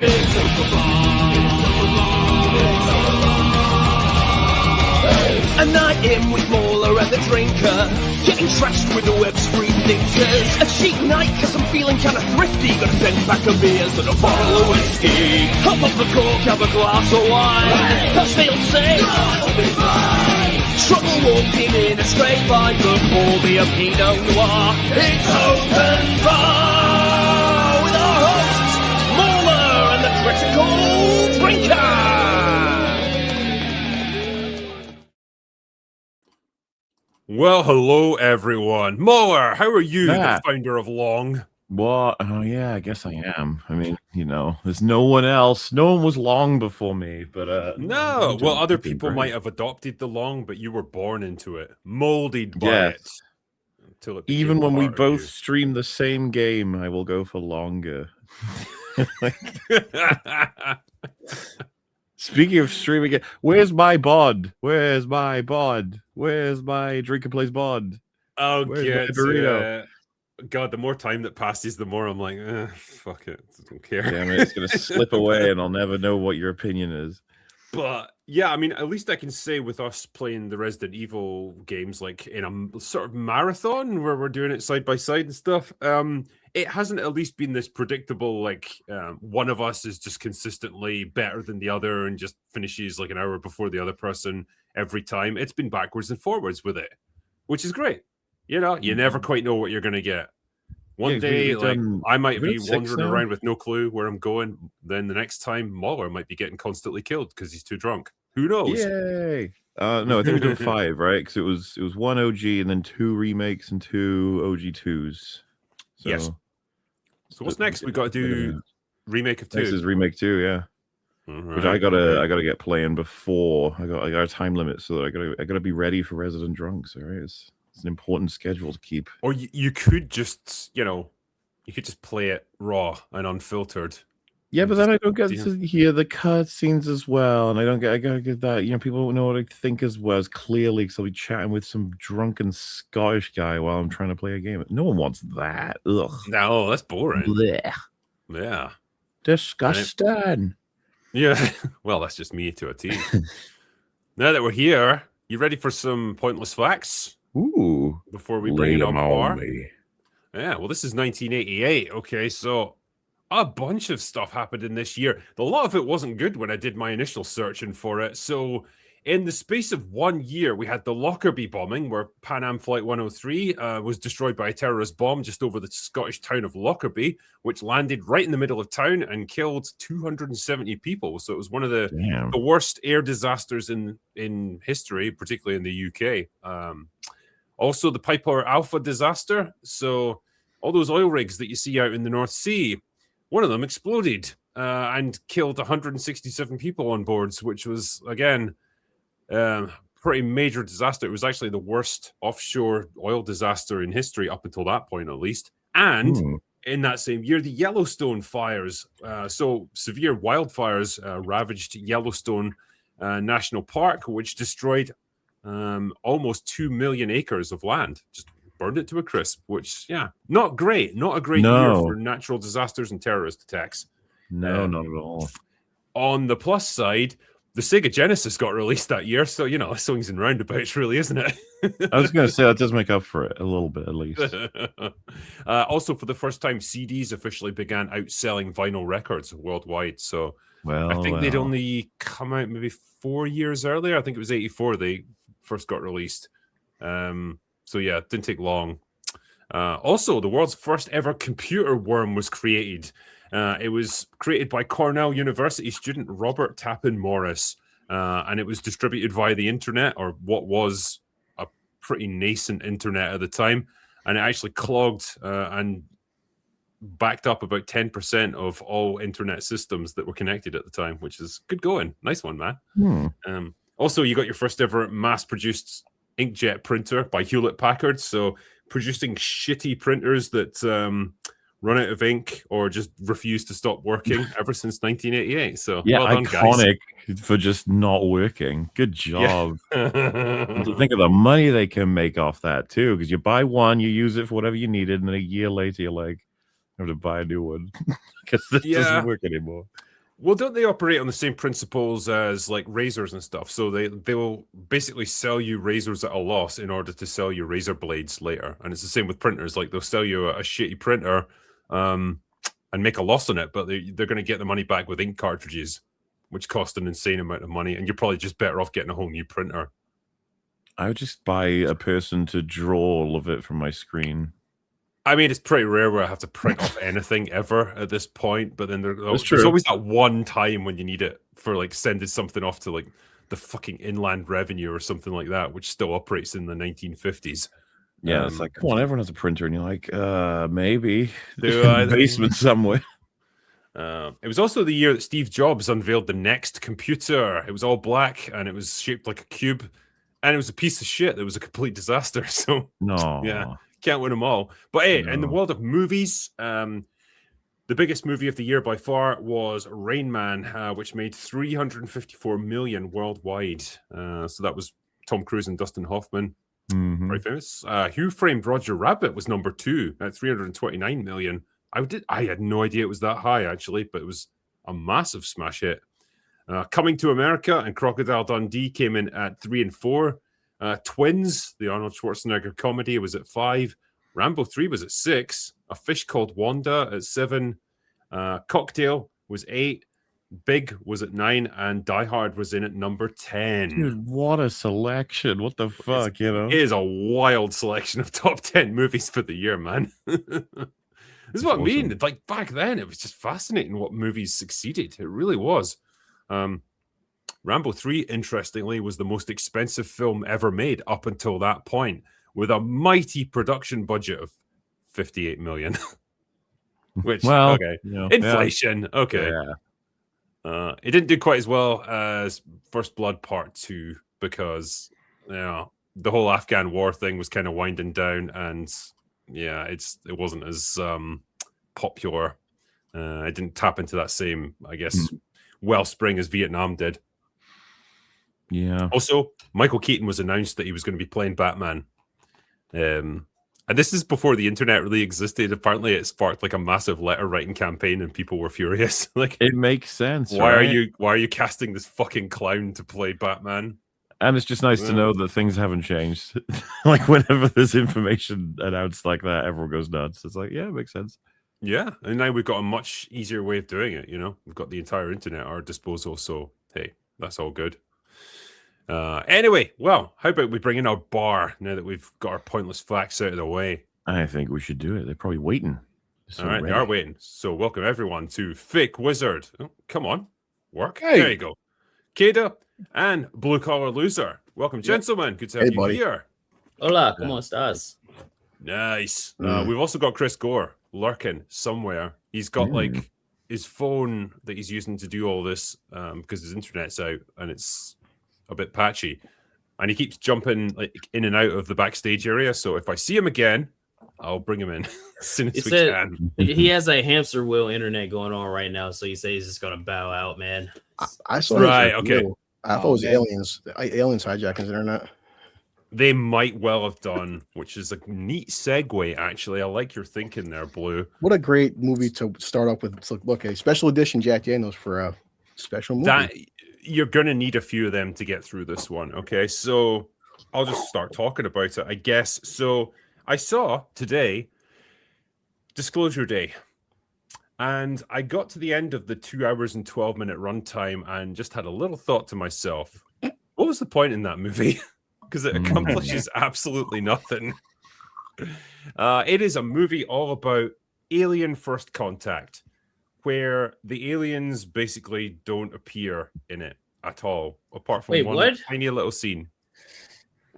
A night in with MauLer and the drinker, getting trashed with the web screen thinkers. A cheap night cause I'm feeling kinda thrifty, got a 10-pack of beers and a bottle of whiskey. Hop up the cork, have a glass of wine, that's they'll say I'll be fine. Trouble walking in a straight line, but pour me a Pinot Noir. It's open bar with our hosts, MauLer and the critical drinker. Well, hello everyone. MauLer, how are you, the founder of Long? What? Oh yeah, I guess I am. I mean, you know, there's no one else. No one was Long before me, but no. Well, other people might have adopted the Long, but you were born into it, molded by it. Until it even when we both stream the same game, I will go for longer. Speaking of streaming, where's my bod? Where's my bod? Where's my Drinker Plays bod? Oh, burrito. God, the more time that passes, the more I'm like, fuck it, I don't care. Damn it, it's gonna slip away, and I'll never know what your opinion is. But yeah, I mean, at least I can say with us playing the Resident Evil games, like in a sort of marathon where we're doing it side by side and stuff, it hasn't at least been this predictable, like one of us is just consistently better than the other and just finishes like an hour before the other person every time. It's been backwards and forwards with it, which is great. You know, you never quite know what you're going to get. One day, like I might be wandering around with no clue where I'm going. Then the next time, MauLer might be getting constantly killed because he's too drunk. Who knows? Yay! No, I think we're doing 5, right? Because it was 1 OG and then 2 remakes and 2 OG2s. So, yes. So what's next? We got to do remake of 2. This is remake 2, yeah. Right. Which I gotta get playing before I got a time limit, so that I gotta be ready for Resident Drunks. All right, it's an important schedule to keep. Or you could just, play it raw and unfiltered. Yeah, but then I don't get to hear the cutscenes as well, and I gotta get that. You know, people don't know what I think as well as clearly, because I'll be chatting with some drunken Scottish guy while I'm trying to play a game. No one wants that. Ugh. No, that's boring. Blech. Yeah. Disgusting. Yeah. Well, that's just me to a T. Now that we're here, you ready for some pointless facts? Ooh. Before we bring it on bar. Yeah, well, this is 1988. Okay, so a bunch of stuff happened in this year. A lot of it wasn't good when I did my initial searching for it. So in the space of 1 year, we had the Lockerbie bombing, where Pan Am Flight 103 was destroyed by a terrorist bomb just over the Scottish town of Lockerbie, which landed right in the middle of town and killed 270 people. So it was one of the worst air disasters in history, particularly in the UK. Also, the Piper Alpha disaster. So all those oil rigs that you see out in the North Sea, one of them exploded and killed 167 people on boards, which was, again, pretty major disaster. It was actually the worst offshore oil disaster in history up until that point, at least. And in that same year, the Yellowstone fires. So severe wildfires ravaged Yellowstone National Park, which destroyed almost 2 million acres of land. Just burned it to a crisp, which, not great. Not a great year for natural disasters and terrorist attacks. No, not at all. On the plus side, the Sega Genesis got released that year, so, swings and roundabouts, really, isn't it? I was going to say, that does make up for it a little bit, at least. Also, for the first time, CDs officially began outselling vinyl records worldwide. So I think they'd only come out maybe 4 years earlier. I think it was 84 they first got released. So yeah, it didn't take long. Also, the world's first ever computer worm was created. It was created by Cornell University student Robert Tappan Morris, and it was distributed via the internet, or what was a pretty nascent internet at the time, and it actually clogged and backed up about 10% of all internet systems that were connected at the time, which is good going. Nice one, man. Also, you got your first ever mass-produced inkjet printer by Hewlett-Packard, so producing shitty printers that run out of ink or just refuse to stop working ever since 1988. So yeah, well done, iconic guys. For just not working. Good job. To think of the money they can make off that too, because you buy one, you use it for whatever you needed, and then a year later you're like, I have to buy a new one because this doesn't work anymore. Well, don't they operate on the same principles as like razors and stuff? So they will basically sell you razors at a loss in order to sell you razor blades later. And it's the same with printers. Like they'll sell you a shitty printer and make a loss on it, but they're going to get the money back with ink cartridges, which cost an insane amount of money. And you're probably just better off getting a whole new printer. I would just buy a person to draw all of it from my screen. I mean, it's pretty rare where I have to print off anything ever at this point. But then there's always that one time when you need it for like sending something off to like the fucking Inland Revenue or something like that, which still operates in the 1950s. Yeah, it's like, come on, everyone has a printer, and you're like, maybe. Do I? Basement somewhere. It was also the year that Steve Jobs unveiled the Next computer. It was all black and it was shaped like a cube, and it was a piece of shit. It was a complete disaster. So no, yeah. Can't win them all. But hey, in the world of movies, the biggest movie of the year by far was Rain Man, which made $354 million worldwide. So that was Tom Cruise and Dustin Hoffman. Very famous. Who Framed Roger Rabbit was number 2 at $329 million. I had no idea it was that high, actually, but it was a massive smash hit. Coming to America and Crocodile Dundee came in at 3 and 4. Twins, the Arnold Schwarzenegger comedy, was at 5. Rambo 3 was at 6. A Fish Called Wanda at 7. Cocktail was 8. Big was at 9. And Die Hard was in at number 10. Dude, what a selection. What the fuck, It is a wild selection of top 10 movies for the year, man. This is what I mean. Like back then, it was just fascinating what movies succeeded. It really was. Rambo 3, interestingly, was the most expensive film ever made up until that point, with a mighty production budget of $58 million. Which, okay, inflation, okay. Yeah. It didn't do quite as well as First Blood Part 2 because the whole Afghan war thing was kind of winding down, and it wasn't as popular. It didn't tap into that same, I guess, wellspring as Vietnam did. Yeah. Also, Michael Keaton was announced that he was going to be playing Batman. And this is before the internet really existed. Apparently, it sparked like a massive letter writing campaign, and people were furious. Like, it makes sense. Why are you casting this fucking clown to play Batman? And it's just nice to know that things haven't changed. Like whenever there's information announced like that, everyone goes nuts. It's like, yeah, it makes sense. Yeah, and now we've got a much easier way of doing it. We've got the entire internet at our disposal. So hey, that's all good. Anyway, well, how about we bring in our bar now that we've got our pointless facts out of the way? I think we should do it. They're probably waiting. All right, they are waiting. So welcome everyone to Fake Wizard. Oh, come on, work. Hey. There you go. Kaida and BlueCollarLoser. Welcome, gentlemen. Good to have you here. Hola, ¿cómo estás? Nice. We've also got Chris Gore lurking somewhere. He's got like his phone that he's using to do all this because his internet's out and it's a bit patchy, and he keeps jumping like in and out of the backstage area. So if I see him again, I'll bring him in as soon as we can. He has a hamster wheel internet going on right now, so he says he's just gonna bow out, man. I saw right. Okay. I thought it was aliens. Aliens hijacking his internet. They might well have done, which is a neat segue. Actually, I like your thinking there, Blue. What a great movie to start off with. Look, a special edition Jack Daniels for a special movie. You're going to need a few of them to get through this one. Okay, so I'll just start talking about it, I guess. So I saw today Disclosure Day, and I got to the end of the 2 hours and 12-minute runtime and just had a little thought to myself, what was the point in that movie? Because it accomplishes absolutely nothing. It is a movie all about alien first contact, where the aliens basically don't appear in it at all, apart from one tiny little scene.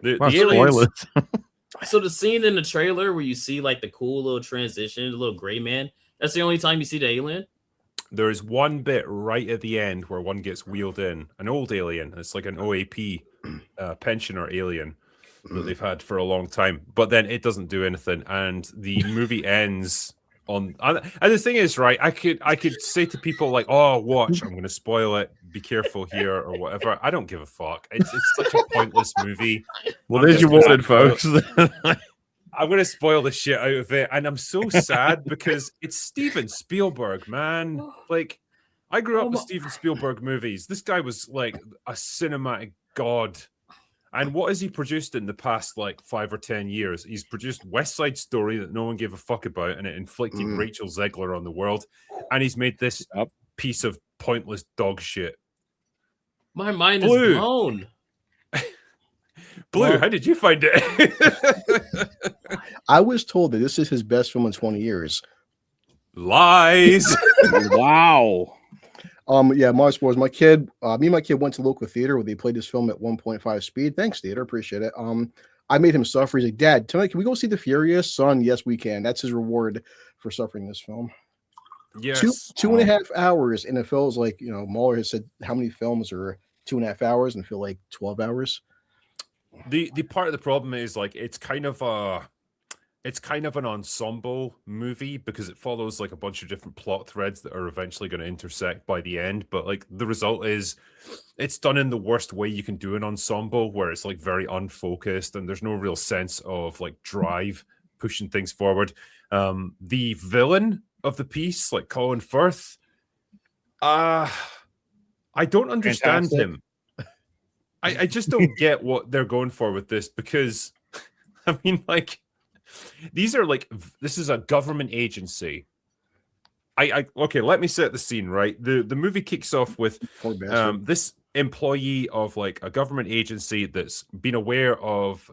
The aliens. So the scene in the trailer where you see like the cool little transition, the little gray man, that's the only time you see the alien? There is one bit right at the end where one gets wheeled in, an old alien. It's like an OAP pensioner alien that they've had for a long time. But then it doesn't do anything, and the movie ends on. And the thing is, right? I could say to people like, "Oh, watch! I'm going to spoil it. Be careful here, or whatever." I don't give a fuck. It's such a pointless movie. Well, there's your warning, folks. I'm going to spoil the shit out of it. And I'm so sad because it's Steven Spielberg, man. Like, I grew up with Steven Spielberg movies. This guy was like a cinematic god. And what has he produced in the past like 5 or 10 years? He's produced West Side Story that no one gave a fuck about, and it inflicted Rachel Zegler on the world. And he's made this piece of pointless dog shit. My mind is blown. Blue, how did you find it? I was told that this is his best film in 20 years. Lies. Wow. Yeah, Mars Wars. Me and my kid went to local theater where they played this film at 1.5 speed. Thanks, theater. Appreciate it. I made him suffer. He's like, Dad, tonight, can we go see The Furious? Son, yes, we can. That's his reward for suffering this film. Yes. Two and a half hours, and it feels like, MauLer has said how many films are 2.5 hours and feel like 12 hours. The part of the problem is like it's kind of an ensemble movie because it follows like a bunch of different plot threads that are eventually going to intersect by the end. But like the result is it's done in the worst way you can do an ensemble, where it's like very unfocused and there's no real sense of like drive pushing things forward. The villain of the piece, like Colin Firth, I don't understand him. I just don't get what they're going for with this because, I mean, like, this is a government agency. Okay, let me set the scene, right? The movie kicks off with this employee of like a government agency that's been aware of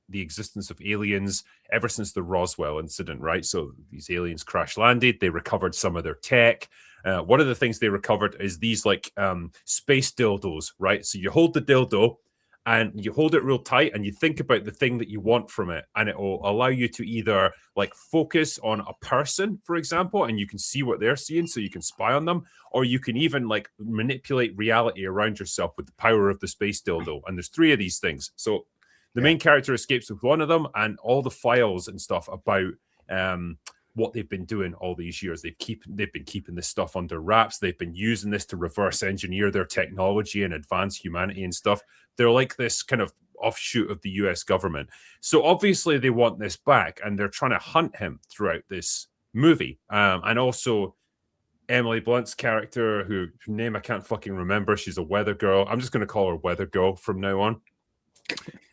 the existence of aliens ever since the Roswell incident, right? So these aliens crash landed, they recovered some of their tech. One of the things they recovered is these like space dildos, right? So you hold the dildo and you hold it real tight and you think about the thing that you want from it. And it will allow you to either like focus on a person, for example, and you can see what they're seeing so you can spy on them. Or you can even like manipulate reality around yourself with the power of the space dildo. And there's 3 of these things. So the main character escapes with one of them, and all the files and stuff about what they've been doing all these years. They've been keeping this stuff under wraps. They've been using this to reverse engineer their technology and advance humanity and stuff. They're like this kind of offshoot of the US government. So obviously they want this back, and they're trying to hunt him throughout this movie. And also Emily Blunt's character, whose name I can't fucking remember. She's a weather girl. I'm just going to call her Weather Girl from now on.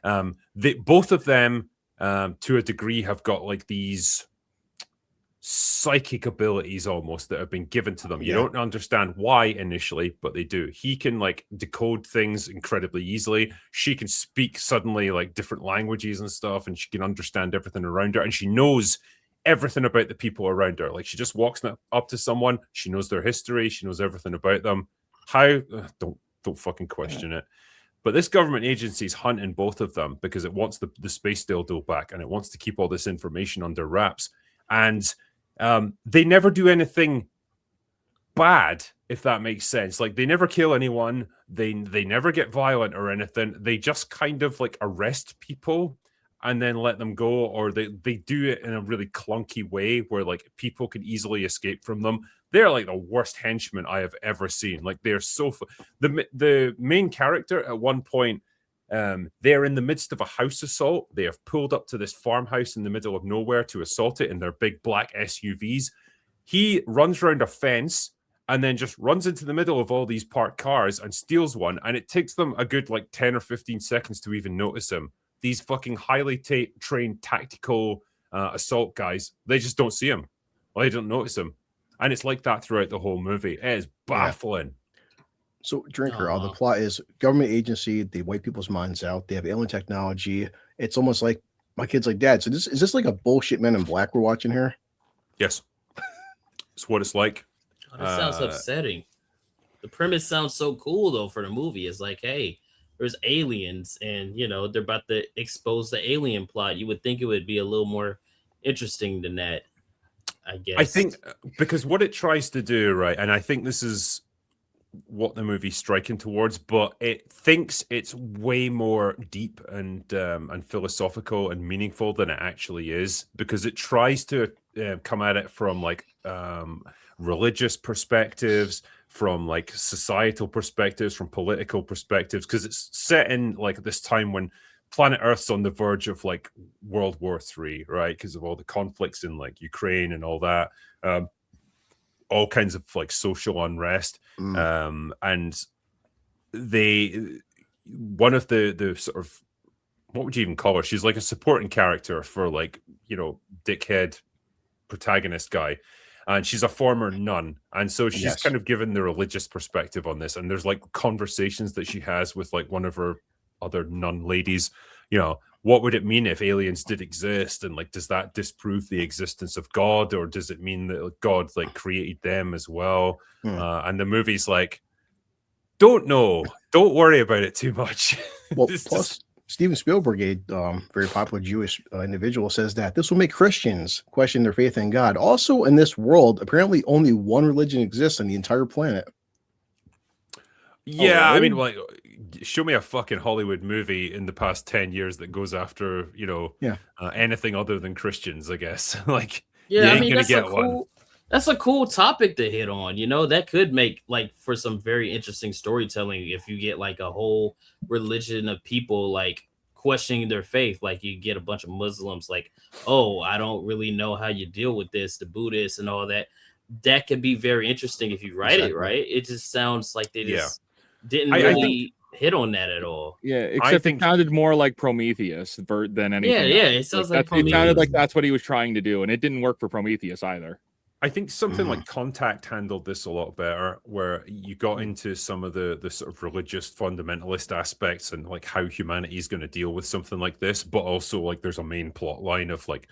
Both of them, to a degree, have got like these psychic abilities almost that have been given to them. You don't understand why initially, but they do. He can like decode things incredibly easily. She can speak suddenly like different languages and stuff, and she can understand everything around her, and she knows everything about the people around her. Like she just walks up to someone, she knows their history, she knows everything about them. How? Don't fucking question it. But this government agency is hunting both of them because it wants the space dildo back, and it wants to keep all this information under wraps. And they never do anything bad, if that makes sense. Like they never kill anyone. They never get violent or anything. They just kind of like arrest people and then let them go, or they do it in a really clunky way where like people can easily escape from them. They're like the worst henchmen I have ever seen. Like they're so the main character at one point, they're in the midst of a house assault. They have pulled up to this farmhouse in the middle of nowhere to assault it in their big black SUVs. He runs around a fence and then just runs into the middle of all these parked cars and steals one. And it takes them a good like 10 or 15 seconds to even notice him. These fucking highly trained tactical assault guys, they just don't see him. Well, they don't notice him. And it's like that throughout the whole movie. It is baffling. Yeah. So, Drinker, the plot is government agency. They wipe people's minds out. They have alien technology. It's almost like my kid's like, Dad, so is this like a bullshit Men in Black we're watching here? Yes. It's what it's like. Oh, that sounds upsetting. The premise sounds so cool, though, for the movie. It's like, hey, there's aliens, and, they're about to expose the alien plot. You would think it would be a little more interesting than that, I guess. I think because what it tries to do, right, and I think this is what the movie's striking towards, but it thinks it's way more deep and philosophical and meaningful than it actually is, because it tries to come at it from like religious perspectives, from like societal perspectives, from political perspectives, because it's set in like this time when planet Earth's on the verge of like World War III, right? Because of all the conflicts in like Ukraine and all that. all kinds of like social unrest. And one of the sort of, what would you even call her? She's like a supporting character for like, you know, dickhead protagonist guy. And she's a former nun. And so she's kind of given the religious perspective on this. And there's like conversations that she has with like one of her other nun ladies. You know, what would it mean if aliens did exist? And like, does that disprove the existence of God? Or does it mean that God like created them as well? And the movie's like, don't know. Don't worry about it too much. Well, plus Steven Spielberg, a very popular Jewish individual, says that this will make Christians question their faith in God. Also, in this world, apparently only one religion exists on the entire planet. Yeah, I mean, like, show me a fucking Hollywood movie in the past 10 years that goes after, you know, anything other than Christians, I guess. Like, yeah, I ain't mean, gonna get one. That's a cool topic to hit on. You know, that could make like for some very interesting storytelling if you get like a whole religion of people like questioning their faith. Like you get a bunch of Muslims like, oh, I don't really know how you deal with this, the Buddhists and all that. That could be very interesting if you write it right. It just sounds like they just didn't really hit on that at all. Yeah, except it sounded more like Prometheus than anything. Yeah, it sounds like it sounded like that's what he was trying to do, and it didn't work for Prometheus either. I think something like Contact handled this a lot better, where you got into some of the sort of religious fundamentalist aspects and like how humanity is going to deal with something like this, but also like there's a main plot line of like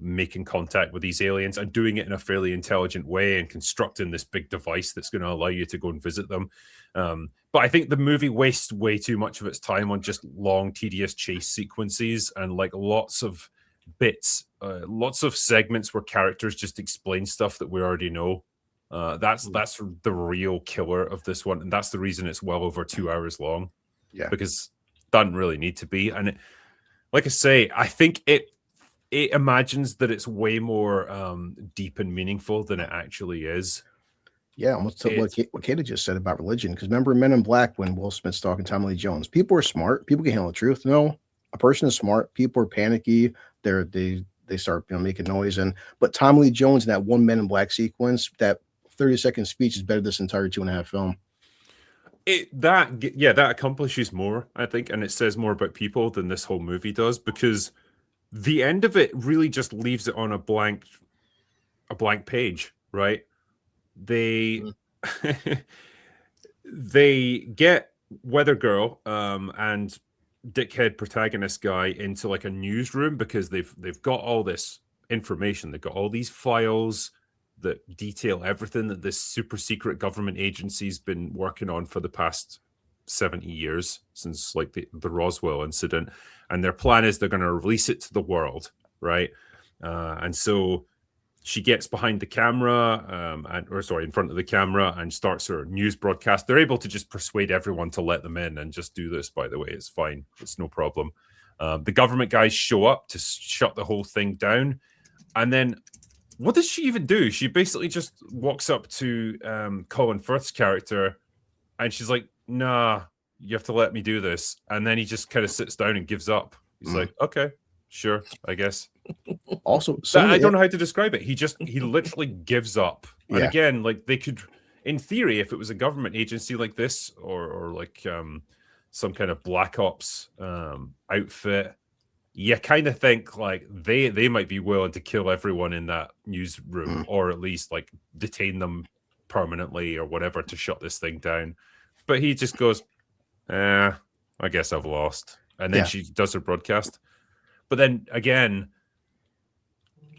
making contact with these aliens and doing it in a fairly intelligent way and constructing this big device that's going to allow you to go and visit them. But I think the movie wastes way too much of its time on just long, tedious chase sequences and like lots of bits, lots of segments where characters just explain stuff that we already know. That's the real killer of this one, and that's the reason it's well over 2 hours long. Yeah, because it doesn't really need to be. And like I say, I think it imagines that it's way more deep and meaningful than it actually is. Yeah, almost what Kaida just said about religion. Because remember Men in Black when Will Smith's talking to Tommy Lee Jones? People are smart. People can handle the truth. No, a person is smart. People are panicky. They start making noise. But Tommy Lee Jones in that one Men in Black sequence, that 30-second speech is better than this entire 2.5 film. That accomplishes more, I think, and it says more about people than this whole movie does, because the end of it really just leaves it on a blank page, right? They they get Weather Girl and dickhead protagonist guy into like a newsroom because they've got all this information. They've got all these files that detail everything that this super secret government agency's been working on for the past 70 years since like the Roswell incident. And their plan is they're going to release it to the world, right? And so she gets behind the camera, in front of the camera, and starts her news broadcast. They're able to just persuade everyone to let them in and just do this, by the way. It's fine. It's no problem. The government guys show up to shut the whole thing down. And then what does she even do? She basically just walks up to Colin Firth's character, and she's like, nah, you have to let me do this. And then he just kind of sits down and gives up. He's like, okay, sure, I guess. Also, I don't know how to describe it. He literally gives up. And again, like they could, in theory, if it was a government agency like this, or like some kind of black ops outfit, you kind of think like they might be willing to kill everyone in that newsroom, or at least like detain them permanently or whatever to shut this thing down. But he just goes, I guess I've lost. And then she does her broadcast. But then again,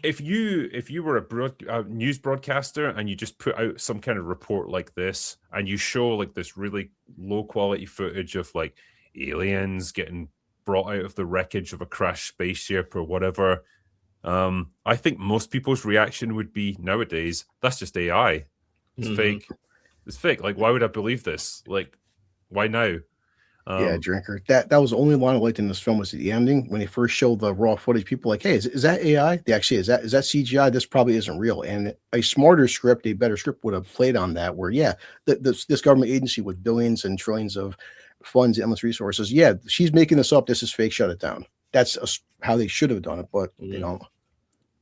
if you were a news broadcaster and you just put out some kind of report like this, and you show like this really low quality footage of like aliens getting brought out of the wreckage of a crashed spaceship or whatever, I think most people's reaction would be, nowadays, that's just AI. It's fake. It's fake. Like, why would I believe this? Like, why now? Drinker. That was the only line I liked in this film, was at the ending when they first showed the raw footage. People were like, hey, is that AI? They actually is that CGI? This probably isn't real. And a smarter script, a better script would have played on that. Where this government agency with billions and trillions of funds, endless resources. Yeah, she's making this up. This is fake. Shut it down. That's how they should have done it, but they don't.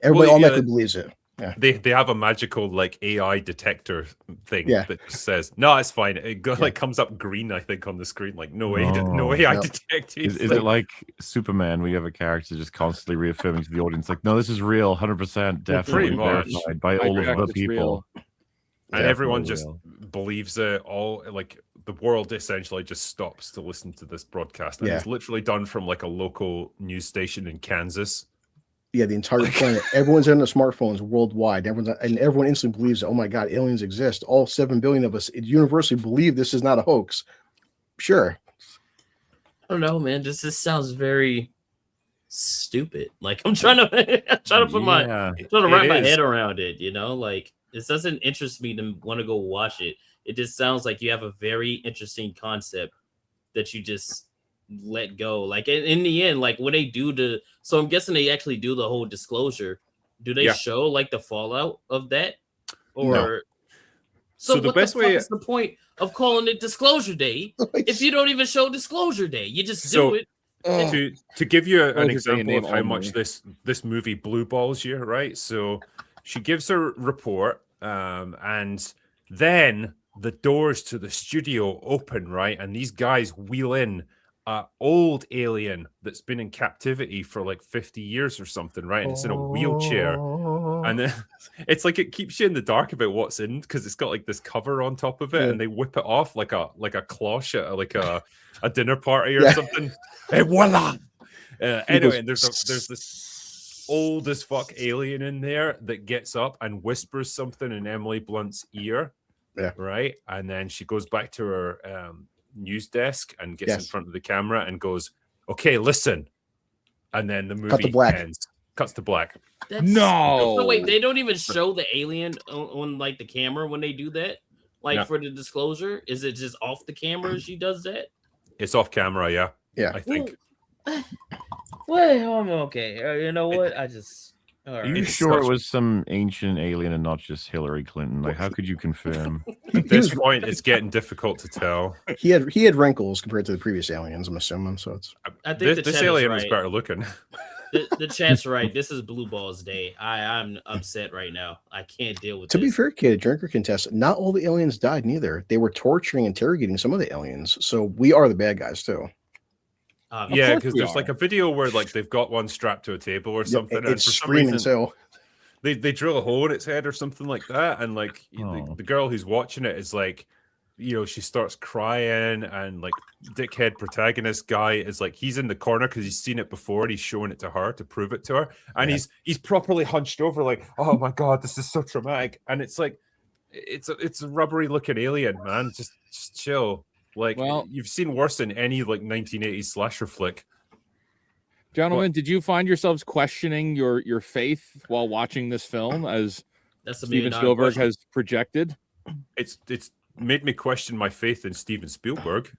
Everybody automatically believes it. Yeah. They have a magical like AI detector thing Yeah. that says no, it's fine. It like comes up green, I think, on the screen. Like no AI no. detected. Is it like Superman? We have a character just constantly reaffirming to the audience, like, no, this is real, 100%, definitely Pretty much. verified by all of Correct, the it's people. real. And everyone just real. believes it all. Like the world essentially just stops to listen to this broadcast, and Yeah. it's literally done from like a local news station in Kansas. Yeah, the entire planet. Everyone's on their smartphones worldwide. Everyone instantly believes, oh my God, aliens exist. All 7 billion of us universally believe this is not a hoax. Sure. I don't know, man. This sounds very stupid. Like I'm trying to put wrap my head around it. You know, like this doesn't interest me to want to go watch it. It just sounds like you have a very interesting concept that you just let go. Like in the end, like when they do so I'm guessing they actually do the whole disclosure. Do they show like the fallout of that? Or No. so the what best the fuck way is the point of calling it disclosure day if you don't even show disclosure day? You just do it. To give you an Disclosure day example of name how only. much this movie blue balls you, right? So she gives her report, and then the doors to the studio open, right? And these guys wheel in an old alien that's been in captivity for like 50 years or something, right? And it's in a wheelchair. And then it's like it keeps you in the dark about what's in because it's got like this cover on top of it, and they whip it off like a cloche at like a dinner party or something. And voila! Anyway, and there's this old as fuck alien in there that gets up and whispers something in Emily Blunt's ear. Yeah. Right. And then she goes back to her news desk and gets in front of the camera and goes, "Okay, listen." And then the movie ends. Cuts to black. So wait, they don't even show the alien on like the camera when they do that? Like for the disclosure? Is it just off the camera she does that? It's off camera, yeah. Yeah. I think. Well, I'm okay. You know what? I just Are you sure it was some ancient alien and not just Hillary Clinton? Like, how could you confirm? At this point, it's getting difficult to tell. He had wrinkles compared to the previous aliens, I'm assuming. So it's. I think this alien was better looking. The chat's right. This is Blue Balls Day. I'm upset right now. I can't deal with To this. be fair, kid, drinker contest. Not all the aliens died neither. They were torturing, interrogating some of the aliens. So we are the bad guys too. Yeah, because there's like a video where like they've got one strapped to a table or something, and it's for some screaming. reason, So they drill a hole in its head or something like that, and like the girl who's watching it is like, you know, she starts crying, and like dickhead protagonist guy is like, he's in the corner because he's seen it before and he's showing it to her to prove it to her, and he's properly hunched over like, oh my god, this is so traumatic, and it's like it's a rubbery looking alien, man. Just chill. Like, well, you've seen worse in any like 1980s slasher flick. Gentlemen, did you find yourselves questioning your faith while watching this film, as Steven Spielberg has projected? It's made me question my faith in Steven Spielberg.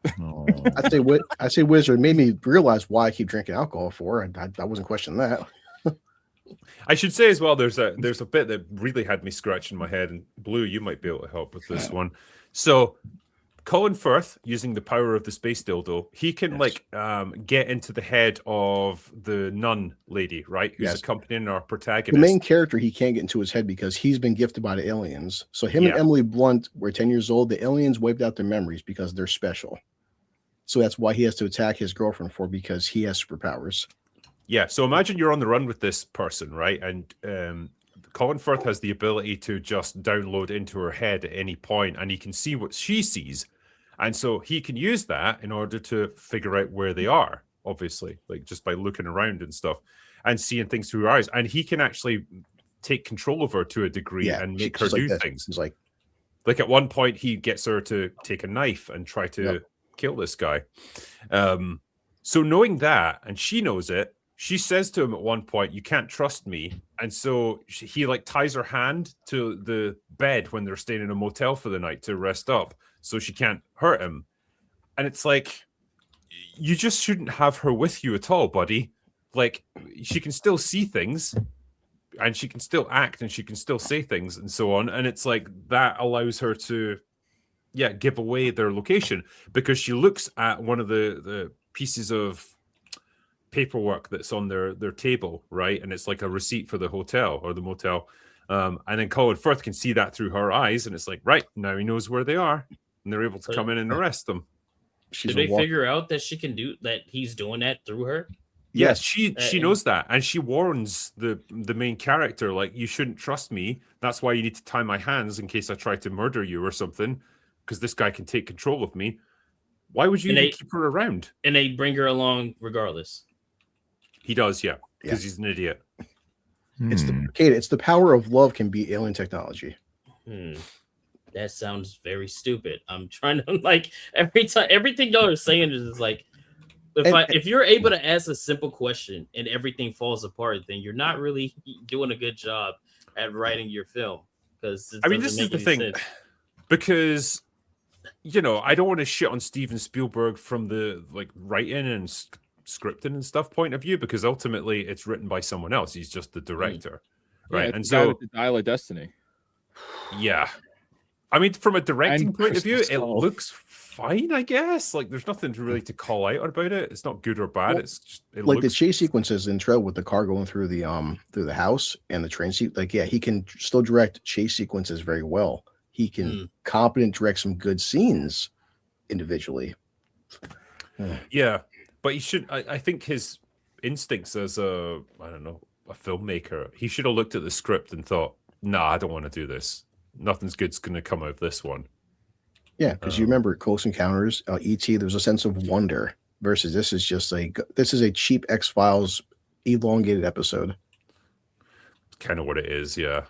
I say Wizard made me realize why I keep drinking alcohol for, and I wasn't questioning that. I should say as well, there's a bit that really had me scratching my head, and Blue, you might be able to help with this one. So Colin Firth, using the power of the space dildo, he can get into the head of the nun lady, right? Who's accompanying our protagonist. The main character, he can't get into his head because he's been gifted by the aliens. So him and Emily Blunt were 10 years old. The aliens wiped out their memories because they're special. So that's why he has to attack his girlfriend because he has superpowers. Yeah. So imagine you're on the run with this person, right? And Colin Firth has the ability to just download into her head at any point, and he can see what she sees. And so he can use that in order to figure out where they are, obviously, like just by looking around and stuff and seeing things through her eyes. And he can actually take control of her to a degree and make her do things. He's like at one point, he gets her to take a knife and try to kill this guy. So knowing that, and she knows it, she says to him at one point, "You can't trust me." And so he like ties her hand to the bed when they're staying in a motel for the night to rest up, so she can't hurt him. And it's like, you just shouldn't have her with you at all, buddy. Like, she can still see things, and she can still act, and she can still say things, and so on. And it's like, that allows her to, give away their location, because she looks at one of the pieces of paperwork that's on their table, right? And it's like a receipt for the hotel or the motel. And then Colin Firth can see that through her eyes, and it's like, right, now he knows where they are, and they're able to come in and arrest them. Did they figure out that she can do that? He's doing that through her. Yes, she knows that, and she warns the main character, like, you shouldn't trust me. That's why you need to tie my hands in case I try to murder you or something, because this guy can take control of me. Why would you even keep her around? And they bring her along regardless. He does, yeah, because he's an idiot. It's the power of love can be alien technology. That sounds very stupid. I'm trying to like everything y'all are saying is like, if you're able to ask a simple question and everything falls apart, then you're not really doing a good job at writing your film. Because I mean, this is the thing, because I don't want to shit on Steven Spielberg from the like writing and scripting and stuff point of view, because ultimately it's written by someone else. He's just the director, right? And so the Dial of Destiny. Yeah, I mean, from a directing point of view, it looks fine, I guess. Like, there's nothing really to call out about it. It's not good or bad. It's just like the chase sequences in trail with the car going through the house and the train seat. Like, yeah, he can still direct chase sequences very well. He can competent direct some good scenes individually. Yeah, but he should. I think his instincts as a filmmaker, he should have looked at the script and thought, "Nah, I don't want to do this. Nothing's good's going to come out of this one." Yeah, because you remember Close Encounters, E.T., there was a sense of wonder versus this is a cheap X-Files elongated episode. Kind of what it is, yeah.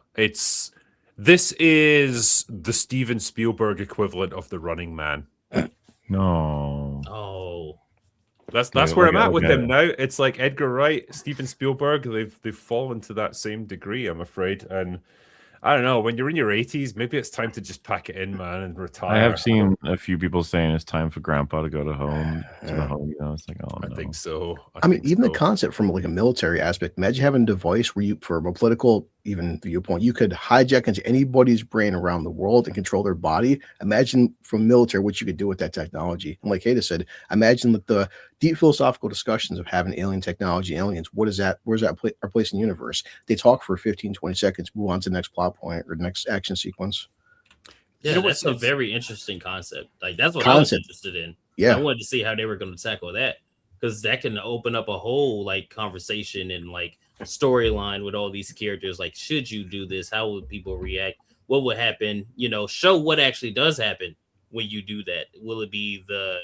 This is the Steven Spielberg equivalent of The Running Man. No. Oh. That's where I'm at with them now. It's like Edgar Wright, Steven Spielberg, they've fallen to that same degree, I'm afraid. And I don't know, when you're in your 80s, maybe it's time to just pack it in, man, and retire. I have seen a few people saying it's time for grandpa to go to home. It's like, oh, no. I think so. I mean, even the concept from like a military aspect, imagine having a device where you, from a political even viewpoint, you could hijack into anybody's brain around the world and control their body. Imagine from military what you could do with that technology. And like Kaida said, imagine the deep philosophical discussions of having alien technology, aliens. Where's that our place in the universe? They talk for 15, 20 seconds, move on to the next plot point or the next action sequence. Yeah, that's a very interesting concept. Like, that's what I was interested in. Yeah, I wanted to see how they were going to tackle that, because that can open up a whole like conversation and like storyline with all these characters. Like, should you do this? How would people react? What would happen? Show what actually does happen when you do that. Will it be the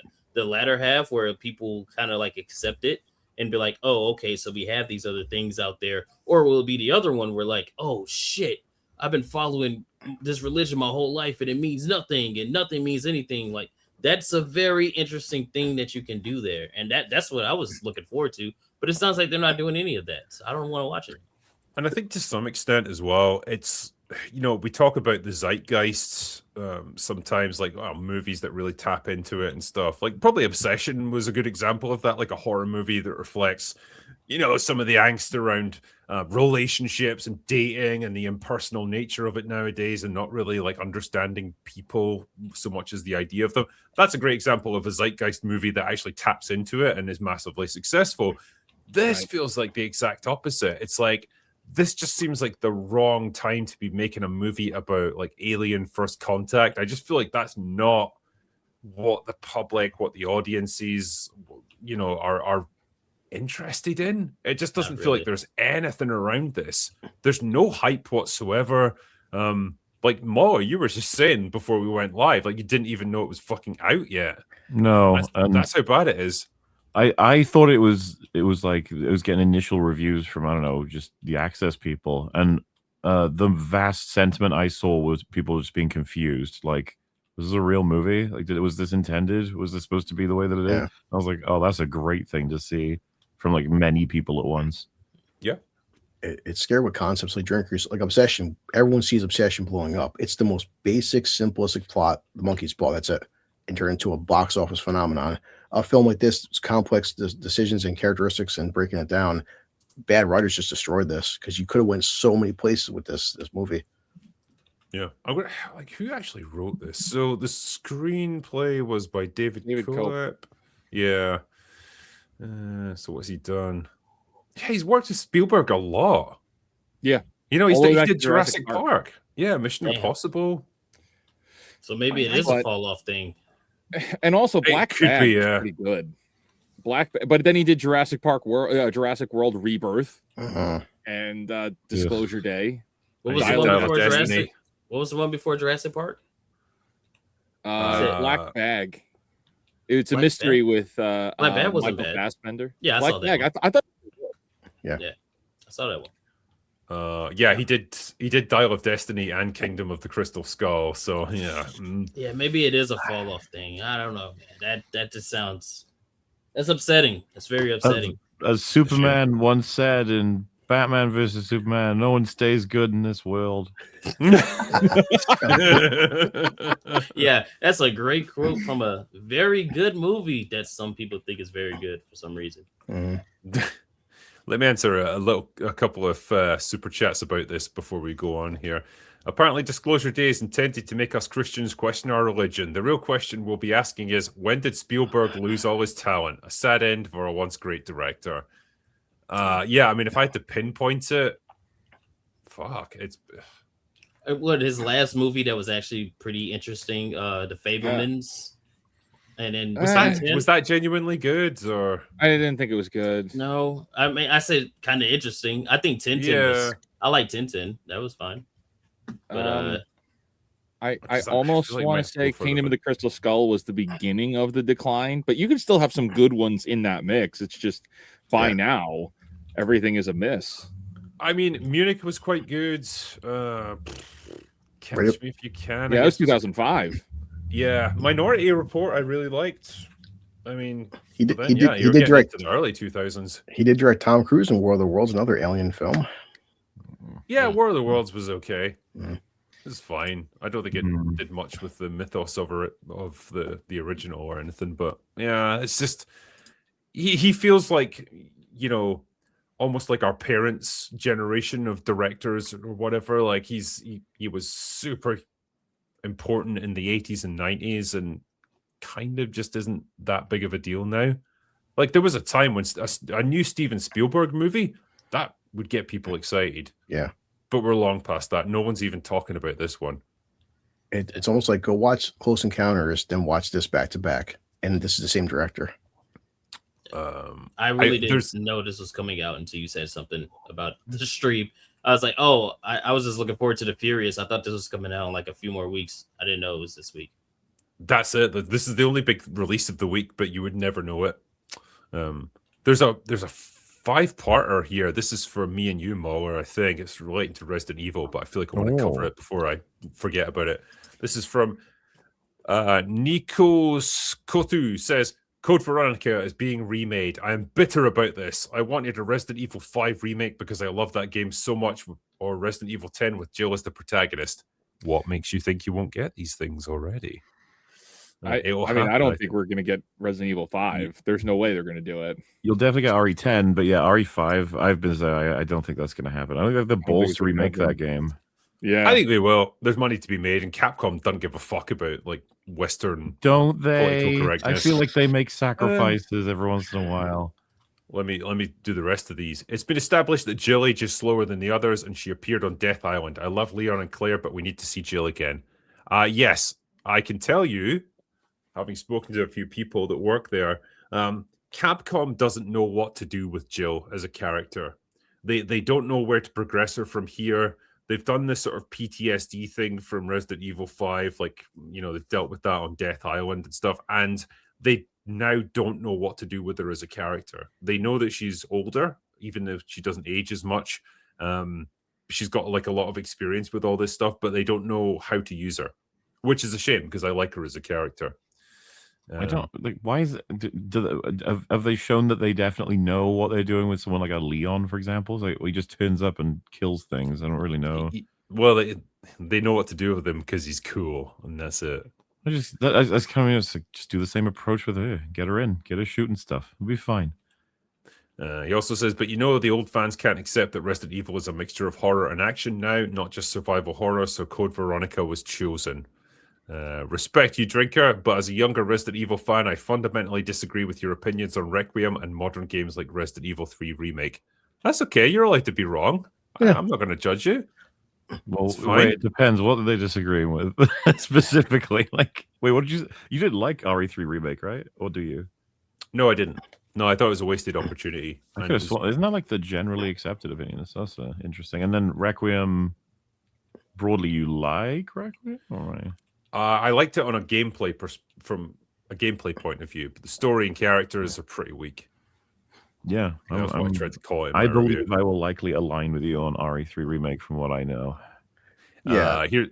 latter half where people kind of like accept it and be like, oh, okay, so we have these other things out there? Or will it be the other one where like, oh shit, I've been following this religion my whole life and it means nothing and nothing means anything? Like, that's a very interesting thing that you can do there. And that's what I was looking forward to. But it sounds like they're not doing any of that. So I don't want to watch it. And I think to some extent as well, it's, we talk about the zeitgeist sometimes, like movies that really tap into it and stuff. Like, probably Obsession was a good example of that, like a horror movie that reflects, some of the angst around relationships and dating and the impersonal nature of it nowadays, and not really like understanding people so much as the idea of them. That's a great example of a zeitgeist movie that actually taps into it and is massively successful. This feels like the exact opposite. It's like, this just seems like the wrong time to be making a movie about like alien first contact. I just feel like that's not what the public, what the audiences, are interested in. It just doesn't feel like there's anything around this. There's no hype whatsoever. Like MauLer, you were just saying before we went live, like you didn't even know it was fucking out yet. No, that's how bad it is. I thought it was like it was getting initial reviews from, I don't know, just the Access people, and the vast sentiment I saw was people just being confused. Like, this is a real movie? Like, was this intended? Was this supposed to be the way that it is? I was like, oh, that's a great thing to see from like many people at once. Yeah, it's scary with concepts like Drinkers, like Obsession. Everyone sees Obsession blowing up. It's the most basic, simplistic plot, the monkey's paw. That's it, and turn into a box office phenomenon. A film like this, it's complex decisions and characteristics and breaking it down. Bad writers just destroyed this, because you could have went so many places with this movie. Yeah, who actually wrote this? So the screenplay was by David Koepp. Yeah. So what's he done? Yeah, he's worked with Spielberg a lot. Yeah. You know, All the way he back did to Jurassic Jurassic Park. Yeah, Mission Damn. Impossible. So maybe it is a fall off thing. And also, Black could Bag be, was pretty good. But then he did Jurassic World Rebirth and Disclosure Day. What was the one before Jurassic? What was the one before Jurassic Park? Black Bag. It's a mystery with Black Bag wasn't Michael Fassbender. Yeah, I saw that. Bag. I thought. Yeah, I saw that one. Yeah, he did Dial of Destiny and Kingdom of the Crystal Skull. So yeah, yeah, maybe it is a fall off thing. I don't know, man. That just sounds that's upsetting. That's very upsetting. As Superman once said in Batman versus Superman, no one stays good in this world. Yeah, that's a great quote from a very good movie that some people think is very good for some reason. Let me answer a couple of super chats about this before we go on here. Apparently, Disclosure Day is intended to make us Christians question our religion. The real question we'll be asking is, when did Spielberg lose all his talent? A sad end for a once great director. Yeah, I mean, if I had to pinpoint it, fuck, it's... What, his last movie that was actually pretty interesting, The Fabelmans. And then was that genuinely good, or I didn't think it was good? No, I mean, I said kind of interesting. I think Tintin was. I like Tintin. That was fine. But I almost want to say Kingdom of the Crystal Skull was the beginning of the decline, but you can still have some good ones in that mix. It's just by now everything is a miss. I mean, Munich was quite good. Catch Me If You Can. Yeah, it was 2005. Yeah, Minority Report I really liked. I mean, he did direct in the early 2000s. He did direct Tom Cruise in War of the Worlds, another alien film. Yeah, War of the Worlds was okay. It's fine. I don't think it did much with the mythos of the original or anything, but yeah, it's just he feels like, you know, almost like our parents' generation of directors or whatever. Like he was super important in the 80s and 90s and kind of just isn't that big of a deal now. Like there was a time when a new Steven Spielberg movie that would get people excited. Yeah, but we're long past that. No one's even talking about this one. It's almost like go watch Close Encounters, then watch this back to back, and this is the same director. I really didn't know this was coming out until you said something about the stream. I was like, oh, I was just looking forward to the Furious. I thought this was coming out in like a few more weeks. I didn't know it was this week. That's it. This is the only big release of the week, but you would never know it. There's a 5-parter here. This is for me and you, MauLer. I think it's relating to Resident Evil, but I feel like I want to cover it before I forget about it. This is from Nikos Kotu. Says, Code Veronica is being remade. I am bitter about this. I wanted a Resident Evil 5 remake because I love that game so much, or Resident Evil 10 with Jill as the protagonist. What makes you think you won't get these things already? I don't think we're going to get Resident Evil 5. There's no way they're going to do it. You'll definitely get RE10, but yeah, RE5, I've been saying I don't think that's going to happen. I don't think they have the balls to remake that game. Yeah, I think they will. There's money to be made, and Capcom doesn't give a fuck about like Western. Don't they? Political correctness. I feel like they make sacrifices every once in a while. Let me do the rest of these. It's been established that Jill ages slower than the others, and she appeared on Death Island. I love Leon and Claire, but we need to see Jill again. Yes, I can tell you, having spoken to a few people that work there, Capcom doesn't know what to do with Jill as a character. They don't know where to progress her from here. They've done this sort of PTSD thing from Resident Evil 5, like, you know, they've dealt with that on Death Island and stuff, and they now don't know what to do with her as a character. They know that she's older, even if she doesn't age as much. She's got like a lot of experience with all this stuff, but they don't know how to use her, which is a shame because I like her as a character. I don't like. Why is it? Have they shown that they definitely know what they're doing with someone like a Leon, for example? It's like he just turns up and kills things. I don't really know. Well, they know what to do with him because he's cool, and that's it. That's kind of just do the same approach with her. Get her in, get her shooting stuff. It'll be fine. He also says, but you know, the old fans can't accept that Resident Evil is a mixture of horror and action now, not just survival horror. So Code Veronica was chosen. Respect you, drinker, but as a younger Resident Evil fan, I fundamentally disagree with your opinions on Requiem and modern games like Resident Evil 3 Remake. That's okay, you're allowed to be wrong. I'm not going to judge you. Well, wait, it depends. What are they disagreeing with specifically? Like, wait, what did you didn't like RE3 remake, right? Or do you? No, I didn't. No, I thought it was a wasted opportunity. Isn't that like the generally accepted opinion? That's interesting. And then Requiem, broadly, you like Requiem? All right. I liked it on a gameplay from a gameplay point of view, but the story and characters are pretty weak. Yeah, that's what I tried to call it. I believe I will likely align with you on RE3 remake from what I know. Yeah, here's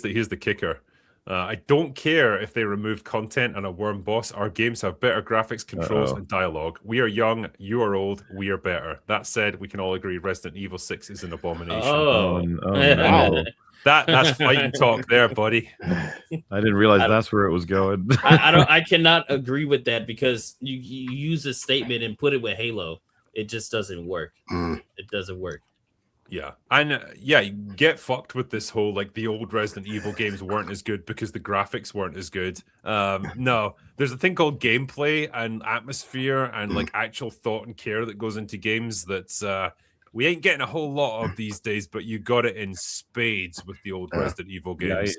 the kicker. I don't care if they remove content and a worm boss. Our games have better graphics, controls, and dialogue. We are young, you are old, we are better. That said, we can all agree Resident Evil 6 is an abomination. No. That's fighting talk there, buddy. I didn't realize that's where it was going. I cannot agree with that because you use a statement and put it with Halo. It just doesn't work. It doesn't work. Yeah. And you get fucked with this whole like the old Resident Evil games weren't as good because the graphics weren't as good. No, there's a thing called gameplay and atmosphere and like actual thought and care that goes into games that's we ain't getting a whole lot of these days, but you got it in spades with the old Resident Evil games.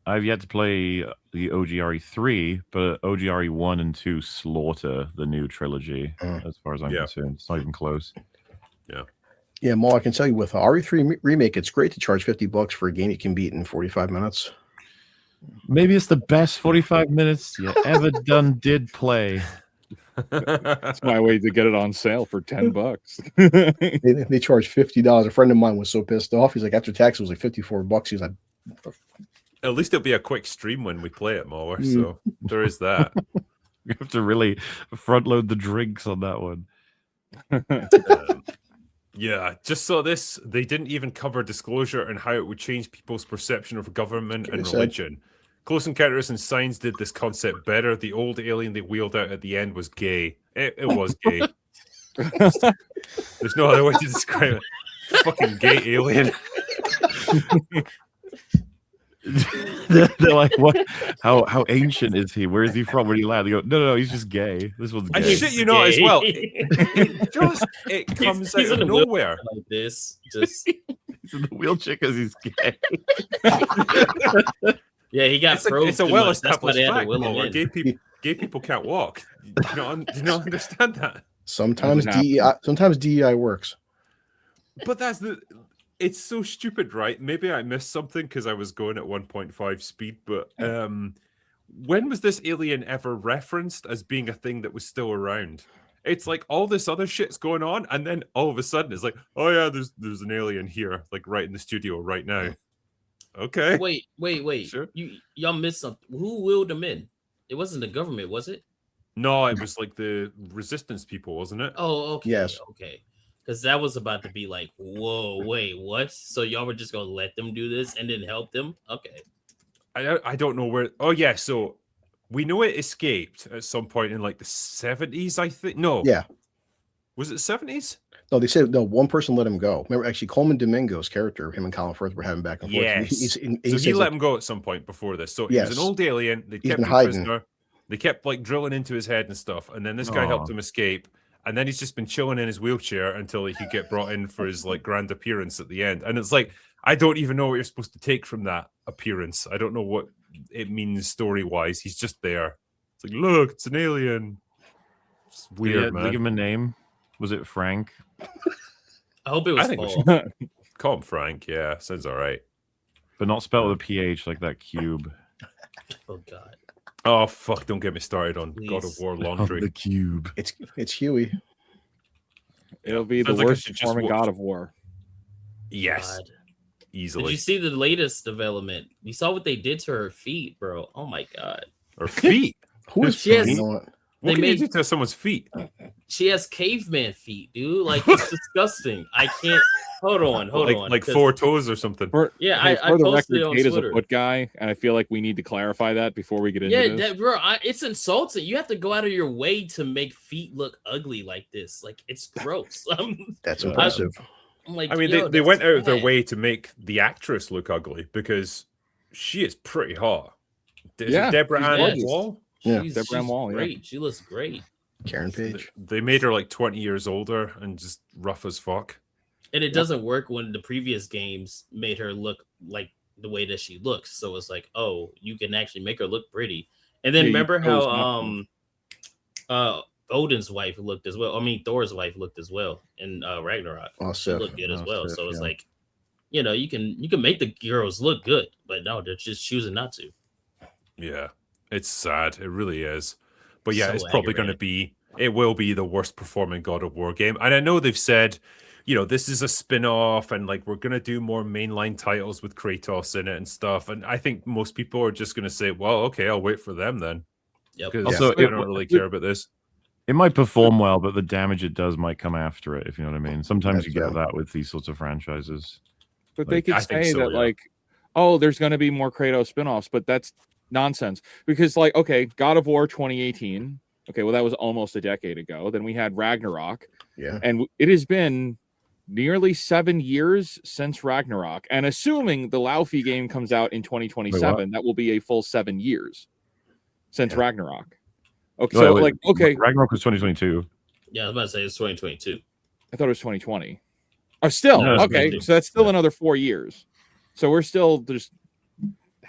I've yet to play the OGRE3, but OGRE1 and 2 slaughter the new trilogy as far as I'm concerned. It's not even close. Yeah. Yeah, Mo, I can tell you with RE3 remake, it's great to charge $50 for a game you can beat in 45 minutes. Maybe it's the best 45 minutes you ever did play. That's my way to get it on sale for $10. They charge $50. A friend of mine was so pissed off. He's like, after tax, it was like $54. He's like, at least it'll be a quick stream when we play it, MauLer. So there is that. You have to really front load the drinks on that one. Yeah, just saw this. They didn't even cover disclosure and how it would change people's perception of government and religion. Close Encounters and Signs did this concept better. The old alien they wheeled out at the end was gay. It was gay. There's no other way to describe it. Fucking gay alien. They're like, what? How ancient is he? Where is he from? Where did he land? They go, no, he's just gay. This one's gay. I shit you not as well. It comes out of nowhere. Like this, just he's in the wheelchair because he's gay. Yeah, he got it's a well-established fact. Gay people can't walk. Do you not understand that? Sometimes DEI works. But it's so stupid, right? Maybe I missed something because I was going at 1.5 speed, but when was this alien ever referenced as being a thing that was still around? It's like all this other shit's going on, and then all of a sudden it's like, oh yeah, there's an alien here, like right in the studio right now. Okay. Wait. Sure. Y'all missed something. Who wheeled them in? It wasn't the government, was it? No, it was like the resistance people, wasn't it? Oh, okay. Yes. Okay. Because that was about to be like, whoa, wait, what? So y'all were just gonna let them do this and then help them? Okay. I don't know where. Oh yeah, so we know it escaped at some point in like the 70s, I think. No. Yeah. Was it 70s? No, they said no. One person let him go. Remember, actually, Coleman Domingo's character, him and Colin Firth were having back and forth. Yes. So he let him go at some point before this. So he was an old alien. They kept him prisoner. They kept like drilling into his head and stuff, and then this guy helped him escape. And then he's just been chilling in his wheelchair until he could get brought in for his like grand appearance at the end. And it's like, I don't even know what you're supposed to take from that appearance. I don't know what it means story-wise. He's just there. It's like, look, it's an alien. It's weird, man. Did they give him a name? Was it Frank? I hope it was Paul. Call him Frank. Yeah, sounds all right. But not spelled with a PH like that cube. Oh, God. Oh, fuck. Don't get me started on Please. God of War laundry. The cube. It's Huey. It'll be the worst performing God of War. Yes. God. Easily. Did you see the latest development? You saw what they did to her feet, bro. Oh, my God. Her feet? Who is She has- What can you do to someone's feet? She has caveman feet, dude. Like, it's disgusting. I can't. Hold on. Like 4 toes or something. I for the posted it record, on Kate is a Twitter. foot guy, and I feel like we need to clarify that before we get into this. Yeah, bro, it's insulting. You have to go out of your way to make feet look ugly like this. Like, it's gross. That's impressive. I'm like, I mean, they went out of their way to make the actress look ugly because she is pretty hot. Is it Deborah Ann Wall? Yeah, Deborah Ann Wall. Great. Yeah. She looks great. Karen Page. They made her like 20 years older and just rough as fuck. And it doesn't work when the previous games made her look like the way that she looks. So it's like, oh, you can actually make her look pretty. And then remember how Odin's wife looked as well. I mean, Thor's wife looked as well in Ragnarok. She looked good as well. So it's like, you know, you can make the girls look good, but no, they're just choosing not to. Yeah, it's sad. It really is. But yeah, it's probably going to be. It will be the worst performing God of War game. And I know they've said, you know, this is a spin-off and like we're going to do more mainline titles with Kratos in it and stuff. And I think most people are just going to say, well, okay, I'll wait for them then. Yep. Also, I don't really care about this. It might perform well, but the damage it does might come after it, if you know what I mean. Sometimes you get that with these sorts of franchises. But they could say that, like, oh, there's going to be more Kratos spin-offs, but that's nonsense. Because, like, okay, God of War 2018. Okay, well, that was almost a decade ago. Then we had Ragnarok. Yeah. And it has been nearly 7 years since Ragnarok. And assuming the Laufey game comes out in 2027, that will be a full 7 years since Ragnarok. Okay, so, like, okay. Ragnarok was 2022. Yeah, I was about to say it's 2022. I thought it was 2020. Oh, still. Okay, so that's still another 4 years. So we're still just...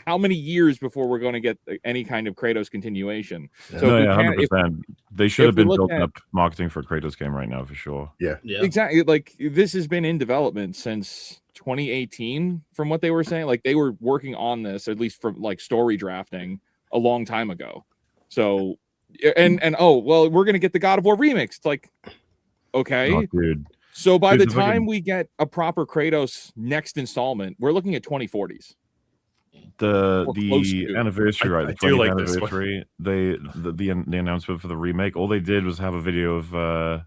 How many years before we're going to get any kind of Kratos continuation? So 100%. They should have been building up marketing for a Kratos game right now for sure. Yeah, exactly. Like this has been in development since 2018, from what they were saying. Like they were working on this, at least from like story drafting, a long time ago. So, and oh well, we're gonna get the God of War remix. It's like, okay, oh, dude. So by the time we get a proper Kratos next installment, we're looking at 2040s. The anniversary, right? The 20th anniversary. The announcement for the remake. All they did was have a video of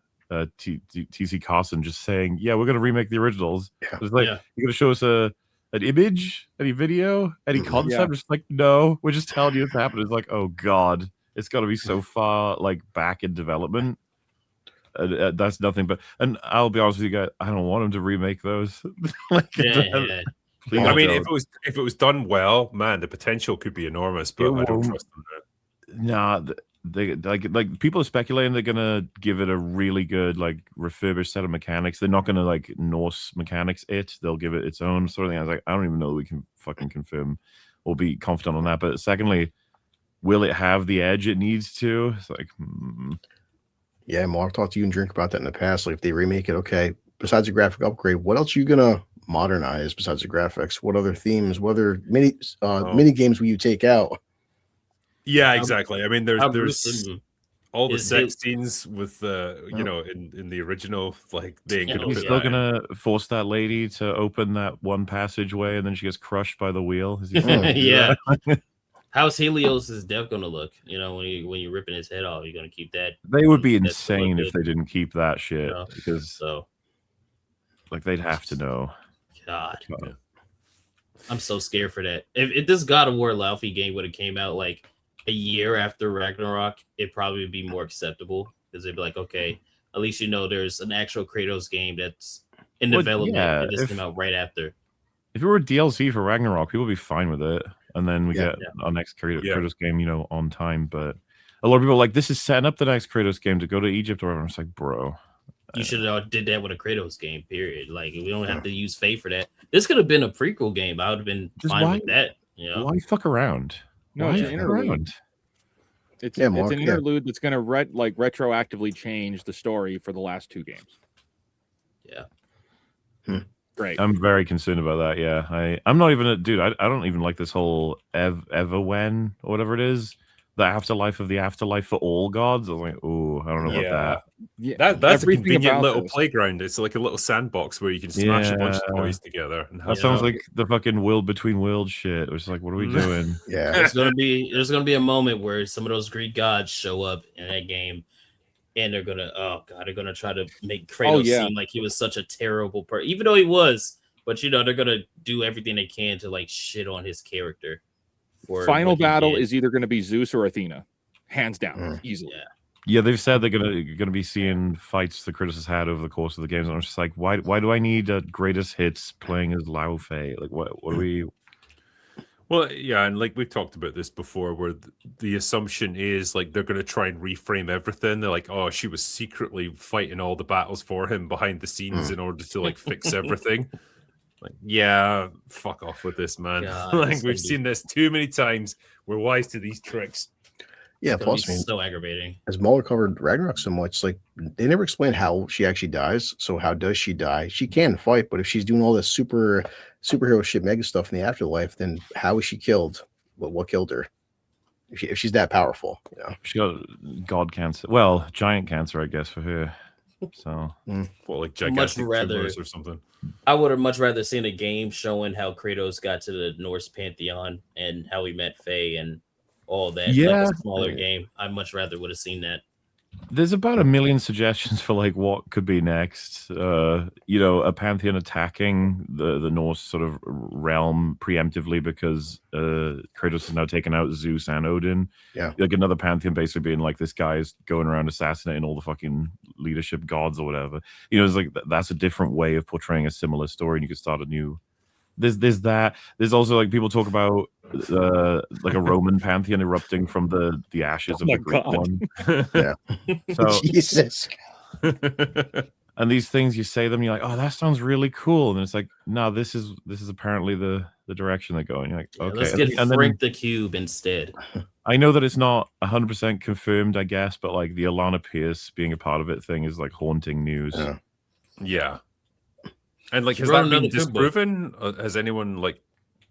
TC Carson just saying, "Yeah, we're gonna remake the originals." It's like you're gonna show us an image, any video, any concept. Just like, no, we're just telling you it's happening. It's like, oh god, it's got to be so far like back in development. That's nothing but. And I'll be honest with you guys, I don't want him to remake those. Like, Please I mean, if it was done well, man, the potential could be enormous. But I don't trust them. Nah, they like people are speculating they're gonna give it a really good like refurbished set of mechanics. They're not gonna like Norse mechanics it. They'll give it its own sort of thing. I was like, I don't even know that we can fucking confirm or be confident on that. But secondly, will it have the edge it needs to? It's like, yeah, Mark, talked to you and Drink about that in the past. Like if they remake it, okay. Besides the graphic upgrade, what else are you gonna modernize besides the graphics? What other themes? What other mini games will you take out? Yeah, exactly. I mean, there's all the sex scenes with you know, in the original, like they ain't He's still gonna force that lady to open that one passageway, and then she gets crushed by the wheel. Yeah. How's Helios' death gonna look? You know, when you're ripping his head off, you're gonna keep that. They would be insane if they didn't keep that shit, because like they'd have to know. God. Yeah. I'm so scared for that. If this God of War Laufey game would have came out like a year after Ragnarok, it'd probably be more acceptable because they'd be like, okay, at least you know there's an actual Kratos game that's in development that just came out right after. If it were a DLC for Ragnarok, people would be fine with it, and then we get our next Kratos game, you know, on time. But a lot of people are like, this is setting up the next Kratos game to go to Egypt or whatever. I'm just like, bro. You should have did that with a Kratos game, period. Like, we don't have to use Faye for that. This could have been a prequel game. I would have been fine with that. You know? Why fuck around? No, it's an interlude. It's an interlude that's going to retroactively change the story for the last two games. Yeah. Great. I'm very concerned about that. Yeah, I'm not even dude. I don't even like this whole ever when or whatever it is. The afterlife of the afterlife for all gods. I was like, oh, I don't know about that. Yeah, that's a convenient little playground. It's like a little sandbox where you can smash a bunch of toys together. And that sounds like the fucking world between worlds shit. Which is like, what are we doing? There's gonna be a moment where some of those Greek gods show up in that game, and they're gonna try to make Kratos seem like he was such a terrible person, even though he was. But you know, they're gonna do everything they can to like shit on his character. Final battle is either going to be Zeus or Athena, hands down, easily. Yeah, they've said they're gonna be seeing fights the Kratos has had over the course of the games. And I'm just like, why do I need greatest hits playing as Laufey? Like, what Well, yeah, and like we've talked about this before, where the assumption is like they're going to try and reframe everything. They're like, oh, she was secretly fighting all the battles for him behind the scenes in order to like fix everything. Like, yeah, fuck off with this, man. God, Like we've seen this too many times. We're wise to these tricks. Yeah, It's plus, I mean, so aggravating. as MauLer covered Ragnarok so much, like they never explain how she actually dies. So how does she die? She can fight, but if she's doing all this superhero shit, mega stuff in the afterlife, then how is she killed? What killed her? If she's that powerful, you know, She got god cancer. Well, giant cancer, I guess, for her. So, well, like gigantic tumors or something. I would have much rather seen a game showing how Kratos got to the Norse pantheon and how he met Faye and all that. Yeah. Like a smaller game. I much rather would have seen that. there's about a million suggestions for like what could be next. You know, a pantheon attacking the Norse sort of realm preemptively because Kratos has now taken out Zeus and Odin. Yeah. Like another pantheon basically being like, this guy's going around assassinating all the fucking leadership gods or whatever. You know, it's like that's a different way of portraying a similar story, and you could start a new. There's that. There's also like people talk about like a Roman pantheon erupting from the ashes of the Greek one. Yeah. So Jesus. and these things you say them, you're like, oh, that sounds really cool, and it's like, no, this is apparently the direction they're going. You're like, Yeah, okay, let's get and then Frank the Cube instead. I know that it's not 100% confirmed, I guess, but like the Alana Pierce being a part of it thing is like haunting news. Yeah. And like, She has wrote that been another cookbook. disproven? Has anyone like,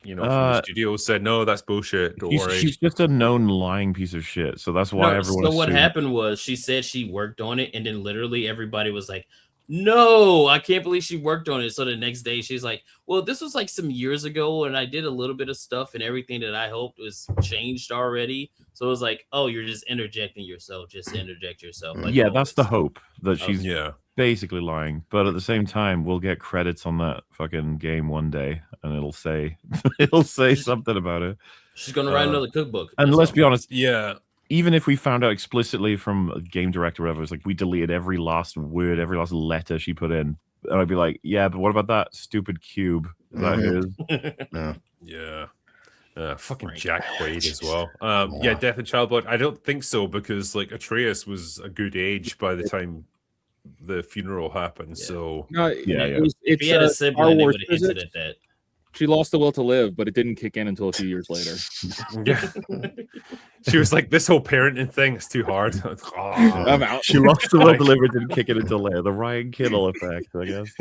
you know, from the studio said no, that's bullshit? Don't worry. She's just a known lying piece of shit, so that's why everyone. So what happened was she said she worked on it, and then literally everybody was like, "No, I can't believe she worked on it." So the next day she's like, "Well, this was like some years ago, and I did a little bit of stuff, and everything that I hoped was changed already." So it was like, "Oh, you're just interjecting yourself. Just interject yourself." Like, yeah, that's the hope that she's yeah. basically lying, but at the same time, we'll get credits on that fucking game one day, and it'll say something about it. She's gonna write another cookbook. And let's be honest, yeah, even if we found out explicitly from a game director or whatever, it's like we deleted every last word, every last letter she put in, and I'd be like, yeah, but what about that stupid cube? Is that his? Yeah. Fucking Jack Quaid as well. Yeah, Death and Childblood. I don't think so, because like Atreus was a good age by the time the funeral happened. So If he had a sibling, they would have hinted at that. She lost the will to live, but it didn't kick in until a few years later. Yeah. She was like, this whole parenting thing is too hard. I'm out. She lost the will to live, didn't kick it until later. The Ryan Kittle effect, I guess.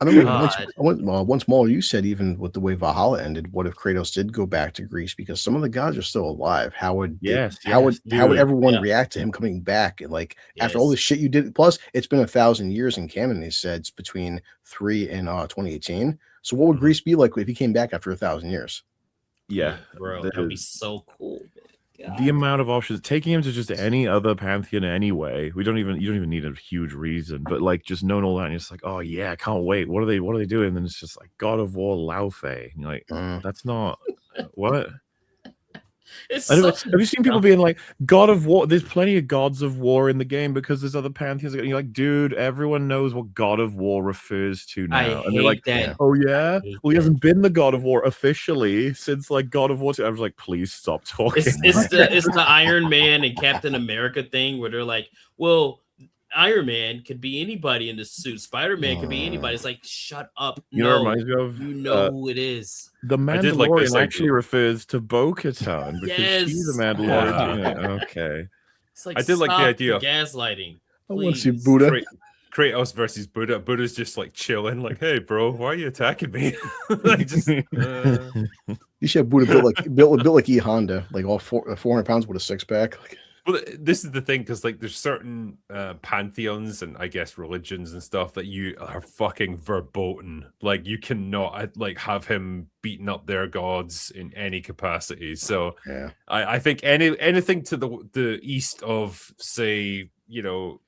I remember once more you said, even with the way Valhalla ended, what if Kratos did go back to Greece, because some of the gods are still alive? How would everyone react to him coming back? And like after all this shit you did, plus it's been 1,000 years in canon, they said, it's between 3 and 2018. So what would Greece be like if he came back after 1,000 years? Yeah, bro, that would be so cool. God. The amount of options, taking him to just any other pantheon anyway. You don't even need a huge reason, but like just knowing all that, and you're just like, oh yeah, I can't wait. What are they doing? And then it's just like God of War Laufey. And you're like, that's not what. Have you seen people being like, God of War? There's plenty of gods of war in the game because there's other pantheons. And you're like, dude, everyone knows what God of War refers to now. And they're like, oh yeah, well, he hasn't been the God of War officially since like God of War 2. I was like, please stop talking. It's the Iron Man and Captain America thing where they're like, well, Iron Man could be anybody in this suit. Spider-Man could be anybody. It's like, shut up. You know, it reminds me of who it is. The Mandalorian actually refers to Bo-Katan because she's the Mandalorian. Yeah. Okay. It's like, I did like the idea of gaslighting. I want to see Buddha. Kratos versus Buddha. Buddha's just like chilling, like, hey, bro, why are you attacking me? Like, just, You should have Buddha built like E Honda, like all 400 pounds with a six-pack. Like, well, this is the thing, because like there's certain pantheons and I guess religions and stuff that you are fucking verboten. Like you cannot like have him beating up their gods in any capacity. So yeah, I think anything to the east of, say, you know,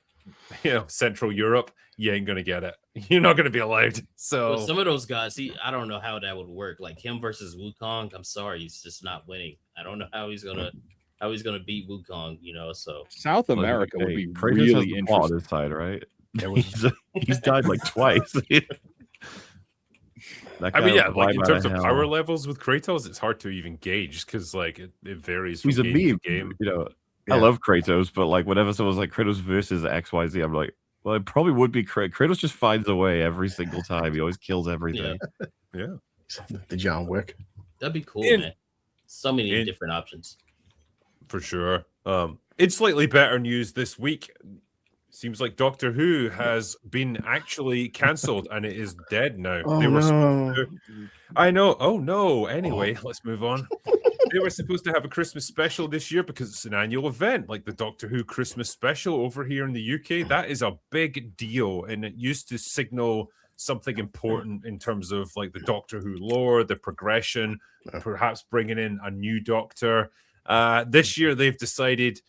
Central Europe, you ain't gonna get it. You're not gonna be allowed. So some of those guys, I don't know how that would work. Like him versus Wukong, I'm sorry, he's just not winning. I don't know how he's gonna beat Wukong, so South America would be Kratos really has the plot interesting. side, right? He's died like twice. That I guy mean, was yeah, the like vibe in out terms of of power hell. levels with Kratos, it's hard to even gauge because like it varies from He's a game to meme, game. you know. Yeah. I love Kratos, but like whenever someone's like Kratos versus XYZ, I'm like, well, it probably would be Kratos. Just finds a way every single time. He always kills everything. Yeah. The John Wick. That'd be cool, In- man. So many in- different options. For sure. In slightly better news this week, seems like Doctor Who has been actually cancelled and it is dead now. Oh, They were no. supposed to- I know. Oh no. Anyway, let's move on. They were supposed to have a Christmas special this year because it's an annual event, like the Doctor Who Christmas special over here in the UK. That is a big deal, and it used to signal something important in terms of like the Doctor Who lore, the progression, perhaps bringing in a new Doctor. This year they've decided,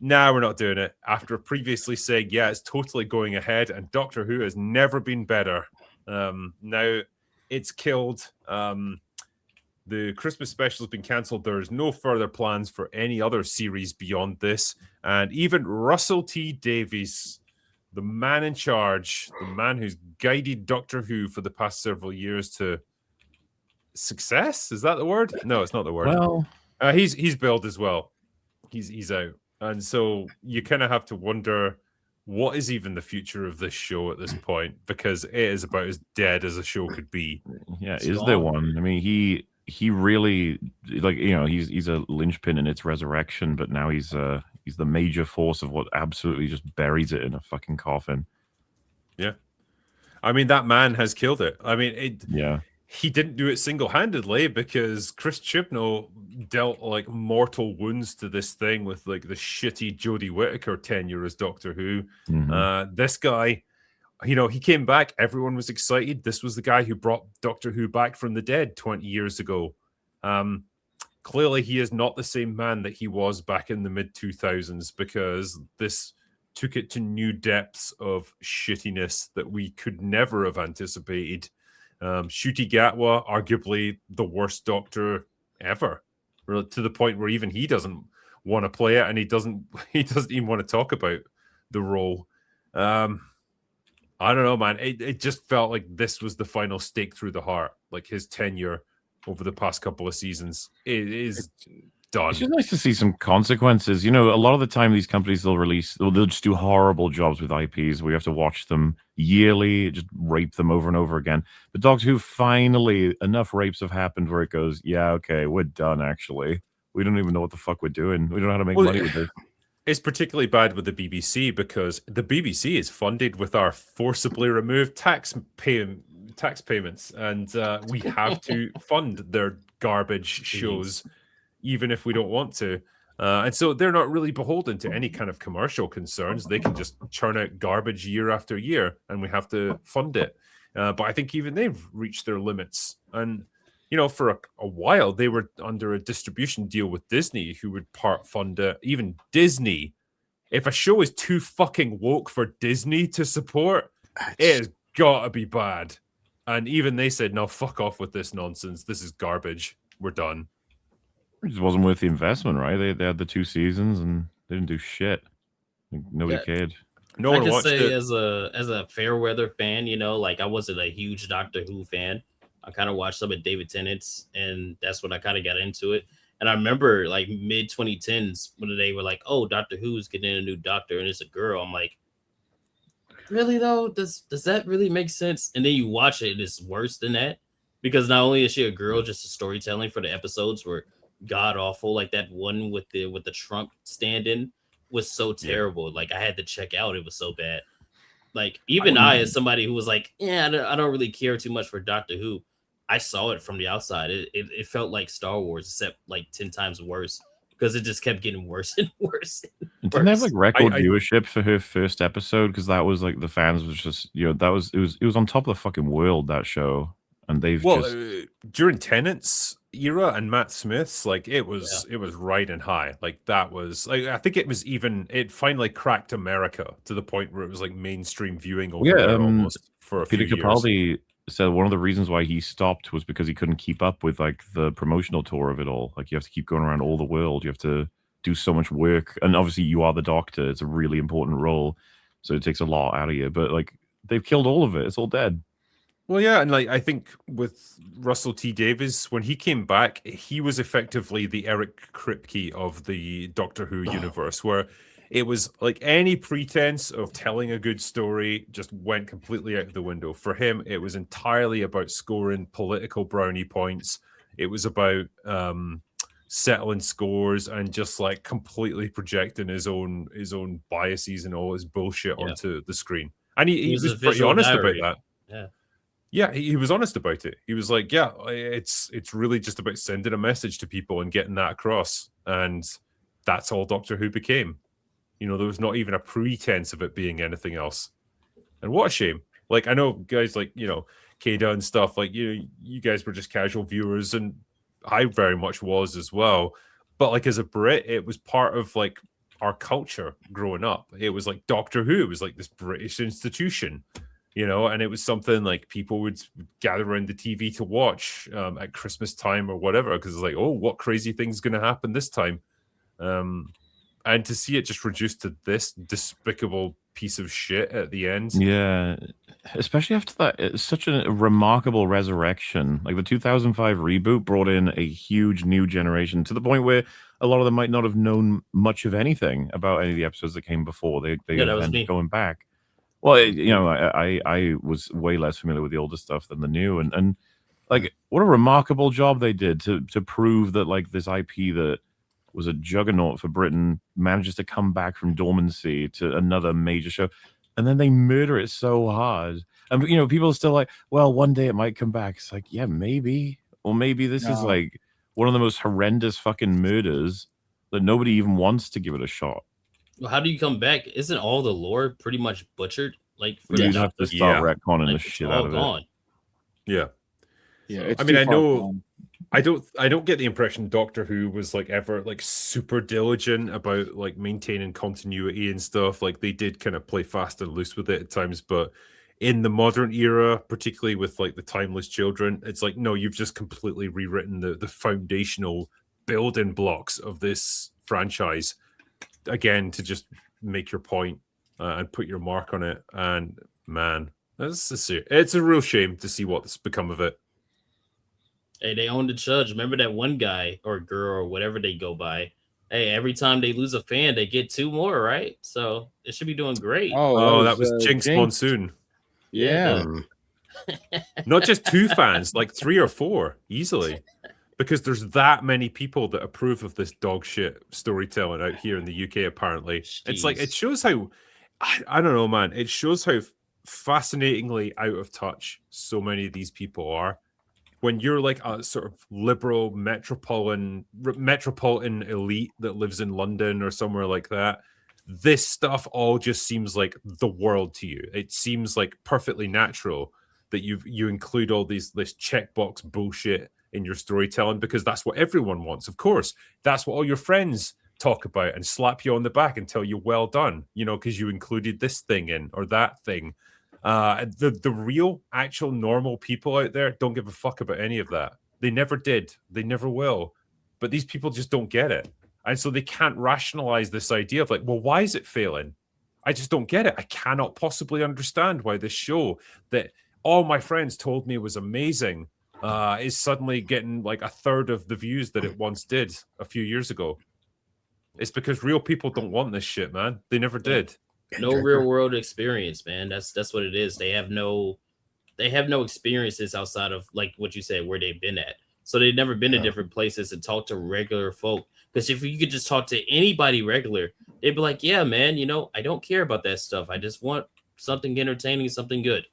nah, we're not doing it. After previously saying, yeah, it's totally going ahead, and Doctor Who has never been better. Now it's killed. The Christmas special has been cancelled. There is no further plans for any other series beyond this. And even Russell T Davies, the man in charge, the man who's guided Doctor Who for the past several years to success, is that the word? No, it's not the word. Well, he's bailed as well. He's out. And so you kind of have to wonder, what is even the future of this show at this point? Because it is about as dead as a show could be. yeah, It's is there gone. one? I mean, he really, like, you know, he's a linchpin in its resurrection, but now he's the major force of what absolutely just buries it in a fucking coffin. Yeah. I mean, that man has killed it. I mean, Yeah. he didn't do it single-handedly because Chris Chibnall dealt like mortal wounds to this thing with like the shitty Jodie Whittaker tenure as Doctor Who. Mhm. This guy, you know, he came back. Everyone was excited. This was the guy who brought Doctor Who back from the dead 20 years ago. Clearly, he is not the same man that he was back in the mid-2000s because this took it to new depths of shittiness that we could never have anticipated. Ncuti Gatwa, arguably the worst Doctor ever, to the point where even he doesn't want to play it, and he doesn't even want to talk about the role. I don't know, man. It just felt like this was the final stake through the heart. Like his tenure over the past couple of seasons, it is done. It's just nice to see some consequences. You know, a lot of the time these companies they'll just do horrible jobs with IPs. We have to watch them yearly, just rape them over and over again. But Doctor Who, finally, enough rapes have happened where it goes, yeah, okay, we're done, actually. We don't even know what the fuck we're doing. We don't know how to make money with this. It's particularly bad with the BBC because the BBC is funded with our forcibly removed tax payments, and we have to fund their garbage shows, even if we don't want to. And so they're not really beholden to any kind of commercial concerns. They can just churn out garbage year after year, and we have to fund it. But I think even they've reached their limits. And, you know, for a while, they were under a distribution deal with Disney, who would part fund it. Even Disney, if a show is too fucking woke for Disney to support, it has got to be bad. And even they said, no, fuck off with this nonsense. This is garbage. We're done. It just wasn't worth the investment, right? They had the 2 seasons and they didn't do shit. Like, nobody cared. No I one can watched say it. as a fair weather fan, you know, like I wasn't a huge Doctor Who fan. I kind of watched some of David Tennant's, and that's when I kind of got into it. And I remember like mid 2010s when they were like, "Oh, Doctor Who's getting a new Doctor, and it's a girl." I'm like, really though? Does that really make sense? And then you watch it, and it's worse than that because not only is she a girl, just the storytelling for the episodes were god awful. Like that one with the Trump stand-in was so terrible. Like I had to check out. It was so bad. Like even I as somebody who was like, yeah, I don't really care too much for Doctor Who. I saw it from the outside. It felt like Star Wars, except like 10 times worse because it just kept getting worse and worse. And Didn't they have like record I- viewership for her first episode? Because that was like the fans was just, you know, it was on top of the fucking world, that show. And they've just during Tennant's era and Matt Smith's, like it was riding high. Like that was like I think it finally cracked America to the point where it was like mainstream viewing over there almost for a Peter few years. Capaldi said one of the reasons why he stopped was because he couldn't keep up with like the promotional tour of it all. Like you have to keep going around all the world. You have to do so much work, and obviously you are the Doctor. It's a really important role, so it takes a lot out of you. But like they've killed all of it. It's all dead. Well, yeah, and like I think with Russell T Davies, when he came back, he was effectively the Eric Kripke of the Doctor Who universe, where it was like any pretense of telling a good story just went completely out of the window. For him, it was entirely about scoring political brownie points. It was about settling scores and just like completely projecting his own biases and all his bullshit onto the screen. And he was pretty honest about that. Yeah. Yeah, he was honest about it. He was like, yeah, it's really just about sending a message to people and getting that across. And that's all Doctor Who became. You know, there was not even a pretense of it being anything else. And what a shame. Like, I know guys like, you know, Kaida and stuff, like, you guys were just casual viewers, and I very much was as well. But like as a Brit, it was part of like our culture growing up. It was like Doctor Who. It was like this British institution. You know, and it was something like people would gather around the TV to watch at Christmas time or whatever, because it's like, oh, what crazy thing's going to happen this time? And to see it just reduced to this despicable piece of shit at the end. Yeah, especially after that, it's such a remarkable resurrection. Like the 2005 reboot brought in a huge new generation to the point where a lot of them might not have known much of anything about any of the episodes that came before. They ended going back. Well, you know, I was way less familiar with the older stuff than the new, and like what a remarkable job they did to prove that like this IP that was a juggernaut for Britain manages to come back from dormancy to another major show, and then they murder it so hard. And you know, people are still like, well, one day it might come back. It's like, yeah, maybe, or maybe this is like one of the most horrendous fucking murders that nobody even wants to give it a shot. Well, how do you come back? Isn't all the lore pretty much butchered? Like, for you have to start retconning the shit out of it. Yeah, yeah. I mean, I know. I don't get the impression Doctor Who was like ever like super diligent about like maintaining continuity and stuff. Like they did kind of play fast and loose with it at times, but in the modern era, particularly with like the Timeless Children, it's like, no, you've just completely rewritten the foundational building blocks of this franchise again to just make your point and put your mark on it. And man, it's a real shame to see what's become of it. Hey, they own the judge. Remember that one guy or girl or whatever they go by? Hey, every time they lose a fan, they get 2 more, right? So it should be doing great. Oh, that was Jinx Monsoon. Yeah. Not just 2 fans, like 3 or 4 easily. Because there's that many people that approve of this dog shit storytelling out here in the UK, apparently. Jeez. It's like, it shows how, I don't know, man. It shows how fascinatingly out of touch so many of these people are. When you're like a sort of liberal metropolitan elite that lives in London or somewhere like that, this stuff all just seems like the world to you. It seems like perfectly natural that you include all this checkbox bullshit in your storytelling, because that's what everyone wants. Of course, that's what all your friends talk about and slap you on the back and tell you well done, you know, because you included this thing in or that thing. The real, actual, normal people out there don't give a fuck about any of that. They never did. They never will. But these people just don't get it. And so they can't rationalize this idea of like, well, why is it failing? I just don't get it. I cannot possibly understand why this show that all my friends told me was amazing is suddenly getting like a third of the views that it once did a few years ago. It's because real people don't want this shit, man. They never did. No real world experience, man. That's what it is. They have no experiences outside of like what you said, where they've been at. So they've never been to different places and talk to regular folk. Because if you could just talk to anybody regular, they'd be like, yeah, man, you know, I don't care about that stuff. I just want something entertaining, something good.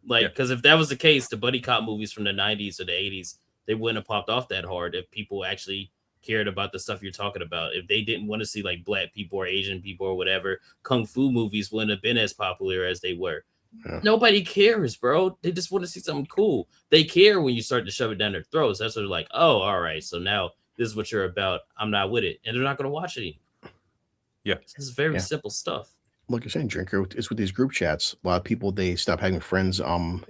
Like, because if that was the case, the buddy cop movies from the 90s or the 80s, they wouldn't have popped off that hard if people actually cared about the stuff you're talking about. If they didn't want to see like black people or Asian people or whatever, kung fu movies wouldn't have been as popular as they were. Nobody cares, bro. They just want to see something cool. They care when you start to shove it down their throats. That's what they're like, oh, all right, so now this is what you're about. I'm not with it. And they're not going to watch it anymore. Yeah. This is very simple stuff. Like you're saying, Drinker, it's with these group chats. A lot of people, they stop having friends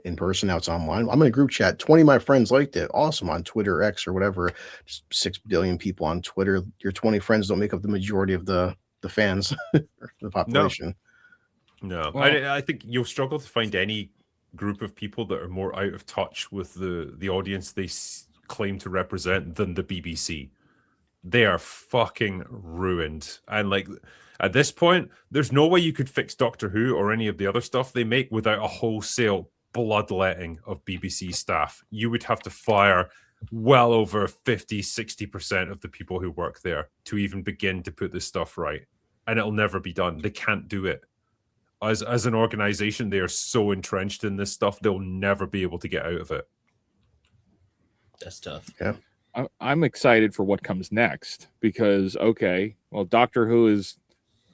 in person. Now it's online. I'm in a group chat. 20 of my friends liked it. Awesome. On Twitter, X, or whatever. Just 6 billion people on Twitter. Your 20 friends don't make up the majority of the fans, the population. No. Well, I think you'll struggle to find any group of people that are more out of touch with the audience they claim to represent than the BBC. They are fucking ruined. And like at this point, there's no way you could fix Doctor Who or any of the other stuff they make without a wholesale bloodletting of BBC staff. You would have to fire well over 50-60% of the people who work there to even begin to put this stuff right. And it'll never be done. They can't do it. As an organization, they are so entrenched in this stuff, they'll never be able to get out of it. That's tough. Yeah. I'm excited for what comes next because, okay, well, Doctor Who is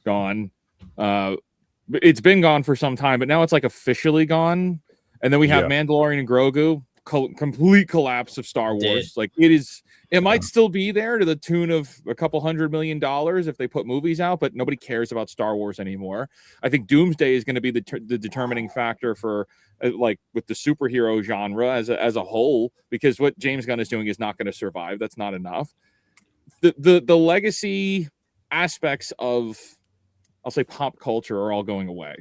gone. It's been gone for some time, but now it's like officially gone. And then we have Mandalorian and Grogu, complete collapse of Star Wars. Like it might still be there to the tune of a couple $100 million if they put movies out, but nobody cares about Star Wars anymore. I think Doomsday is going to be the determining factor for like with the superhero genre as a whole, because what James Gunn is doing is not going to survive. That's not enough. The legacy aspects of, I'll say, pop culture are all going away,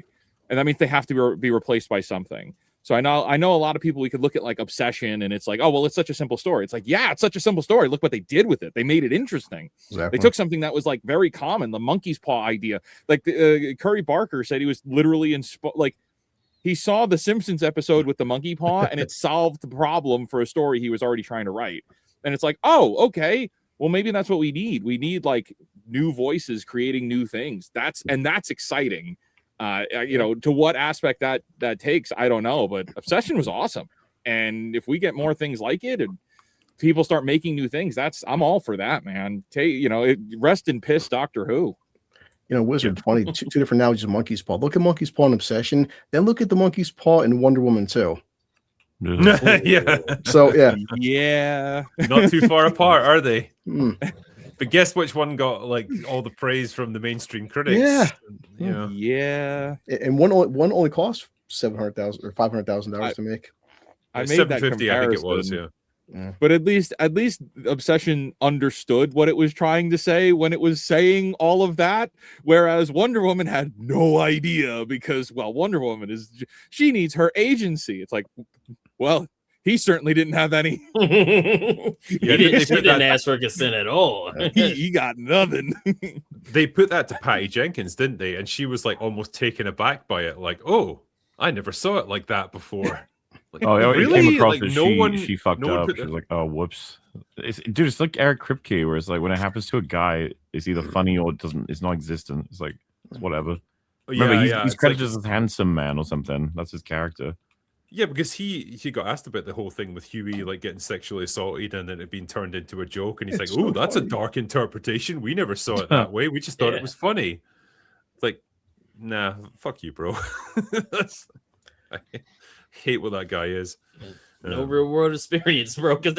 and that means they have to be replaced by something. So I know a lot of people, we could look at like Obsession and it's like, oh, well, it's such a simple story. It's like, yeah, it's such a simple story. Look what they did with it. They made it interesting. Exactly. They took something that was like very common, the monkey's paw idea. Like Curry Barker said he was literally like he saw the Simpsons episode with the monkey paw and it solved the problem for a story he was already trying to write. And it's like, oh, okay, well, maybe that's what we need. We need like new voices creating new things. That's exciting. To what aspect that takes, I don't know, but Obsession was awesome. And if we get more things like it and people start making new things, I'm all for that, man. Rest in piss, Doctor Who. Wizard 20, two different analogies of Monkey's Paw. Look at Monkey's Paw in Obsession, then look at the Monkey's Paw in Wonder Woman 2. Yeah. So yeah. Not too far apart, are they? But guess which one got like all the praise from the mainstream critics? Yeah. And one only cost $700,000 or $500,000 to make. I made that comparison. I think it was. Yeah. But at least Obsession understood what it was trying to say when it was saying all of that, whereas Wonder Woman had no idea because, well, Wonder Woman she needs her agency. It's like, well, he certainly didn't have any. She didn't ask for consent at all. he got nothing. They put that to Patty Jenkins, didn't they? And she was like almost taken aback by it. Like, oh, I never saw it like that before. Like, it came across like, that she fucked up. She was like, oh, whoops. It's like Eric Kripke, where it's like when it happens to a guy, it's either funny or it's not existent. It's like, it's whatever. Remember, he's credited as handsome man or something. That's his character. Yeah, because he got asked about the whole thing with Huey like getting sexually assaulted and then it being turned into a joke, and he's like, "Oh, that's funny. A dark interpretation. We never saw it that way. We just thought it was funny." It's like, nah, fuck you, bro. I hate what that guy is. No real world experience, bro. Because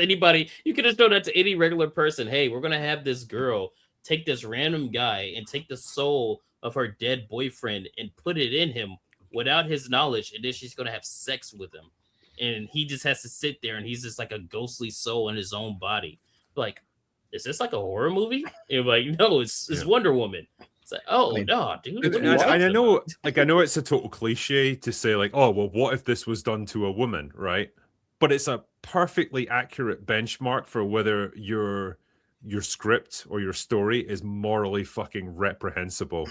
you could have shown that to any regular person. Hey, we're gonna have this girl take this random guy and take the soul of her dead boyfriend and put it in him without his knowledge, and then she's gonna have sex with him, and he just has to sit there, and he's just like a ghostly soul in his own body. Like, is this like a horror movie? And like, no, it's Wonder Woman. It's like, oh no, dude. I know it's a total cliche to say like, oh well, what if this was done to a woman, right? But it's a perfectly accurate benchmark for whether your script or your story is morally fucking reprehensible.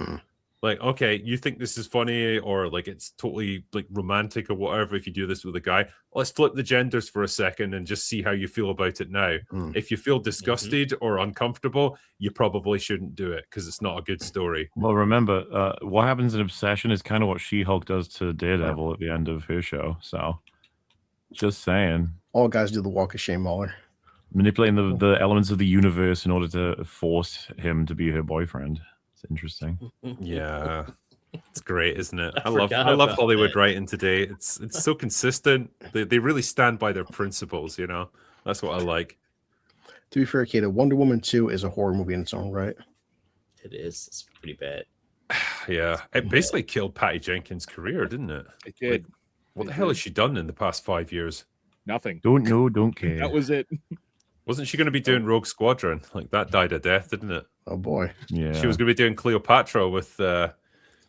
Like, okay, you think this is funny or like it's totally like romantic or whatever if you do this with a guy. Let's flip the genders for a second and just see how you feel about it now. If you feel disgusted or uncomfortable, you probably shouldn't do it because it's not a good story. Well, remember, what happens in Obsession is kind of what She-Hulk does to Daredevil at the end of her show. So, just saying. All guys do the walk of shame, MauLer. Manipulating the elements of the universe in order to force him to be her boyfriend. It's interesting. Yeah, it's great, isn't it? I love Hollywood writing today. It's so consistent. They really stand by their principles. That's what I like. To be fair, Kaida, Wonder Woman 2 is a horror movie in its own right. It is. It's pretty bad. Yeah, it basically killed Patty Jenkins' career, didn't it? It did. Like, what the hell has she done in the past 5 years? Nothing. Don't know, don't care. That was it. Wasn't she going to be doing Rogue Squadron? Like that died a death, didn't it? Oh boy. Yeah. She was going to be doing Cleopatra with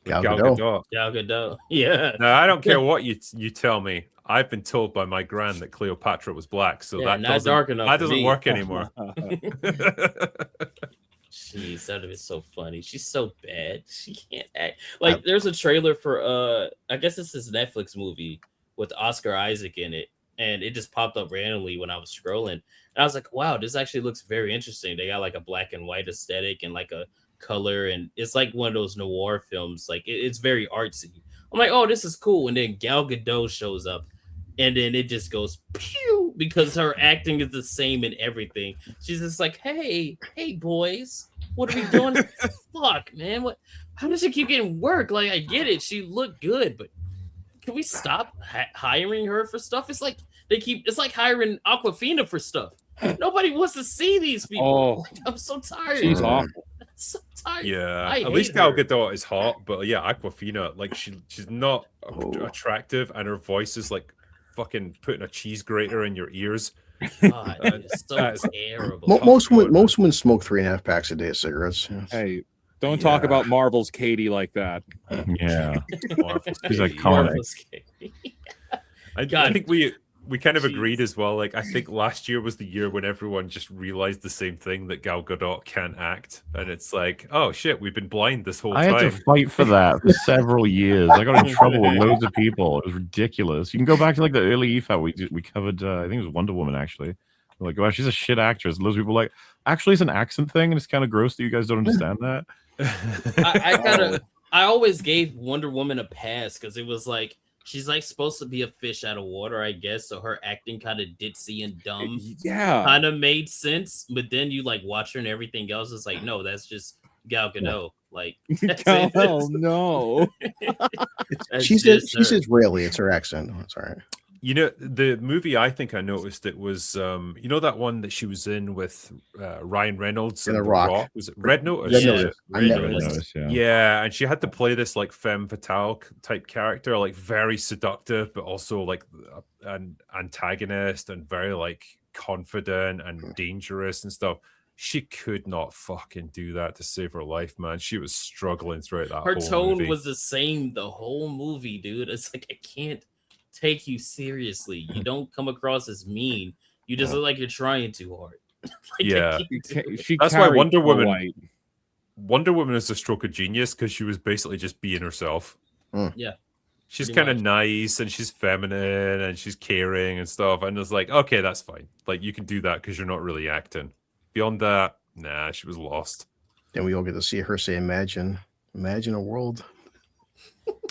Gal Gal Gadot. Gadot. Gal Gadot. Yeah. No, I don't care what you tell me. I've been told by my gran that Cleopatra was black, so Yeah, that not doesn't dark enough that for doesn't me. work anymore. Jeez, that would be so funny. She's so bad. She can't act. Like, there's a trailer for I guess it's this Netflix movie with Oscar Isaac in it, and it just popped up randomly when I was scrolling. And I was like, wow, this actually looks very interesting. They got like a black and white aesthetic and like a color, and it's like one of those noir films. Like, it's very artsy. I'm like, oh, this is cool. And then Gal Gadot shows up, and then it just goes pew because her acting is the same in everything. She's just like, hey boys, what are we doing? Fuck, man, what? How does she keep getting work? Like, I get it, she looked good, but can we stop hiring her for stuff? It's like it's like hiring Aquafina for stuff. Nobody wants to see these people. Oh, I'm so tired. she's awful. I'm so tired. Yeah, I at least hate Gal her. Gadot is hot, but yeah, Aquafina, like she's not attractive, and her voice is like fucking putting a cheese grater in your ears. God, it's so terrible. Most women smoke 3.5 packs a day of cigarettes. Yes. Hey, don't talk about Marvel's Katie like that. Yeah, Marvel's she's Katie. iconic. Marvelous Katie. I God. think we kind of Jeez. agreed as well. Like, I think last year was the year when everyone just realized the same thing, that Gal Gadot can't act, and it's like, oh shit, we've been blind this whole I time. had to fight for that for several years. I got in trouble with loads of people. It was ridiculous. You can go back to like the early EFAT. We covered. I think it was Wonder Woman actually. We're like, wow, she's a shit actress. Loads of people were like, actually, it's an accent thing, and it's kind of gross that you guys don't understand that. I always gave Wonder Woman a pass because it was like, she's like supposed to be a fish out of water, I guess. So her acting kind of ditzy and dumb, Yeah, kind of made sense. But then you like watch her and everything else is like, no, that's just Gal Gadot. Like, that's it. oh no. That's She's just her. Israeli. It's her accent. Oh, it's all right. You know, the movie, I think I noticed it was, you know, that one that she was in with Ryan Reynolds In and The The Rock. Rock? Was it Red Notice? Red Yeah. Notice. I Red never Notice. noticed. Yeah, and she had to play this like femme fatale type character, like very seductive, but also like an antagonist and very like confident and dangerous and stuff. She could not fucking do that to save her life, man. She was struggling throughout that Her whole tone movie. was the same the whole movie, dude. It's like, I can't take you seriously. You don't come across as mean. You just look like you're trying too hard. Like, Yeah. She That's why carried Wonder Snow Woman- White. Wonder Woman is a stroke of genius because she was basically just being herself. Yeah. She's Pretty kind of much. nice and she's feminine and she's caring and stuff. And it's like, okay, that's fine. Like, you can do that because you're not really acting. Beyond that, nah, she was lost. Then we all get to see her say, imagine a world.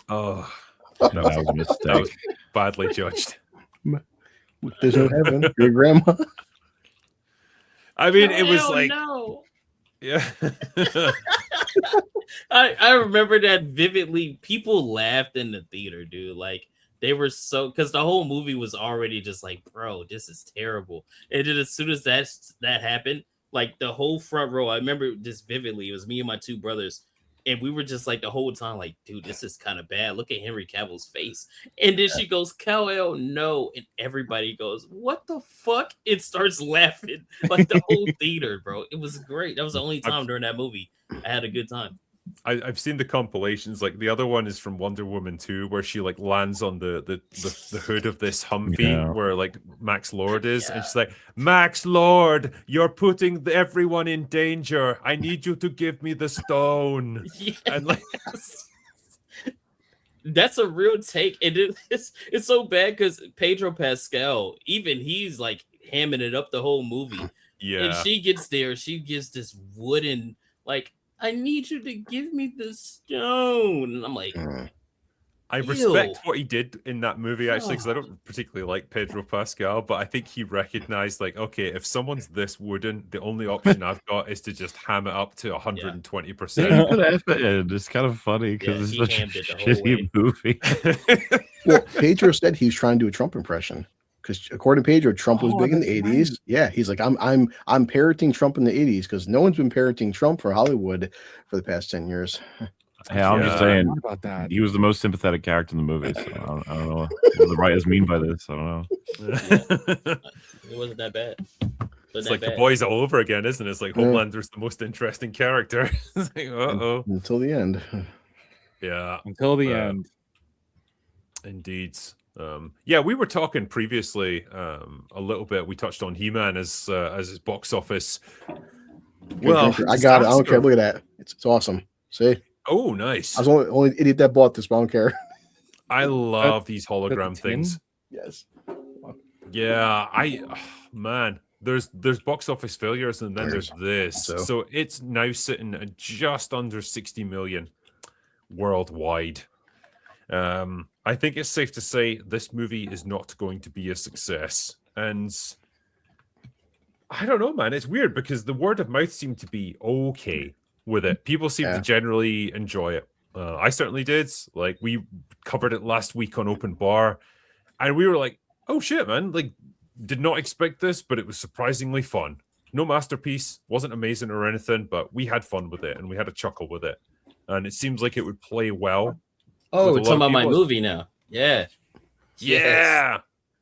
Oh, That was a mistake. that was badly judged. There's no heaven. Your grandma. I mean, it was Hell like, no. yeah. I remember that vividly. People laughed in the theater, dude. Like, they were so, because the whole movie was already just like, bro, this is terrible. And then as soon as that happened, like the whole front row, I remember this vividly. It was me and my two brothers, and we were just like the whole time, like, dude, this is kind of bad. Look at Henry Cavill's face. And then she goes, Kal-El, no. And everybody goes, what the fuck? It starts laughing like the whole theater, bro. It was great. That was the only time during that movie I had a good time. I've seen the compilations. Like, the other one is from Wonder Woman 2, where she like lands on the hood of this Humvee, Yeah. where like Max Lord is, and she's like, Max Lord, you're putting everyone in danger. I need you to give me the stone. And like, That's a real take, and it's so bad because Pedro Pascal, even he's like hamming it up the whole movie. And yeah, she gets there, she gives this wooden, like, I need you to give me the stone. And I'm like, I respect what he did in that movie, actually, because I don't particularly like Pedro Pascal, but I think he recognized, like, okay, if someone's this wooden, the only option I've got is to just ham it up to 120%. They put effort in. It's kind of funny because he it's such a hammed it the whole way. shitty movie. Well, Pedro said he was trying to do a Trump impression because according to Pedro, Trump was big in the 80s. Yeah, he's like, I'm parroting Trump in the 80s because no one's been parroting Trump for Hollywood for the past 10 years. Hey, I'm just Yeah. saying, What about that? he was the most sympathetic character in the movie. So I don't know what the writers mean by this. I don't know. it wasn't that bad. It's like the boys all over again, isn't it? It's like Homelander's the most interesting character. It's like, uh-oh. Until the end. Yeah. Until the end. Indeed. Yeah, we were talking previously a little bit. We touched on He-Man as his box office. Well, I got it. I don't care. Look at that. It's awesome. See? Oh, nice. I was only idiot that bought this, but I don't care. I love these hologram things. Yes. Yeah, man, there's box office failures, and then there's this. So it's now sitting at just under 60 million worldwide. I think it's safe to say this movie is not going to be a success. And I don't know, man. It's weird because the word of mouth seemed to be okay with it. People seem to generally enjoy it. I certainly did. Like, we covered it last week on Open Bar, and we were like, oh shit, man. Like, did not expect this, but it was surprisingly fun. No masterpiece, wasn't amazing or anything, but we had fun with it and we had a chuckle with it. And it seems like it would play well. Oh, we're talking about my movie now. Yeah. Yeah.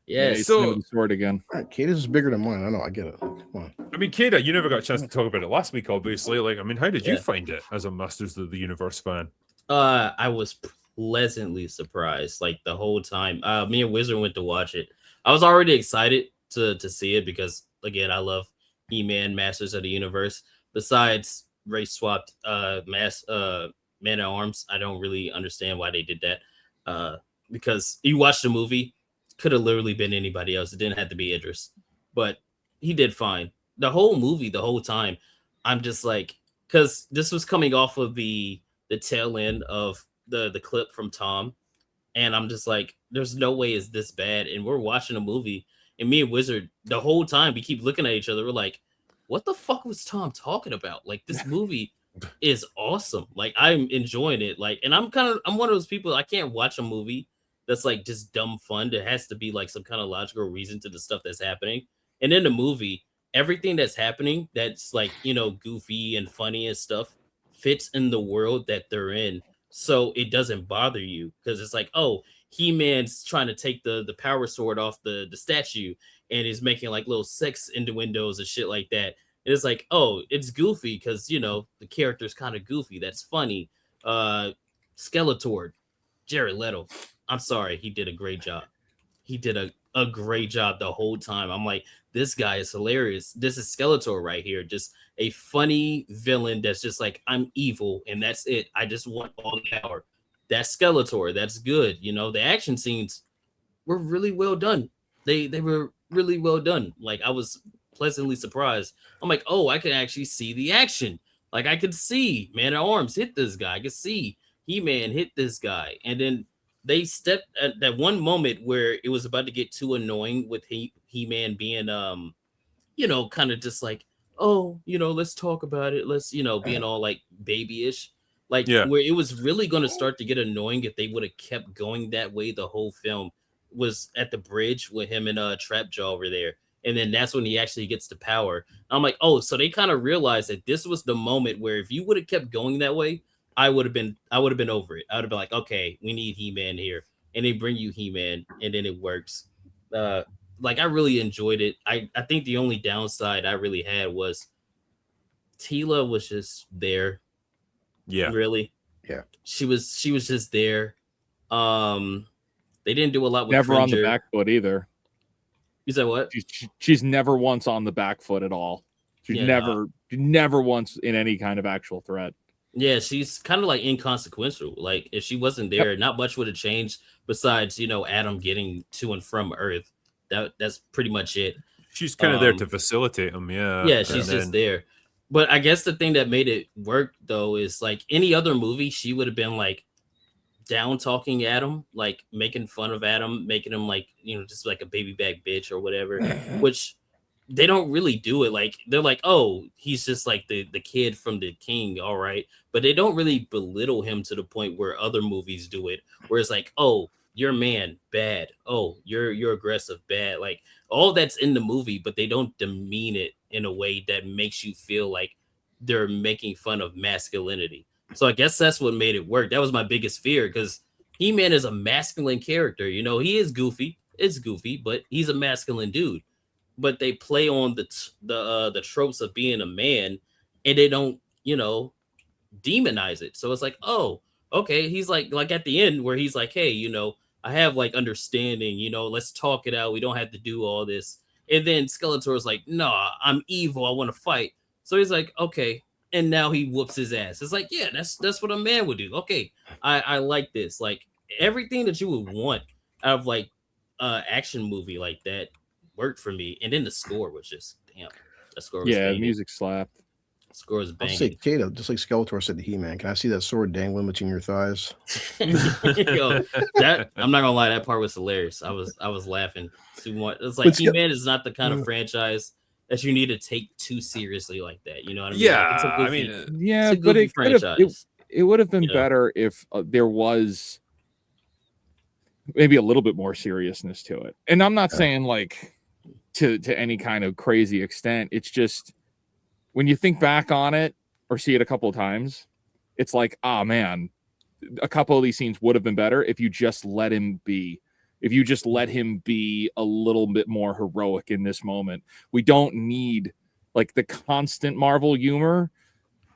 Yeah. So the sword again. Kata's is bigger than mine. I know. I get it. Come on. I mean, Kaida, you never got a chance to talk about it last week, obviously. Like, I mean, how did you find it as a Masters of the Universe fan? I was pleasantly surprised, like, the whole time. Me and Wizard went to watch it. I was already excited to see it because, again, I love He-Man, Masters of the Universe. Besides race swapped Man at Arms, I don't really understand why they did that. Because you watch the movie, could have literally been anybody else. It didn't have to be Idris, but he did fine. The whole movie, the whole time, I'm just like, because this was coming off of the tail end of the clip from Tom, and I'm just like, there's no way it's this bad. And we're watching a movie, and me and Wizard, the whole time we keep looking at each other. We're like, what the fuck was Tom talking about? Like, this movie is awesome. Like, I'm enjoying it. Like, and I'm one of those people, I can't watch a movie that's like just dumb fun. There has to be like some kind of logical reason to the stuff that's happening. And in the movie, everything that's happening that's like, goofy and funny and stuff fits in the world that they're in. So it doesn't bother you because it's like, oh, He-Man's trying to take the power sword off the statue and is making like little sex innuendos and shit like that. And it's like, oh, it's goofy because, the character's kind of goofy. That's funny. Skeletor, Jared Leto. I'm sorry. He did a great job. He did a great job the whole time. I'm like, this guy is hilarious. This is Skeletor right here. Just a funny villain that's just like, I'm evil and that's it. I just want all the power. That's Skeletor. That's good. The action scenes were really well done. They were really well done. Like, I was pleasantly surprised. I'm like, oh, I can actually see the action. Like, I could see Man at Arms hit this guy. I could see He-Man hit this guy. And then they stepped at that one moment where it was about to get too annoying with He-Man being, kind of just like, oh, let's talk about it. Let's, being all like babyish. Like, where it was really going to start to get annoying if they would have kept going that way the whole film was at the bridge with him and Trapjaw over there. And then that's when he actually gets the power. I'm like, oh, so they kind of realized that this was the moment where if you would have kept going that way, I would have been over it. I would have been like, okay, we need He-Man here. And they bring you He-Man, and then it works. Like, I really enjoyed it. I think the only downside I really had was Tila was just there. Yeah. Really? Yeah. She was just there. They didn't do a lot with never Cringer. On the back foot either. You said what? She's never once on the back foot at all. She's never once in any kind of actual threat. Yeah, she's kind of like inconsequential. Like, if she wasn't there, not much would have changed besides, Adam getting to and from Earth. That's pretty much it. She's kind of there to facilitate him, yeah. Yeah, she's just there. But I guess the thing that made it work, though, is like any other movie, she would have been like down talking Adam, like making fun of Adam, making him like, just like a baby back bitch or whatever, which they don't really do it. Like, they're like, oh, he's just like the kid from the king, all right. But they don't really belittle him to the point where other movies do it, where it's like, oh, you're a man, bad. Oh, you're aggressive, bad. Like, all that's in the movie, but they don't demean it in a way that makes you feel like they're making fun of masculinity. So I guess that's what made it work. That was my biggest fear, because He-Man is a masculine character. He is goofy. It's goofy, but he's a masculine dude. But they play on the tropes of being a man, and they don't, demonize it. So it's like, oh, okay, he's like at the end where he's like, hey, you know, I have like understanding, you know, let's talk it out. We don't have to do all this. And then Skeletor's like, nah, I'm evil. I want to fight. So he's like, okay. And now he whoops his ass. It's like, yeah, that's what a man would do. Okay, I like this. Like everything that you would want out of like action movie like that worked for me. And then the score was just damn. The score was banging. Music slapped. Score is I'll banging. say, Kato, just like Skeletor said to He-Man, can I see that sword dangling between your thighs? Yo, that I'm not gonna lie, that part was hilarious. I was laughing too much. It's like He-Man is not the kind of franchise that you need to take too seriously like that. You know what I mean? Yeah, It's a goofy, I mean, it's a goofy franchise. It would have been You know? better if there was maybe a little bit more seriousness to it. And I'm not saying like to any kind of crazy extent. It's just when you think back on it or see it a couple of times, it's like, ah, man, a couple of these scenes would have been better if you just let him be. If you just let him be a little bit more heroic in this moment. We don't need like the constant Marvel humor.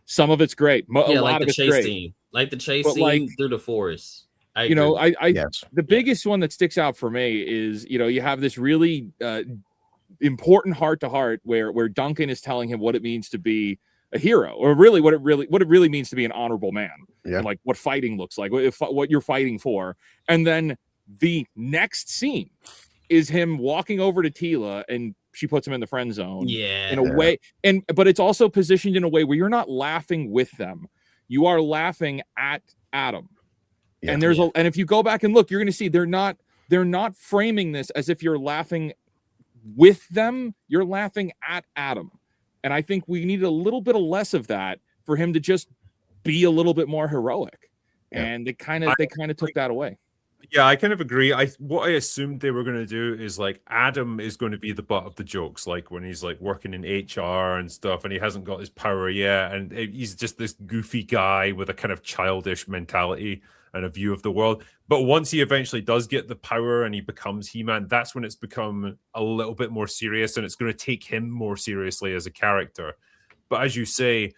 Some of it's great. Yeah, like the chase scene. Like the chase scene through the forest. The biggest one that sticks out for me is, you know, you have this really important heart-to-heart where Duncan is telling him what it means to be a hero, or really what it really means to be an honorable man, and like what fighting looks like, what you're fighting for. And then the next scene is him walking over to Tila, and she puts him in the friend zone. In a way, but it's also positioned in a way where you're not laughing with them, you are laughing at Adam. And and if you go back and look, you're going to see they're not framing this as if you're laughing with them, you're laughing at Adam. And I think we need a little bit of less of that for him to just be a little bit more heroic. And they kind of took that away. Yeah, I kind of agree. What I assumed they were going to do is like Adam is going to be the butt of the jokes, like when he's like working in HR and stuff, and he hasn't got his power yet, and he's just this goofy guy with a kind of childish mentality and a view of the world. But once he eventually does get the power and he becomes He-Man, that's when it's become a little bit more serious, and it's going to take him more seriously as a character. But as you say,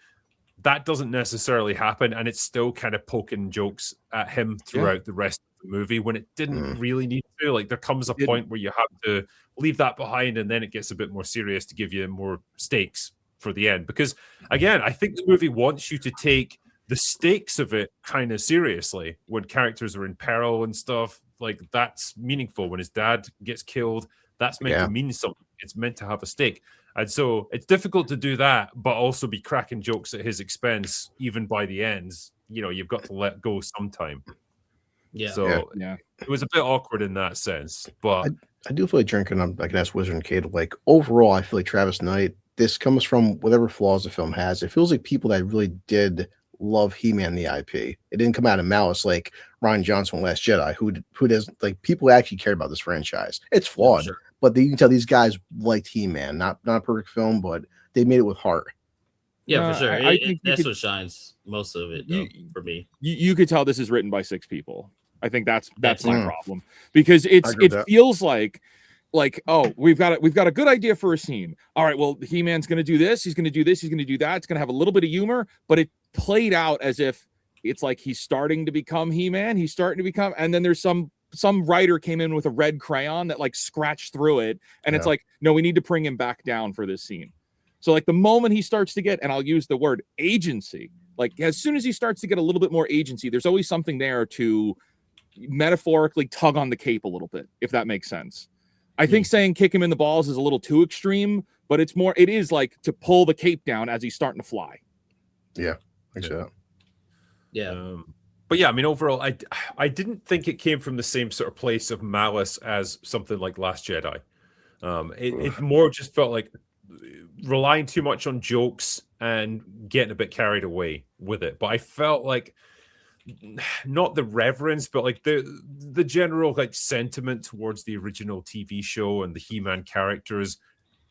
that doesn't necessarily happen, and it's still kind of poking jokes at him throughout the rest of the movie when it didn't really need to. Like there comes a point where you have to leave that behind, and then it gets a bit more serious to give you more stakes for the end. Because again, I think the movie wants you to take the stakes of it kind of seriously when characters are in peril and stuff. Like that's meaningful. When his dad gets killed, that's meant to mean something. It's meant to have a stake. And so it's difficult to do that, but also be cracking jokes at his expense, even by the ends. You know, you've got to let go sometime. So it was a bit awkward in that sense. But I do feel like drinking. I can ask Wizard and Kate. Like overall, I feel like Travis Knight. This comes from whatever flaws the film has. It feels like people that really did love He-Man the IP. It didn't come out of malice like Rian Johnson with Last Jedi, who does like people actually cared about this franchise. It's flawed, but you can tell these guys liked He-Man. Not a perfect film, but they made it with heart. Yeah, for sure. I think that's what shines most of it for me. You could tell this is written by 6 people. I think that's my problem, because it feels like oh, we've got a good idea for a scene. All right, well, He-Man's going to do this, he's going to do this, he's going to do that. It's going to have a little bit of humor, but it played out as if it's like he's starting to become He-Man, and then there's some writer came in with a red crayon that like scratched through it, and it's like, no, we need to bring him back down for this scene. So like the moment he starts to get, and I'll use the word agency, like as soon as he starts to get a little bit more agency, there's always something there to metaphorically tug on the cape a little bit, if that makes sense. I think saying kick him in the balls is a little too extreme, but it is like to pull the cape down as he's starting to fly. Yeah, I think so. Yeah. But yeah, I mean, overall, I didn't think it came from the same sort of place of malice as something like Last Jedi. It more just felt like relying too much on jokes and getting a bit carried away with it. But I felt like not the reverence, but like the general like sentiment towards the original TV show and the He-Man characters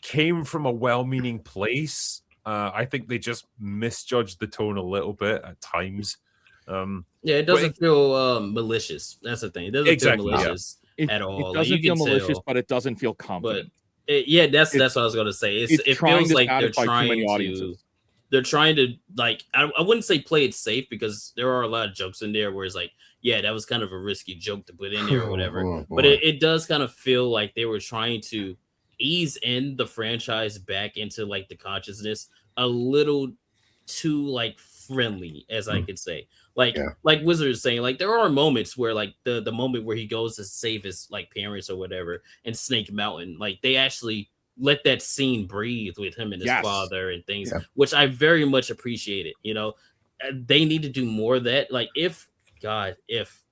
came from a well-meaning place. I think they just misjudged the tone a little bit at times. It doesn't feel malicious. That's the thing. It doesn't feel malicious at all. It doesn't feel malicious, but it doesn't feel confident. But that's what I was going to say. It feels like they're trying to. they're trying to like I wouldn't say play it safe because there are a lot of jokes in there where it's like, yeah, that was kind of a risky joke to put in there or whatever. But it does kind of feel like they were trying to ease in the franchise back into like the consciousness a little too like friendly, as I could say. Like Wizard is saying, like there are moments where like the moment where he goes to save his like parents or whatever in Snake Mountain, like they actually let that scene breathe with him and his father and things, which I very much appreciated. You know, they need to do more of that. Like if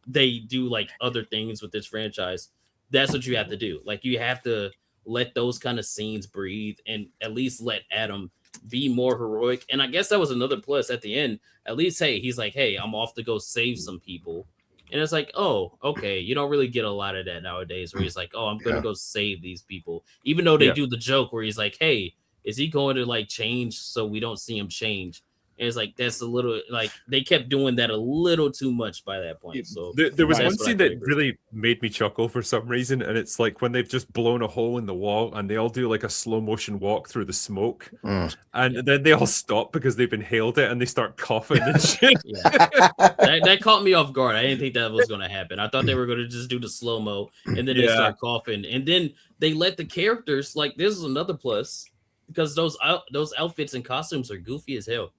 they do like other things with this franchise, that's what you have to do. Like you have to let those kind of scenes breathe and at least let Adam be more heroic. And I guess that was another plus at the end. At least, hey, he's like, hey, I'm off to go save some people. And it's like, oh, okay. You don't really get a lot of that nowadays where he's like, oh, I'm going to go save these people. Even though they do the joke where he's like, hey, is he going to like change so we don't see him change? And it's like, that's a little like they kept doing that a little too much by that point. So there was one scene that really made me chuckle for some reason. And it's like when they've just blown a hole in the wall and they all do like a slow motion walk through the smoke. And then they all stop because they've inhaled it and they start coughing and shit. That caught me off guard. I didn't think that was going to happen. I thought they were going to just do the slow mo and then they start coughing. And then they let the characters, like this is another plus because those outfits and costumes are goofy as hell.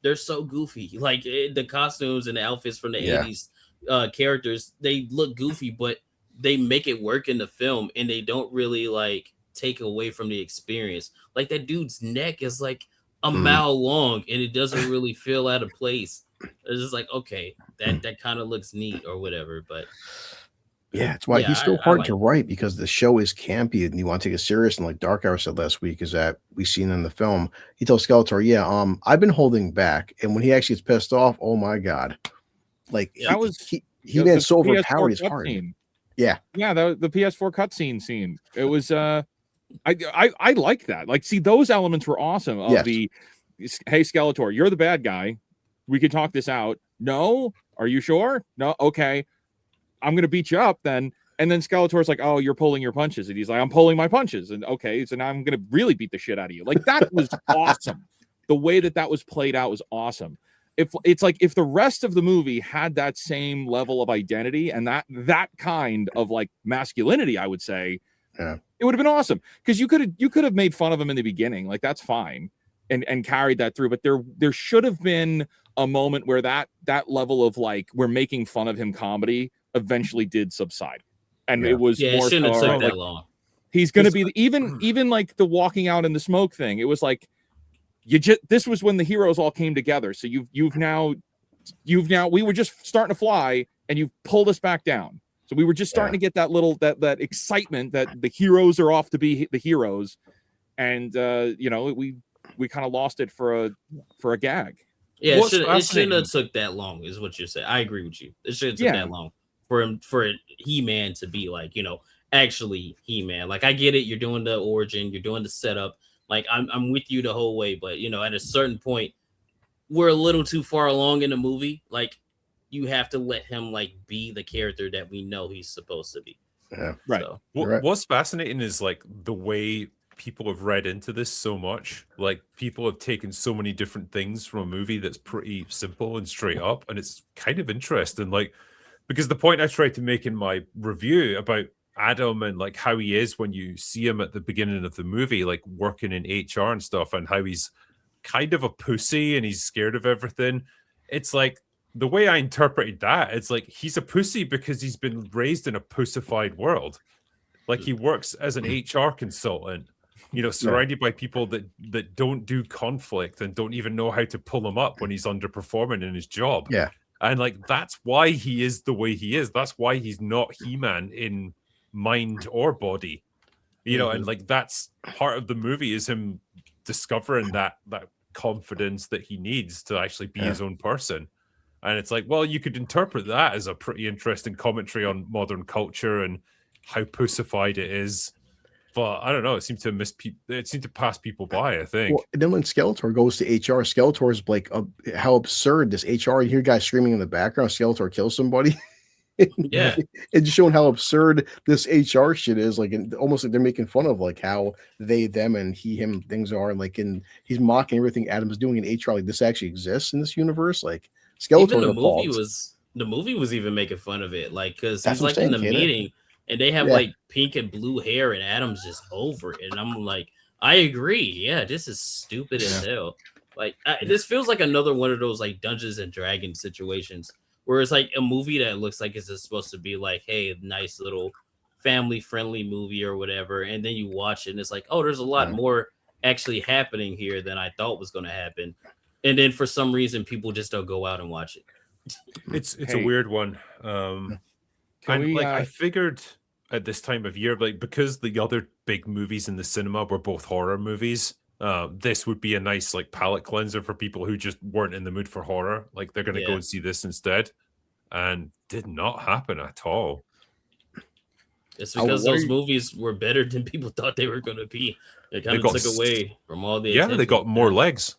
They're so goofy. Like the costumes and the outfits from the 80s characters, they look goofy, but they make it work in the film and they don't really like take away from the experience. Like that dude's neck is like a mile long and it doesn't really feel out of place. It's just like, okay, that kind of looks neat or whatever, but yeah, it's why he's so hard to write because the show is campy and you want to take it serious. And like Dark Hour said last week, is that we seen in the film, he tells Skeletor, I've been holding back. And when he actually gets pissed off, oh my God. Like he man so overpowered his heart. Yeah. Yeah, the PS4 cutscene scene. It was I like that. Like, see, those elements were awesome. Of the hey Skeletor, you're the bad guy. We can talk this out. No, are you sure? No, okay. I'm going to beat you up then. And then Skeletor's like, oh, you're pulling your punches. And he's like, I'm pulling my punches. And okay, so now I'm going to really beat the shit out of you. Like that was awesome. The way that was played out was awesome. If it's like, if the rest of the movie had that same level of identity and that kind of like masculinity, I would say it would have been awesome. Cause you could have made fun of him in the beginning. Like that's fine. And carried that through. But there should have been a moment where that level of like, we're making fun of him comedy eventually did subside, and it was more it shouldn't have took that like, long. He's gonna be even like the walking out in the smoke thing. It was like this was when the heroes all came together. So you've now we were just starting to fly, and you've pulled us back down. So we were just starting to get that little that excitement that the heroes are off to be the heroes, and we kind of lost it for a gag. Yeah, it shouldn't have took that long, is what you're saying. I agree with you. It shouldn't have took that long for He-Man to be like, actually He-Man. Like I get it, you're doing the origin, you're doing the setup. Like I'm with you the whole way, but at a certain point, we're a little too far along in the movie. Like you have to let him like be the character that we know he's supposed to be. Yeah, right. So, what's fascinating is like the way people have read into this so much. Like people have taken so many different things from a movie that's pretty simple and straight up, and it's kind of interesting. Like because the point I tried to make in my review about Adam and like how he is when you see him at the beginning of the movie, like working in HR and stuff, and how he's kind of a pussy and he's scared of everything. It's like the way I interpreted that, it's like he's a pussy because he's been raised in a pussified world. Like he works as an HR consultant, surrounded by people that don't do conflict and don't even know how to pull him up when he's underperforming in his job. Yeah. And like that's why he is the way he is. That's why he's not He-Man in mind or body. And like that's part of the movie is him discovering that confidence that he needs to actually be his own person. And it's like, well, you could interpret that as a pretty interesting commentary on modern culture and how pussified it is. But I don't know. It seemed to pass people by, I think. Well, and then when Skeletor goes to HR, Skeletor's like, how absurd this HR. You hear guys screaming in the background. Skeletor kills somebody. Yeah. And just showing how absurd this HR shit is, like, and almost like they're making fun of like how they, them, and he, him things are, and like, and he's mocking everything Adam's doing in HR. Like, this actually exists in this universe. Like, Skeletor Even appalled. the movie was even making fun of it, like because That's he's what I'm like in the saying, Kaida. meeting and they have Yeah. like pink and blue hair and Adam's just over it, and I'm like, I agree. Yeah, this is stupid as hell. Like this feels like another one of those like Dungeons and Dragons situations where it's like a movie that looks like it's just supposed to be like, hey, a nice little family friendly movie or whatever, and then you watch it and it's like, oh, there's a lot more actually happening here than I thought was going to happen, and then for some reason people just don't go out and watch it. It's a weird one. I figured at this time of year, like because the other big movies in the cinema were both horror movies, this would be a nice like palate cleanser for people who just weren't in the mood for horror. Like they're gonna go and see this instead, and did not happen at all. It's because those movies were better than people thought they were going to be. It kind of took away from all the attention. They got more legs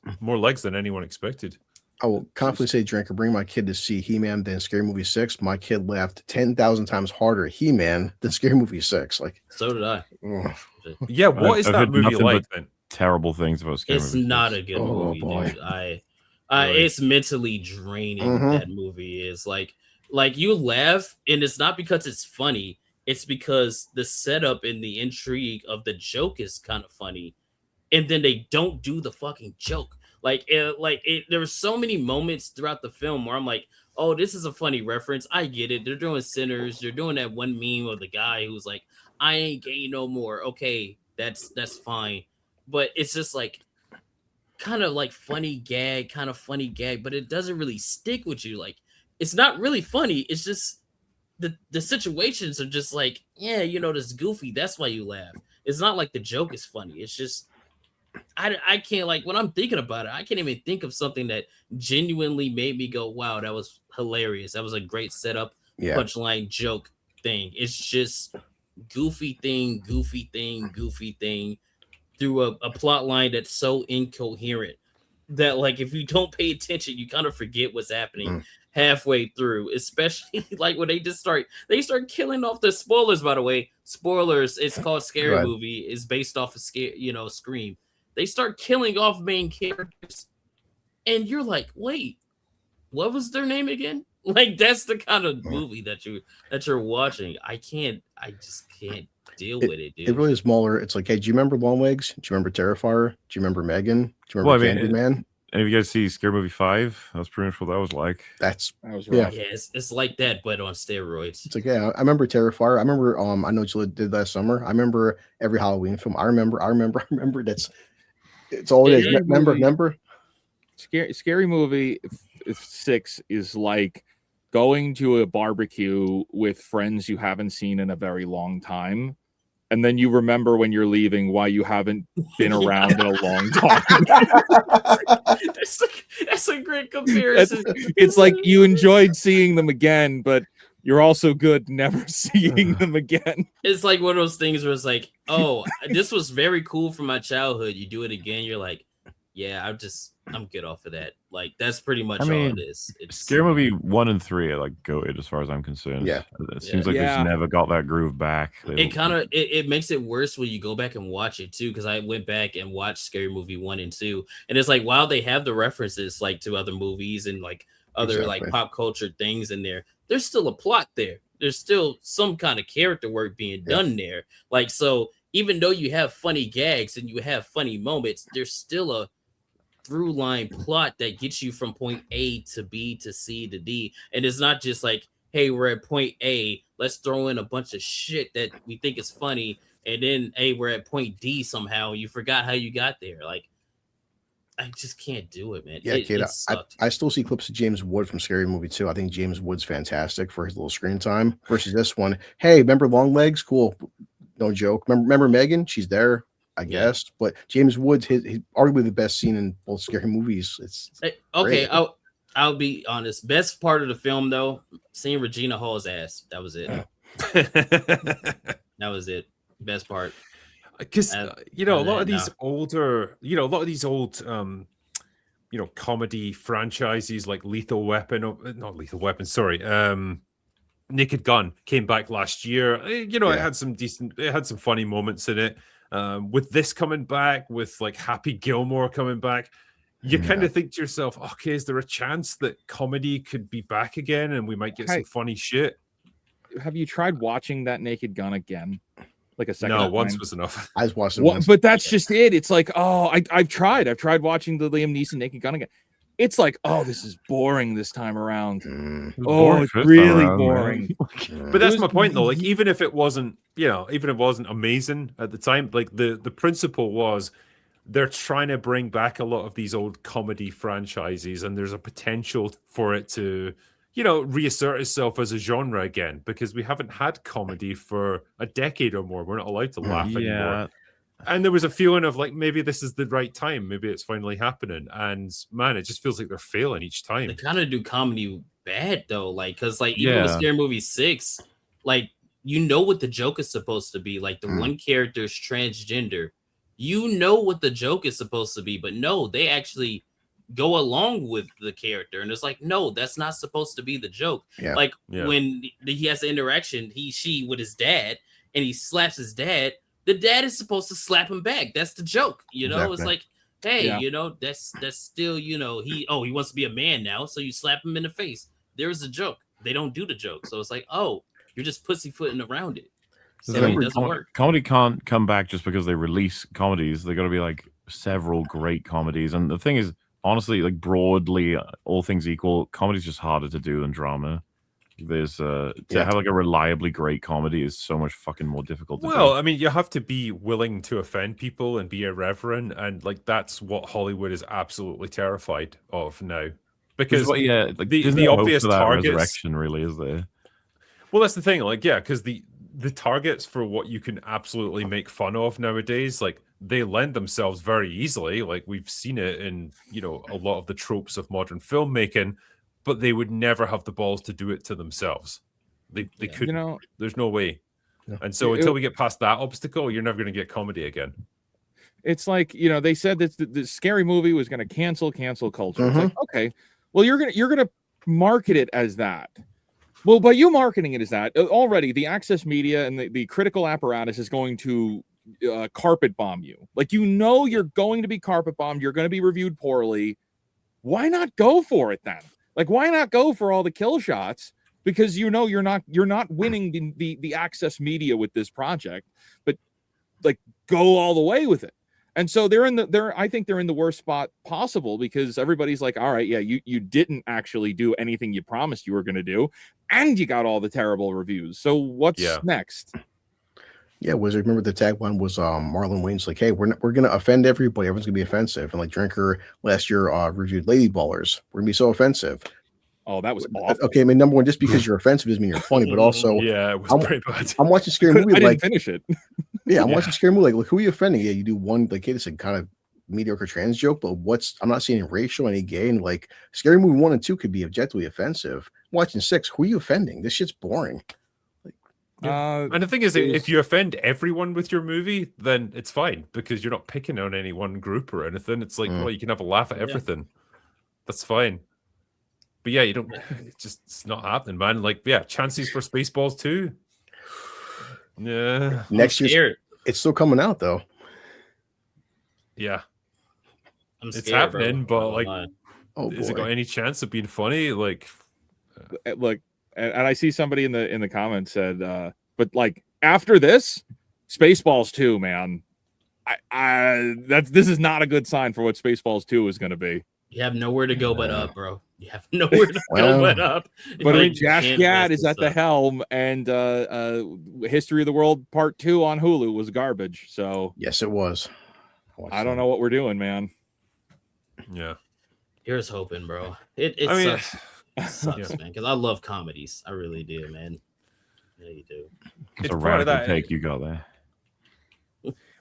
than anyone expected. I will confidently say, Drinker, bring my kid to see He-Man than Scary Movie 6. My kid laughed 10,000 times harder at He-Man than Scary Movie 6. Like, so did I. Yeah, what is that movie like then? Terrible things about Scary It's Movie 6. not a good movie, dude. It's mentally draining. That movie is like you laugh, and it's not because it's funny. It's because the setup and the intrigue of the joke is kind of funny, and then they don't do the fucking joke. There were so many moments throughout the film where I'm like, oh, this is a funny reference. I get it. They're doing Sinners. They're doing that one meme of the guy who's like, I ain't gay no more. Okay, that's fine. But it's just like kind of like funny gag, but it doesn't really stick with you. Like, it's not really funny. It's just the situations are just like, yeah, this goofy. That's why you laugh. It's not like the joke is funny. It's just I can't, like, when I'm thinking about it, I can't even think of something that genuinely made me go, wow, that was hilarious. That was a great setup, punchline, joke thing. It's just goofy thing through a plot line that's so incoherent that, like, if you don't pay attention, you kind of forget what's happening halfway through, especially like when they start killing off the spoilers. By the way, spoilers, it's called Scary Movie, is based off of Scream. They start killing off main characters, and you're like, wait, what was their name again? Like, that's the kind of movie that you're watching. I just can't deal with it, dude. It really is MauLer. It's like, hey, do you remember Longlegs? Do you remember Terrifier? Do you remember Megan? Do you remember Candyman? And if you guys see Scary Movie 5, that's pretty much what that was like. That was rough. Yeah, it's like that, but on steroids. It's like, yeah, I remember Terrifier. I remember I know what you did last summer. I remember every Halloween film. I remember. It's all it is. Remember? Scary Movie 6 is like going to a barbecue with friends you haven't seen in a very long time, and then you remember when you're leaving why you haven't been around in a long time. That's a great comparison. It's like you enjoyed seeing them again, but you're also good never seeing them again. It's like one of those things where it's like, oh, this was very cool from my childhood. You do it again, you're like, yeah, I'm good off of that. Like, that's pretty much all it is. It's Scary Movie 1 and 3 are like goated as far as I'm concerned. Yeah. It seems like they've never got that groove back. It makes it worse when you go back and watch it too, because I went back and watched Scary Movie 1 and 2, and it's like, while they have the references like to other movies and like other like pop culture things in there, there's still a plot there. There's still some kind of character work being done there. Like, so even though you have funny gags and you have funny moments, there's still a through line plot that gets you from point A to B to C to D. And it's not just like, hey, we're at point A, let's throw in a bunch of shit that we think is funny, and then, hey, we're at point D somehow, you forgot how you got there. Like, I just can't do it, man. Yeah, Kate, I still see clips of James Wood from Scary Movie 2. I think James Wood's fantastic for his little screen time versus this one. Hey, remember Longlegs? Cool. No joke. Remember Megan? She's there, I guess. But James Wood's his arguably the best scene in both Scary Movies. It's okay. I'll be honest. Best part of the film, though, seeing Regina Hall's ass. That was it. That was it. Best part. Because a lot of these old comedy franchises like Lethal Weapon, not Lethal Weapon, sorry, Naked Gun came back last year. It Yeah. had some funny moments in it. With this coming back, with like Happy Gilmore coming back, you kind of think to yourself, okay, is there a chance that comedy could be back again and we might get some funny shit? Have you tried watching that Naked Gun again? Like a second? No, time? once was enough. I just watched it once. But that's just it. It's like, I've tried watching the Liam Neeson Naked Gun again. It's like, this is boring this time around. It's really boring. But that's my point, though. Like, even if it wasn't amazing at the time, like the principle was they're trying to bring back a lot of these old comedy franchises, and there's a potential for it to, reassert itself as a genre again, because we haven't had comedy for a decade or more. We're not allowed to laugh anymore. And there was a feeling of like, maybe this is the right time. Maybe it's finally happening. And man, it just feels like they're failing each time. They kind of do comedy bad though. Like, cause like even with Scary Movie 6, like, what the joke is supposed to be. Like the one character is transgender. What the joke is supposed to be, but no, they actually go along with the character. And it's like, no, that's not supposed to be the joke. Yeah. Like when he has the interaction, she with his dad, and he slaps his dad, the dad is supposed to slap him back. That's the joke. Exactly. It's like, hey, that's still, he wants to be a man now. So you slap him in the face. There's a joke. They don't do the joke. So it's like, you're just pussyfooting around it. So it doesn't work. Comedy can't come back just because they release comedies. They got to be like several great comedies. And the thing is, honestly, like broadly, all things equal, comedy's just harder to do than drama. There's to have like a reliably great comedy is so much fucking more difficult to do. I mean, you have to be willing to offend people and be irreverent, and like that's what Hollywood is absolutely terrified of now. Because the obvious targets, resurrection really is there. Well, that's the thing, like, because the targets for what you can absolutely make fun of nowadays, like they lend themselves very easily. Like we've seen it in a lot of the tropes of modern filmmaking. But they would never have the balls to do it to themselves. They couldn't. There's no way. Yeah. And so until we get past that obstacle, you're never going to get comedy again. It's like, they said that the Scary Movie was going to cancel culture. It's like, okay, well, you're gonna market it as that. Well, by you marketing it as that, already the access media and the critical apparatus is going to carpet bomb you. Like, you're going to be carpet bombed. You're going to be reviewed poorly. Why not go for it then? Like, why not go for all the kill shots? Because you're not winning the access media with this project, but like go all the way with it. And so I think they're in the worst spot possible, because everybody's like, all right, you didn't actually do anything you promised you were going to do, and you got all the terrible reviews. So what's next? Yeah, Wizard. Remember the tagline was Marlon Wayne's like, hey, we're going to offend everybody. Everyone's going to be offensive. And like Drinker last year reviewed Lady Ballers. We're going to be so offensive. Oh, that was awful. Okay, I mean, number one, just because you're offensive doesn't mean you're funny, but also, it was pretty bad. I'm watching Scary Movie. I didn't finish it. I'm watching Scary Movie. Like, who are you offending? Yeah, you do one, like, hey, it's a kind of mediocre trans joke, but I'm not seeing any racial, any gay, and like Scary Movie 1 and 2 could be objectively offensive. I'm watching 6, who are you offending? This shit's boring. And the thing is, if you offend everyone with your movie, then it's fine, because you're not picking on any one group or anything. It's like, well, you can have a laugh at everything. That's fine. But you don't. It's not happening, man. Like, chances for Spaceballs 2. Yeah, next year it's still coming out though. Yeah, I'm scared, it's happening, bro. But like, has it got any chance of being funny? Like, look. And I see somebody in the comments said, but like after this, Spaceballs 2, man, this is not a good sign for what Spaceballs 2 is going to be. You have nowhere to go but up, bro. You have nowhere to go but up. But I mean, Josh Gad is at the helm, and History of the World Part 2 on Hulu was garbage. So yes, it was. I don't know what we're doing, man. Yeah, here's hoping, bro. It sucks, man, because I love comedies. I really do, man. Yeah, you do. It's a radical take you got there.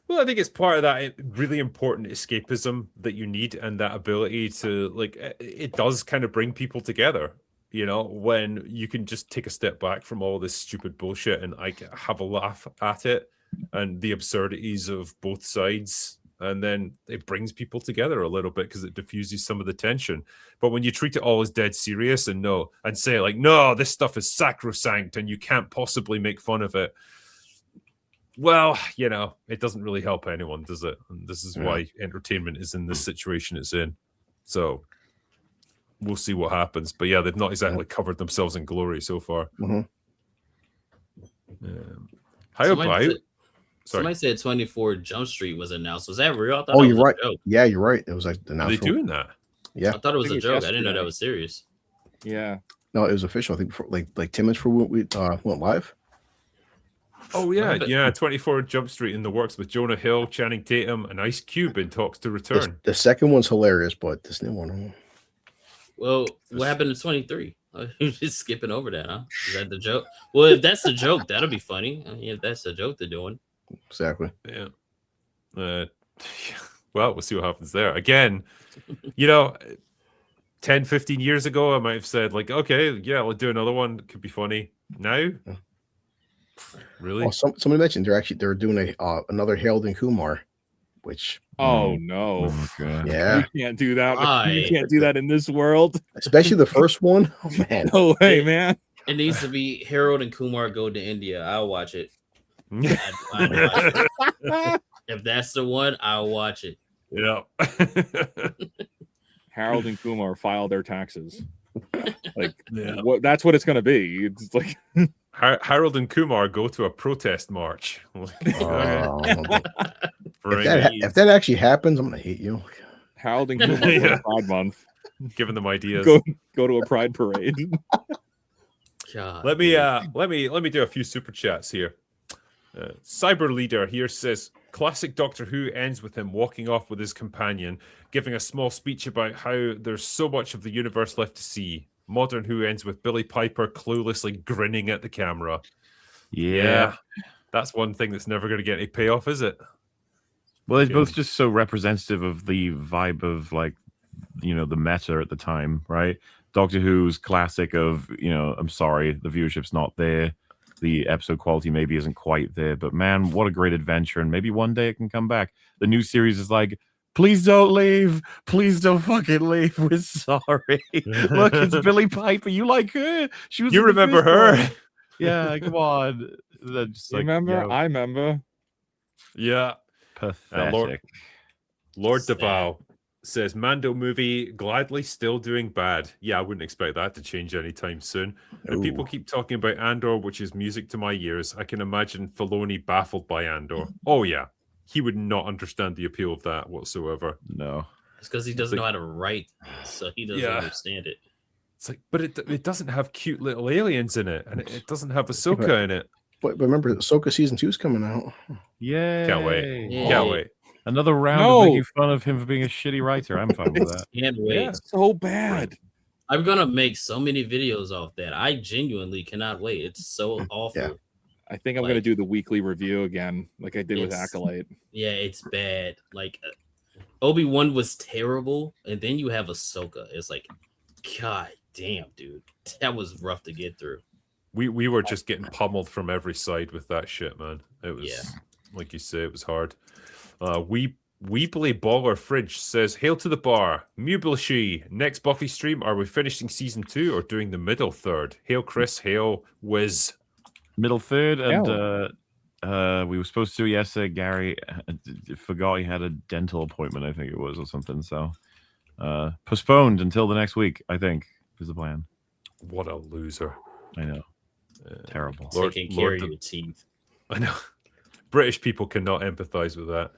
Well, I think it's part of that really important escapism that you need, and that ability to, like, it does kind of bring people together, when you can just take a step back from all this stupid bullshit and like have a laugh at it and the absurdities of both sides. and then it brings people together a little bit because it diffuses some of the tension. But when you treat it all as dead serious and say like, no, this stuff is sacrosanct and you can't possibly make fun of it, well, it doesn't really help anyone, does it? And this is why entertainment is in this situation it's in. So we'll see what happens. But yeah, they've not exactly covered themselves in glory so far. Mm-hmm. How about... Somebody said 24 Jump Street was announced. Was that real? I thought you're right. Yeah, you're right. It was like announced. Are they doing that? Yeah. I thought it was a joke. I didn't know that was serious. Yeah. No, it was official. I think like 10 minutes before we went live. Oh yeah. 24 Jump Street in the works with Jonah Hill, Channing Tatum, and Ice Cube in talks to return. The second one's hilarious, but this new one. Well, what happened to 23? You're just skipping over that, huh? Is that the joke? Well, if that's the joke, that'll be funny. I mean, if that's the joke they're doing. Exactly. Yeah. Well, we'll see what happens there. Again, 10, 15 years ago, I might have said, like, okay, yeah, we'll do another one. It could be funny. Now? Really? Oh, somebody mentioned they're doing another Harold and Kumar, which... Oh, no. Yeah. You can't do that. Why? You can't do that in this world. Especially the first one. Oh, man. No way, man. It needs to be Harold and Kumar go to India. I'll watch it. I'd watch it. If that's the one, I'll watch it. Yeah. Harold and Kumar file their taxes. That's what it's going to be. It's like Harold and Kumar go to a protest march. If that actually happens, I'm gonna hate you. Harold and Kumar go to Pride Month. Giving them ideas. Go to a pride parade. God, let me do a few super chats here. Cyber Leader here says, classic Doctor Who ends with him walking off with his companion, giving a small speech about how there's so much of the universe left to see. Modern Who ends with Billy Piper cluelessly grinning at the camera. Yeah. That's one thing that's never going to get any payoff, is it? Well, it's both just so representative of the vibe of, like, the meta at the time, right? Doctor Who's classic of, I'm sorry, the viewership's not there. The episode quality maybe isn't quite there, but man, what a great adventure. And maybe one day it can come back. The new series is like, please don't leave. Please don't fucking leave. We're sorry. Look, it's Billy Piper. You like her? You remember her? One. Yeah, come on. Just like, remember? I remember. Yeah. Pathetic. Lord DeVal says, Mando movie gladly still doing bad. Yeah, I wouldn't expect that to change anytime soon. And people keep talking about Andor, which is music to my ears. I can imagine Filoni baffled by Andor. Oh, yeah. He would not understand the appeal of that whatsoever. No. It's because he doesn't know how to write, so he doesn't understand it. It's like, but it doesn't have cute little aliens in it, and it doesn't have Ahsoka in it. But remember, Ahsoka season 2 is coming out. Yeah. Can't wait. Can't wait. Another round of making fun of him for being a shitty writer. I'm fine with that. Can't wait. Yeah, so bad. I'm gonna make so many videos off that. I genuinely cannot wait. It's so awful. Yeah. I think I'm gonna do the weekly review again, like I did with Acolyte. Yeah, it's bad. Like Obi-Wan was terrible, and then you have Ahsoka. It's like, God damn, dude, that was rough to get through. We were just getting pummeled from every side with that shit, man. It was like you say, it was hard. Weebly Baller Fridge says, hail to the bar. Mublashi. Next Buffy stream, are we finishing season 2 or doing the middle third? Hail Chris, hail Wiz. Middle third, and we were supposed to yesterday. Gary forgot he had a dental appointment, I think it was, or something. So postponed until the next week, I think, is the plan. What a loser. I know. Terrible. Taking care of your teeth. I know. British people cannot empathize with that.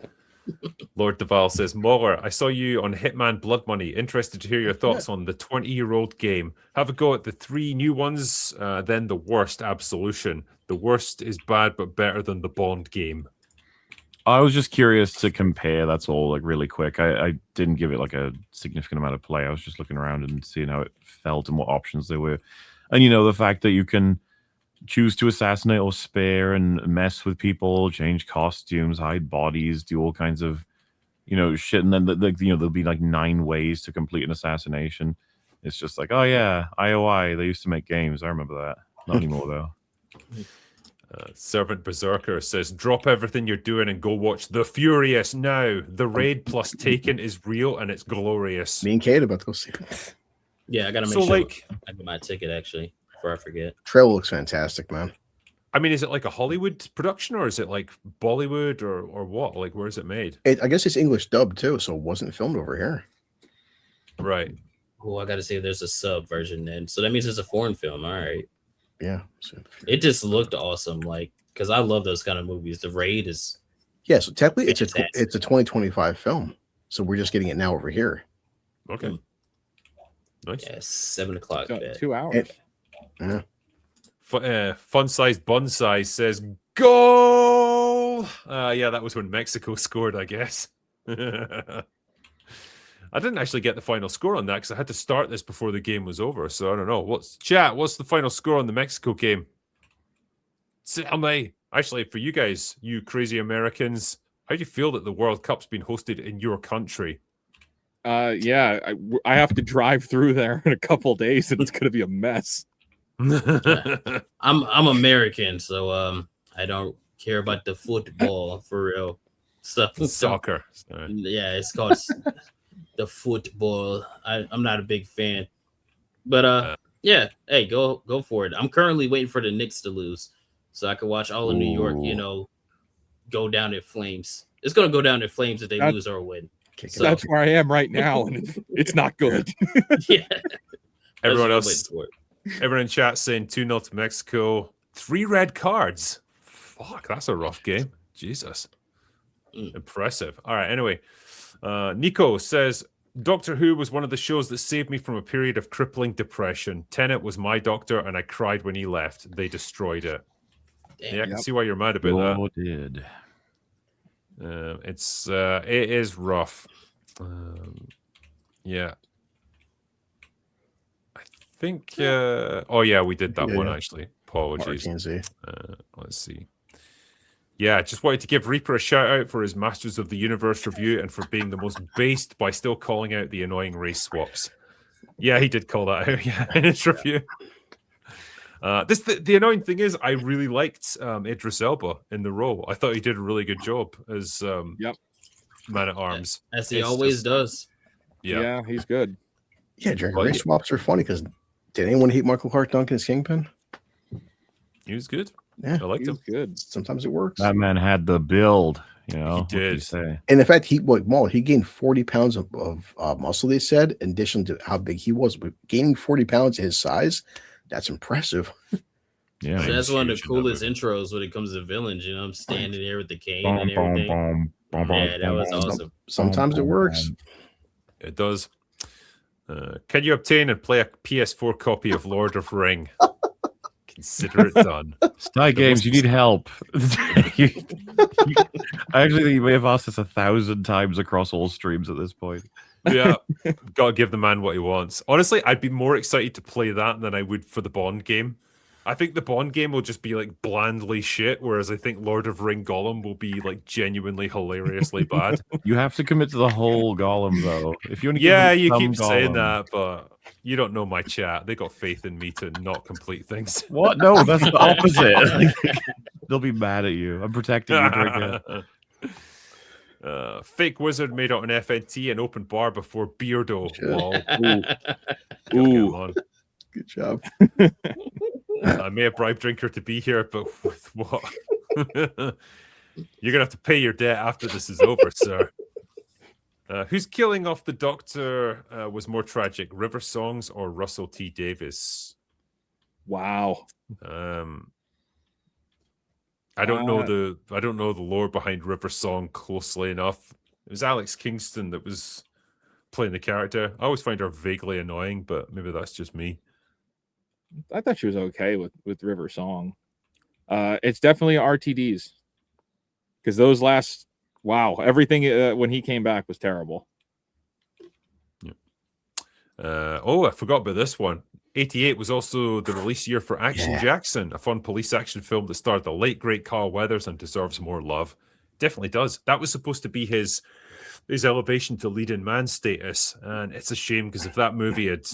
Lord DeVal says, MauLer, I saw you on Hitman Blood Money. Interested to hear your thoughts on the 20-year-old game. Have a go at the 3 new ones, then the worst, Absolution. The worst is bad, but better than the Bond game. I was just curious to compare, that's all, like really quick. I didn't give it like a significant amount of play. I was just looking around and seeing how it felt and what options there were. And, the fact that you can choose to assassinate or spare and mess with people, change costumes, hide bodies, do all kinds of, shit. And then, there'll be like 9 ways to complete an assassination. It's just like, oh yeah, IOI, they used to make games. I remember that. Not anymore, though. Servant Berserker says, drop everything you're doing and go watch The Furious now. The Raid plus Taken is real and it's glorious. Me and Kate about to go see it. Yeah, I gotta make sure I get my ticket actually before I forget. Trailer looks fantastic, man. I mean, is it like a Hollywood production or is it like Bollywood or what? Like, where is it made? I guess it's English dubbed too, so it wasn't filmed over here. Right. Oh, I gotta see if there's a sub version then. So that means it's a foreign film. All right. Yeah. It just looked awesome, like because I love those kind of movies. The Raid is so technically it's a 2025 film, so we're just getting it now over here. Okay. Nice. Yeah, 7 o'clock. 2 hours. Yeah. Fun sized bonsai says goal. Yeah, that was when Mexico scored, I guess. I didn't actually get the final score on that because I had to start this before the game was over. So I don't know. What's the final score on the Mexico game? Tell me. Actually, for you guys, you crazy Americans, how do you feel that the World Cup's been hosted in your country? Yeah, I have to drive through there in a couple days, and it's going to be a mess. I'm American, so I don't care about the football for real stuff. Soccer. Yeah, it's called the football. I'm not a big fan, but yeah, hey, go for it. I'm currently waiting for the Knicks to lose so I can watch all of New York, go down in flames. It's gonna go down in flames if they lose or win. So that's where I am right now, and it's not good. Yeah. Everyone in chat saying 2-0 to Mexico. 3 red cards. Fuck, that's a rough game. Jesus. Impressive. All right, anyway. Nico says, Doctor Who was one of the shows that saved me from a period of crippling depression. Tenet was my doctor, and I cried when he left. They destroyed it. Damn. Yeah, I can see why you're mad about that. Oh, did. It is rough. Yeah. I think we did that one actually. Apologies. Let's see. Yeah, just wanted to give Reaper a shout out for his Masters of the Universe review and for being the most based by still calling out the annoying race swaps. Yeah, he did call that out in his review. The annoying thing is I really liked Idris Elba in the role. I thought he did a really good job as Man at Arms. As he always does. Yeah, he's good. Yeah, race swaps are funny because did anyone hate Michael Clark Duncan as Kingpin? He was good. Yeah, I liked him. Good. Sometimes it works. That man had the build. He did. And in fact, he gained 40 pounds of muscle. They said, in addition to how big he was, but gaining 40 pounds his size, that's impressive. Yeah, so that's one of the coolest intros when it comes to villains. I'm standing there with the cane and everything. Yeah, that was awesome. Sometimes it works. It does. Can you obtain and play a PS4 copy of Lord of Ring? Consider it done. Sty Games, you need help. I actually think you may have asked this 1,000 times across all streams at this point. Yeah, gotta give the man what he wants. Honestly, I'd be more excited to play that than I would for the Bond game. I think the Bond game will just be like blandly shit, whereas I think Lord of Ring Gollum will be like genuinely hilariously bad. You have to commit to the whole Gollum though. If you want to, you keep saying that, but you don't know my chat. They got faith in me to not complete things. What? No, that's the opposite. They'll be mad at you. I'm protecting you, Drinker. Fake Wizard made out an FNT and open bar before Beardo. Ooh. Good job. I may have bribed Drinker to be here, but with what? You're going to have to pay your debt after this is over, sir. Who's killing off the Doctor was more tragic, River Songs or Russell T. Davis? Wow. I don't know the lore behind River Song closely enough. It was Alex Kingston that was playing the character. I always find her vaguely annoying, but maybe that's just me. I thought she was okay with River Song. It's definitely RTDs because those everything when he came back was terrible. Yeah. I forgot about this one. 88 was also the release year for Action Jackson, a fun police action film that starred the late great Carl Weathers and deserves more love. Definitely does. That was supposed to be his elevation to lead-in man status, and it's a shame because if that movie had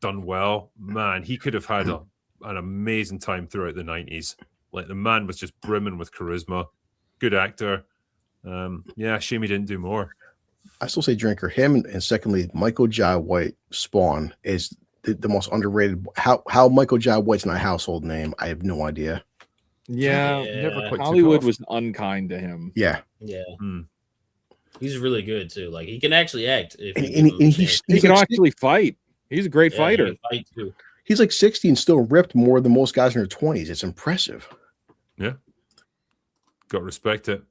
done well, man, he could have had an amazing time throughout the 90s. Like the man was just brimming with charisma. Good actor. Yeah, shame he didn't do more. I still say Drinker. Him and secondly, Michael Jai White. Spawn is the most underrated. How Michael Jai White's not a household name, I have no idea. Yeah, never quite took Hollywood off. was unkind to him. Yeah, He's really good too. Like he can actually act. If and you give him a chance. He can like, actually fight. He's a great Yeah, fighter. he can fight too. he's like 60 and still ripped more than most guys in their 20s. It's impressive. Yeah. Got to respect it.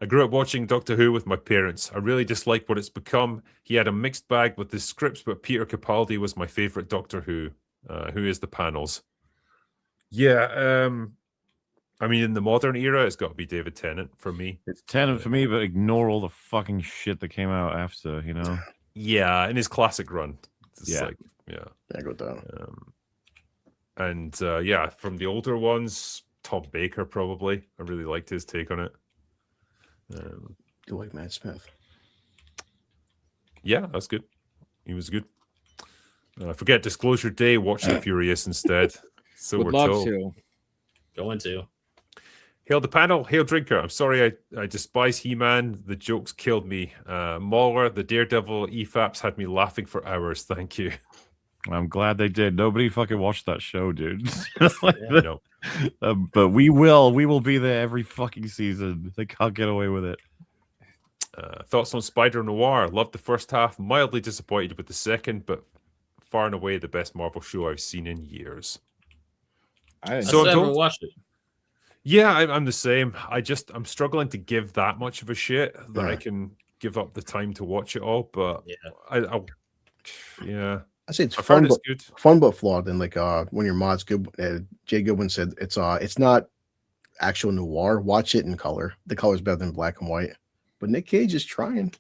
I grew up watching Doctor Who with my parents. I really dislike what it's become. He had a mixed bag with the scripts, but Peter Capaldi was my favorite Doctor Who. Who is the panels? Yeah, I mean, in the modern era, it's got to be David Tennant for me. It's Tennant for me, but ignore all the fucking shit that came out after, you know? Yeah, in his classic run. It's Yeah. like, yeah. I go down. And yeah, from the older ones, Tom Baker probably. I really liked his take on it. You like Matt Smith? Yeah, that's good. He was good. Forget Disclosure Day. Watch The Furious instead. So Would we're love told. to. Going to. Hail the panel. Hail Drinker. I'm sorry I despise He-Man. The jokes killed me. MauLer, the Daredevil EFAPs had me laughing for hours. Thank you. I'm glad they did. Nobody fucking watched that show, dude. No. But we will be there every fucking season. They can't get away with it. Thoughts on Spider Noir? Loved the first half. Mildly disappointed with the second, but far and away the best Marvel show I've seen in years. I I So still don't- haven't watched it. Yeah, I'm the same. I'm struggling to give that much of a shit that I Yeah. can give up the time to watch it all. But Yeah. yeah, I say it's I've fun, heard but it's good. fun but flawed. And like when your mod's good, Jay Goodwin said it's not actual noir. Watch it in color. The color's better than black and white. But Nick Cage is trying.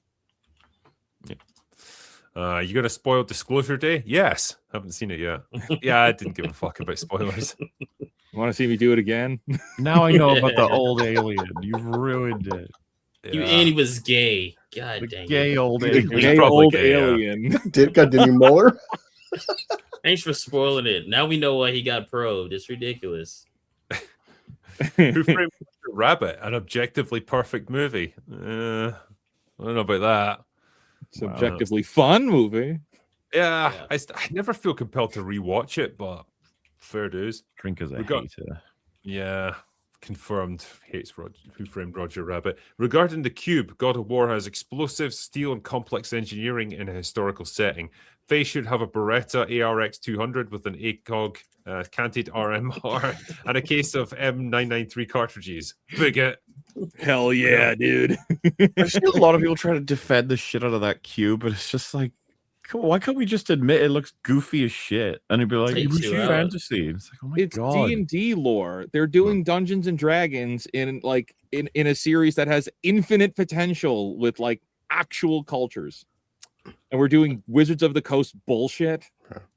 You gonna spoil Disclosure Day? Yes. Haven't seen it yet. Yeah, I didn't give a fuck about spoilers. You want to see me do it again? Now I know about the old alien. You've ruined it. And he was gay. God The dang gay it. old He's alien. Gay probably old gay, yeah. alien. Got Demi MauLer. Thanks for spoiling it. Now we know why he got probed. It's ridiculous. Who Framed Roger Rabbit? An objectively perfect movie. I don't know about that. It's an objectively fun movie. Yeah, Yeah. I never feel compelled to rewatch it, but fair dues. Drinker's a Regard- hater. Yeah, confirmed hates Who Framed Roger Rabbit. Regarding the Cube, God of War has explosive steel and complex engineering in a historical setting. Faye should have a Beretta ARX 200 with an ACOG canted RMR and a case of M993 cartridges. Bigot. Hell yeah, dude. I've seen a lot of people try to defend the shit out of that cube, but it's just like, come on, why can't we just admit it looks goofy as shit? And it'd be like, Takes it's you out. fantasy. It's like, oh my It's god. D&D lore. They're doing Dungeons and Dragons in a series that has infinite potential with like actual cultures. And we're doing Wizards of the Coast bullshit.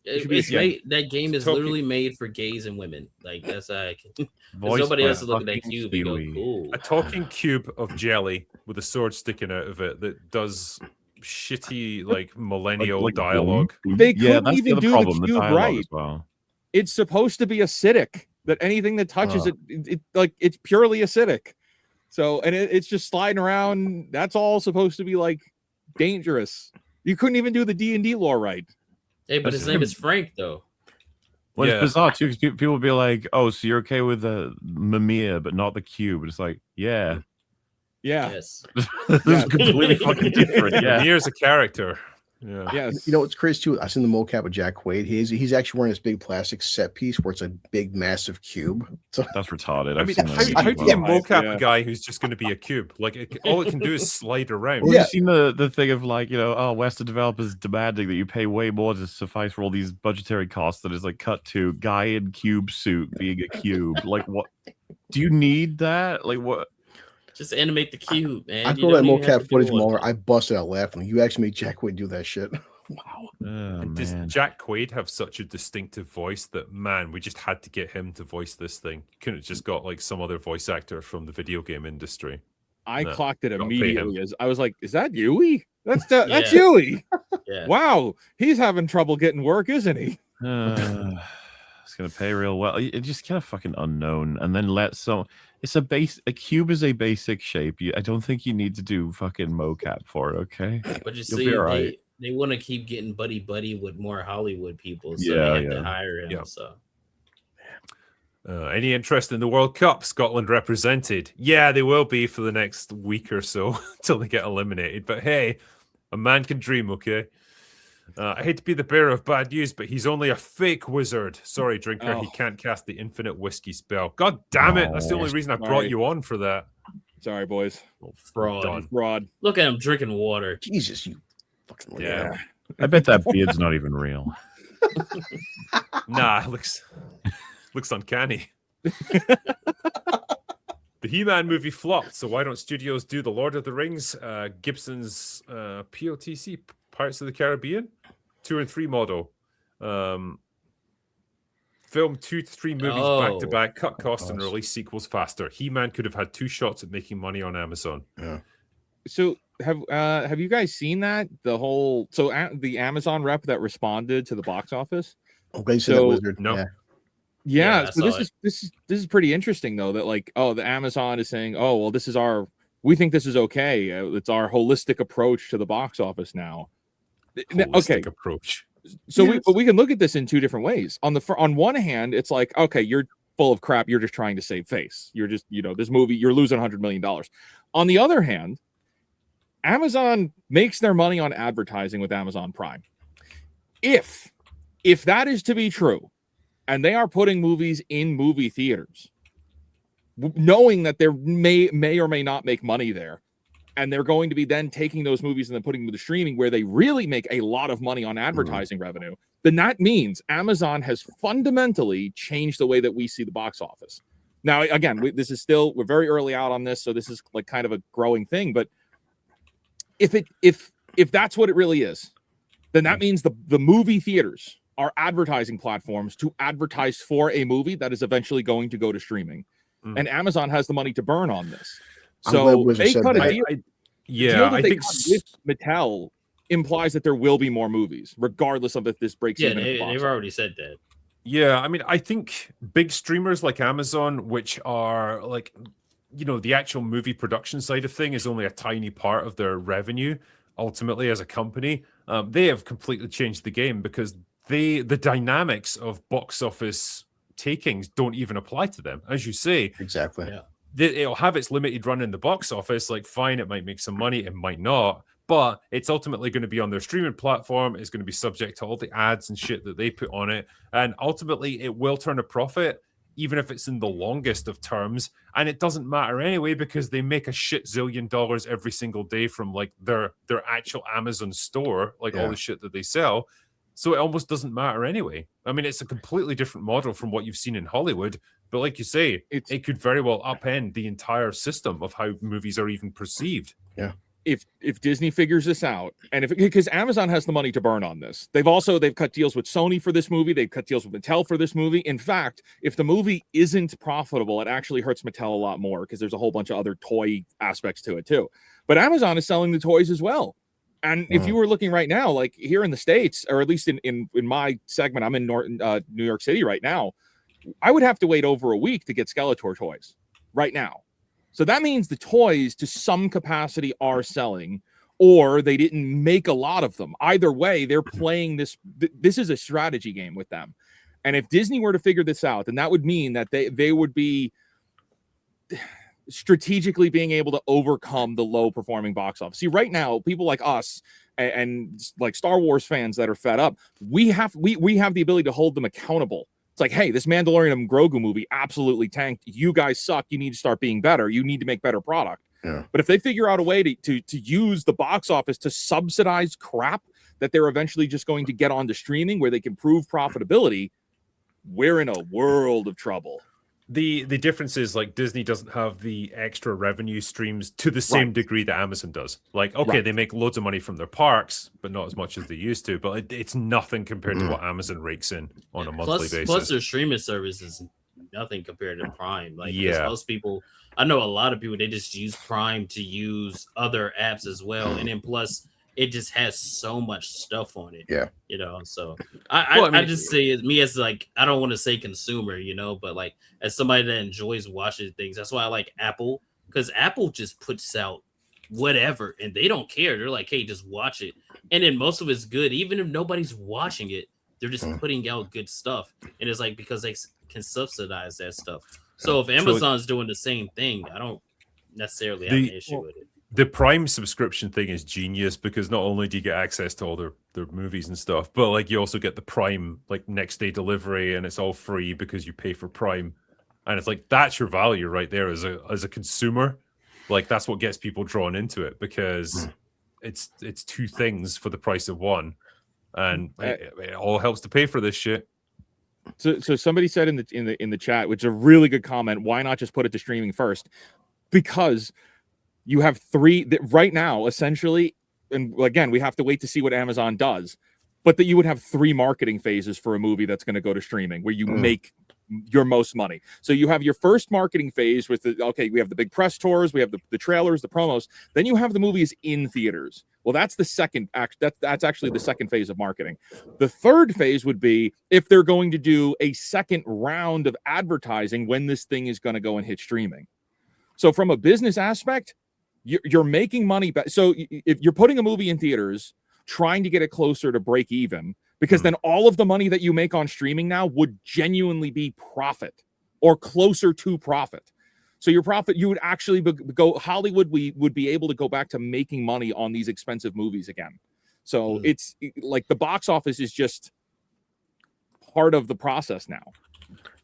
should be- That game is Talking- literally made for gays and women. Like that's how I can. Voiced Somebody by else to look at that fucking cube and go, Stewie. cool. A talking cube of jelly with a sword sticking out of it that does shitty like millennial Like dialogue. They yeah, couldn't that's even the do other problem, the the cube dialogue right. as well. It's supposed to be acidic. That anything that touches it, like it's purely acidic. So and it's just sliding around. That's all supposed to be like dangerous. You couldn't even do the D&D lore right. Hey, but his name is Frank though. Well, Yeah. it's bizarre too, because people will be like, "Oh, so you're okay with the Mimir, but not the cube?" And it's like, yeah, Yeah. Yes. this is completely fucking different. Yeah, Here's a character. Yeah. Yes. You know, it's crazy too. I seen the mocap of Jack Quaid. He's actually wearing this big plastic set piece where it's a big, massive cube. So that's retarded. I I've mean, seen how that do video you as well. mocap Yeah. a guy who's just going to be a cube? Like, all it can do is slide around. Well, Yeah. you've seen the thing of like, you know, oh, Western developers demanding that you pay way more to suffice for all these budgetary costs that is like cut to guy in cube suit being a cube. Like, what do you need that? Like, what? Just animate the cube, man. I You pulled that don't even have mocap to footage, do all MauLer. I busted out laughing. You actually made Jack Quaid do that shit. Wow. Oh, And does man. Jack Quaid have such a distinctive voice that, man, we just had to get him to voice this thing? Couldn't have just got like some other voice actor from the video game industry. I No, clocked it gotta pay immediately as I was like, is that Yui? That's Yeah. Yui. Yeah. Wow. He's having trouble getting work, isn't he? it's gonna pay real well. It's just kind of fucking unknown, and then let some. It's a cube is a basic shape. I don't think you need to do fucking mocap for it. Okay, But you You'll see, be all right. they want to keep getting buddy with more Hollywood people, so Yeah, they have yeah. to hire him. Yeah. So Any interest in the World Cup? Scotland represented? Yeah, they will be for the next week or so until they get eliminated. But hey, a man can dream, okay? I hate to be the bearer of bad news, but he's only a fake wizard. Sorry, Drinker, he can't cast the infinite whiskey spell. God damn it! That's the only reason I brought you on for that. Sorry, boys. fraud. Fraud. Look at him drinking water. Jesus, you fucking Yeah. I bet that beard's not even real. Nah, looks uncanny. The He-Man movie flopped, so why don't studios do the Lord of the Rings, Gibson's POTC, Pirates of the Caribbean 2 and 3 model? Film 2 to 3 movies back to back, cut costs and release sequels faster. He-Man could have had 2 shots at making money on Amazon. Yeah. So have you guys seen that? The Amazon rep that responded to the box office? Okay, so that wizard. No. Yeah, so this is pretty interesting though, that like, the Amazon is saying, we think this is okay. It's our holistic approach to the box office now. Holistic approach. So we can look at this in 2 different ways. On one hand, it's like, okay, you're full of crap. You're just trying to save face. You're just, this movie, you're losing $100 million. On the other hand, Amazon makes their money on advertising with Amazon Prime. If that is to be true, and they are putting movies in movie theaters, knowing that they may or may not make money there, and they're going to be then taking those movies and then putting them to streaming where they really make a lot of money on advertising revenue, then that means Amazon has fundamentally changed the way that we see the box office. Now, again, we're very early out on this, so this is like kind of a growing thing, but if that's what it really is, then that means the movie theaters are advertising platforms to advertise for a movie that is eventually going to go to streaming. And Amazon has the money to burn on this. So they cut a deal. I think with Mattel implies that there will be more movies, regardless of if this breaks even. They've already said that. Yeah, I mean, I think big streamers like Amazon, which are like, the actual movie production side of thing is only a tiny part of their revenue, ultimately, as a company. They have completely changed the game because the dynamics of box office takings don't even apply to them. As you say, exactly. Yeah. It'll have its limited run in the box office. Like, fine, it might make some money, it might not, but it's ultimately going to be on their streaming platform. It's going to be subject to all the ads and shit that they put on it. And ultimately, it will turn a profit, even if it's in the longest of terms. And it doesn't matter anyway, because they make a shit zillion dollars every single day from like their actual Amazon store, like all the shit that they sell. So it almost doesn't matter anyway. I mean, it's a completely different model from what you've seen in Hollywood. But like you say, it could very well upend the entire system of how movies are even perceived. Yeah. If Disney figures this out, and because Amazon has the money to burn on this, they've cut deals with Sony for this movie, they've cut deals with Mattel for this movie. In fact, if the movie isn't profitable, it actually hurts Mattel a lot more because there's a whole bunch of other toy aspects to it too. But Amazon is selling the toys as well. And if you were looking right now, like here in the States, or at least in my segment, I'm in New York City right now, I would have to wait over a week to get Skeletor toys right now. So that means the toys to some capacity are selling, or they didn't make a lot of them. Either way, they're playing this. This is a strategy game with them. And if Disney were to figure this out, then that would mean that they would be strategically being able to overcome the low performing box office. See, right now, people like us and like Star Wars fans that are fed up, we have the ability to hold them accountable. It's like, hey, this Mandalorian and Grogu movie absolutely tanked. You guys suck. You need to start being better. You need to make better product. Yeah. But if they figure out a way to use the box office to subsidize crap that they're eventually just going to get onto streaming where they can prove profitability, we're in a world of trouble. The difference is, like, Disney doesn't have the extra revenue streams to the same degree that Amazon does. Like, okay, they make loads of money from their parks, but not as much as they used to. But it's nothing compared to what Amazon rakes in on a monthly basis. Plus, their streaming service is nothing compared to Prime. Like, most people, I know a lot of people, they just use Prime to use other apps as well. And then plus, it just has so much stuff on it. Yeah. You know, so I just say it, me as like, I don't want to say consumer, you know, but like as somebody that enjoys watching things, that's why I like Apple, because Apple just puts out whatever and they don't care. They're like, hey, just watch it. And then most of it's good. Even if nobody's watching it, they're just putting out good stuff. And it's like, because they can subsidize that stuff. So if Amazon's doing the same thing, I don't necessarily have an issue with it. The Prime subscription thing is genius, because not only do you get access to all their movies and stuff, but like you also get the Prime like next day delivery, and it's all free because you pay for Prime. And it's like, that's your value right there as a consumer. Like that's what gets people drawn into it, because it's two things for the price of one, and it all helps to pay for this shit. So somebody said in the chat, which is a really good comment, why not just put it to streaming first? Because you have three right now, essentially, and again, we have to wait to see what Amazon does, but that you would have 3 marketing phases for a movie that's going to go to streaming, where you make your most money. So you have your first marketing phase with we have the big press tours, we have the trailers, the promos, then you have the movies in theaters. Well, that's the second act. That's actually the second phase of marketing. The third phase would be if they're going to do a second round of advertising when this thing is going to go and hit streaming. So from a business aspect, you're making money back. So if you're putting a movie in theaters, trying to get it closer to break even, because then all of the money that you make on streaming now would genuinely be profit or closer to profit. So your profit, you would actually Hollywood would be able to go back to making money on these expensive movies again. So it's like the box office is just part of the process now.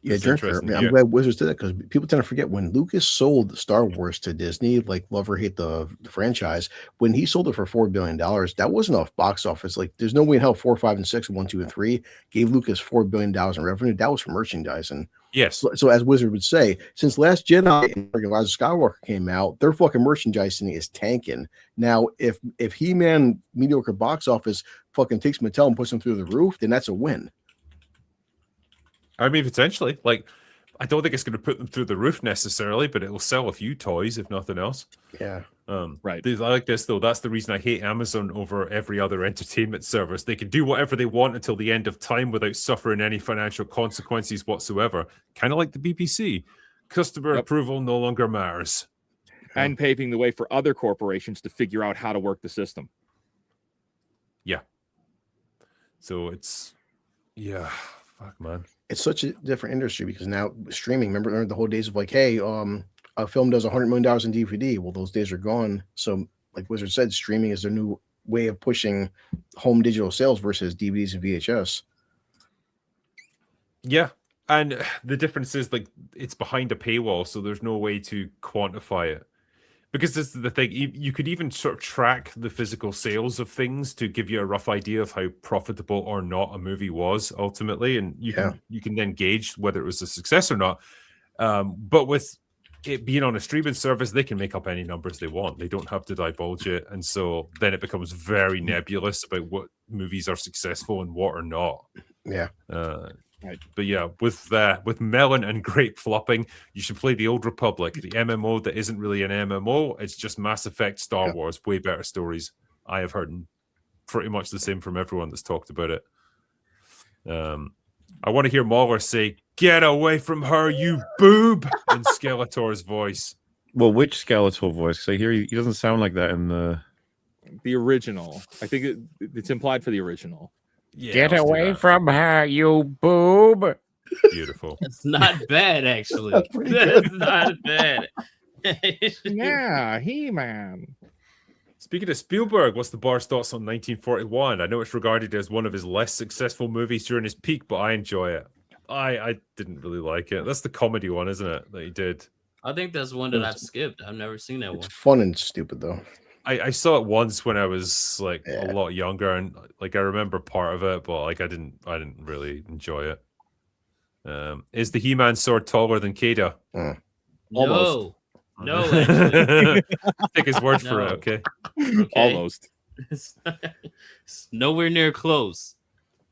Yeah, I'm glad Wizards did that, because people tend to forget when Lucas sold Star Wars to Disney, like love or hate the franchise, when he sold it for $4 billion, that wasn't off box office. Like, there's no way in hell 4, 5, and 6, 1, 2, and 3 gave Lucas $4 billion in revenue. That was for merchandising. Yes. So as Wizard would say, since Last Jedi and Rise of Skywalker came out, their fucking merchandising is tanking. Now, if He-Man mediocre box office fucking takes Mattel and puts them through the roof, then that's a win. I mean, potentially. Like, I don't think it's going to put them through the roof necessarily, but it will sell a few toys, if nothing else. Yeah. Right. I like this, though. That's the reason I hate Amazon over every other entertainment service. They can do whatever they want until the end of time without suffering any financial consequences whatsoever. Kind of like the BBC. Customer approval no longer matters. And paving the way for other corporations to figure out how to work the system. Yeah. So it's... Yeah. Fuck, man. It's such a different industry, because now streaming, remember the whole days of like, hey, a film does $100 million in DVD. Well, those days are gone. So like Wizard said, streaming is their new way of pushing home digital sales versus DVDs and VHS. Yeah. And the difference is, like, it's behind a paywall, so there's no way to quantify it. Because this is the thing, you could even sort of track the physical sales of things to give you a rough idea of how profitable or not a movie was ultimately, and you can then gauge whether it was a success or not. But with it being on a streaming service, they can make up any numbers they want. They don't have to divulge it, and so then it becomes very nebulous about what movies are successful and what are not. Yeah. Right. But yeah, with Melon and Grape flopping, you should play the Old Republic, the MMO that isn't really an MMO. It's just Mass Effect, Star Wars, way better stories. I have heard pretty much the same from everyone that's talked about it. I want to hear MauLer say, "Get away from her, you boob," in Skeletor's voice. Well, which Skeletor voice? Because I hear he doesn't sound like that in the original. I think it's implied for the original. Yeah, get away from her, you boob. Beautiful. It's not bad, actually. That's not bad. Yeah, He-Man. Speaking of Spielberg, what's the bar's thoughts on 1941? I know it's regarded as one of his less successful movies during his peak, but I enjoy it. I didn't really like it. That's the comedy one, isn't it, that he did? I think that's one that I've skipped. I've never seen that one. It's fun and stupid, though. I saw it once when I was like a lot younger, and like I remember part of it, but like I didn't really enjoy it. Is the He-Man sword taller than Kaida? Almost. No, take his word for it. Okay. Almost. It's nowhere near close.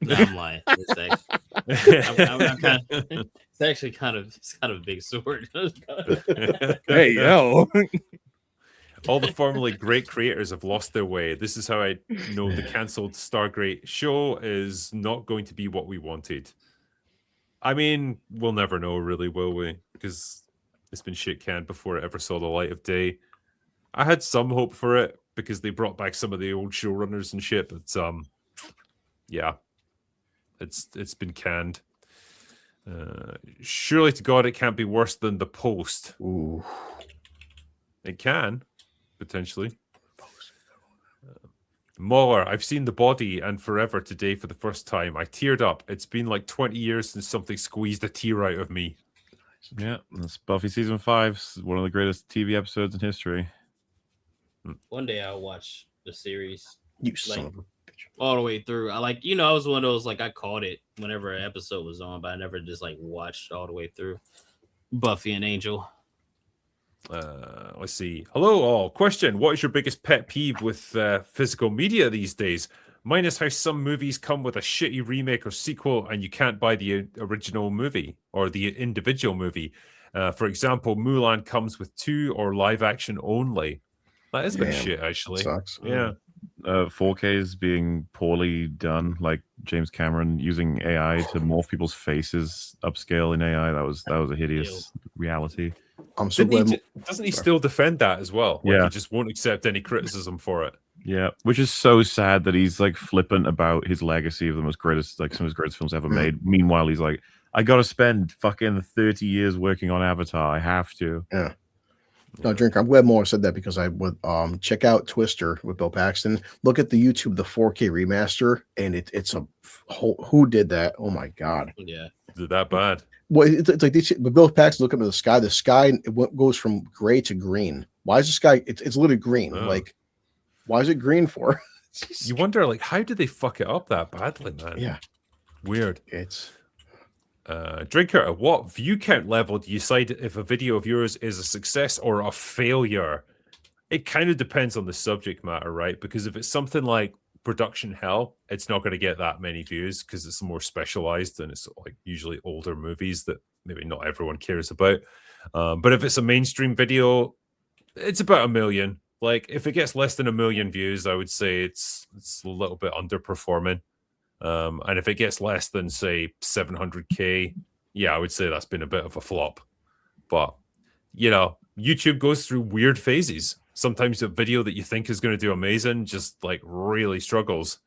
No, I'm lying. It's actually kind of a big sword. Hey, yo. All the formerly great creators have lost their way. This is how I know the cancelled Stargate show is not going to be what we wanted. I mean, we'll never know, really, will we? Because it's been shit canned before it ever saw the light of day. I had some hope for it because they brought back some of the old showrunners and shit, but yeah, it's been canned. Surely to God, it can't be worse than The Post. Ooh. It can, potentially. MauLer, I've seen The Body and Forever today for the first time. I teared up. It's been like 20 years since something squeezed a tear out of me. Yeah, that's Buffy season 5. One of the greatest TV episodes in history. One day I'll watch the series. You son of a bitch. All the way through. I I was one of those, I caught it whenever an episode was on, but I never just watched all the way through Buffy and Angel. Let's see. Hello all. Question: what is your biggest pet peeve with physical media these days? Mine is how some movies come with a shitty remake or sequel and you can't buy the original movie or the individual movie. For example, Mulan comes with 2 or live action only. That is a bit shit, actually. Sucks. Yeah. 4K is being poorly done, like James Cameron using AI to morph people's faces upscale in AI. That was a hideous reality. I'm so glad. Doesn't he still defend that as well? Like, he just won't accept any criticism for it. Yeah, which is so sad that he's flippant about his legacy of the most greatest, some of his greatest films ever made. Meanwhile, he's like, I gotta spend fucking 30 years working on Avatar. I have to. Yeah. No, Drink. I'm glad Moore said that because I would check out Twister with Bill Paxton. Look at the YouTube, the 4K remaster, and it's a who did that? Oh my god. Yeah. Is it that bad? Well, it's like but Bill Paxton look up at the sky. The sky goes from gray to green. Why is the sky? It's literally green. Oh. Why is it green for? You wonder, how did they fuck it up that badly, man? Yeah. Weird. It's Drinker, at what view count level do you decide if a video of yours is a success or a failure? It kind of depends on the subject matter, right? Because if it's something like production hell, it's not going to get that many views because it's more specialized and it's usually older movies that maybe not everyone cares about. But if it's a mainstream video, it's about 1 million. If it gets less than 1 million views, I would say it's a little bit underperforming. And if it gets less than, say, 700K, yeah, I would say that's been a bit of a flop. But, YouTube goes through weird phases. Sometimes a video that you think is going to do amazing just, really struggles.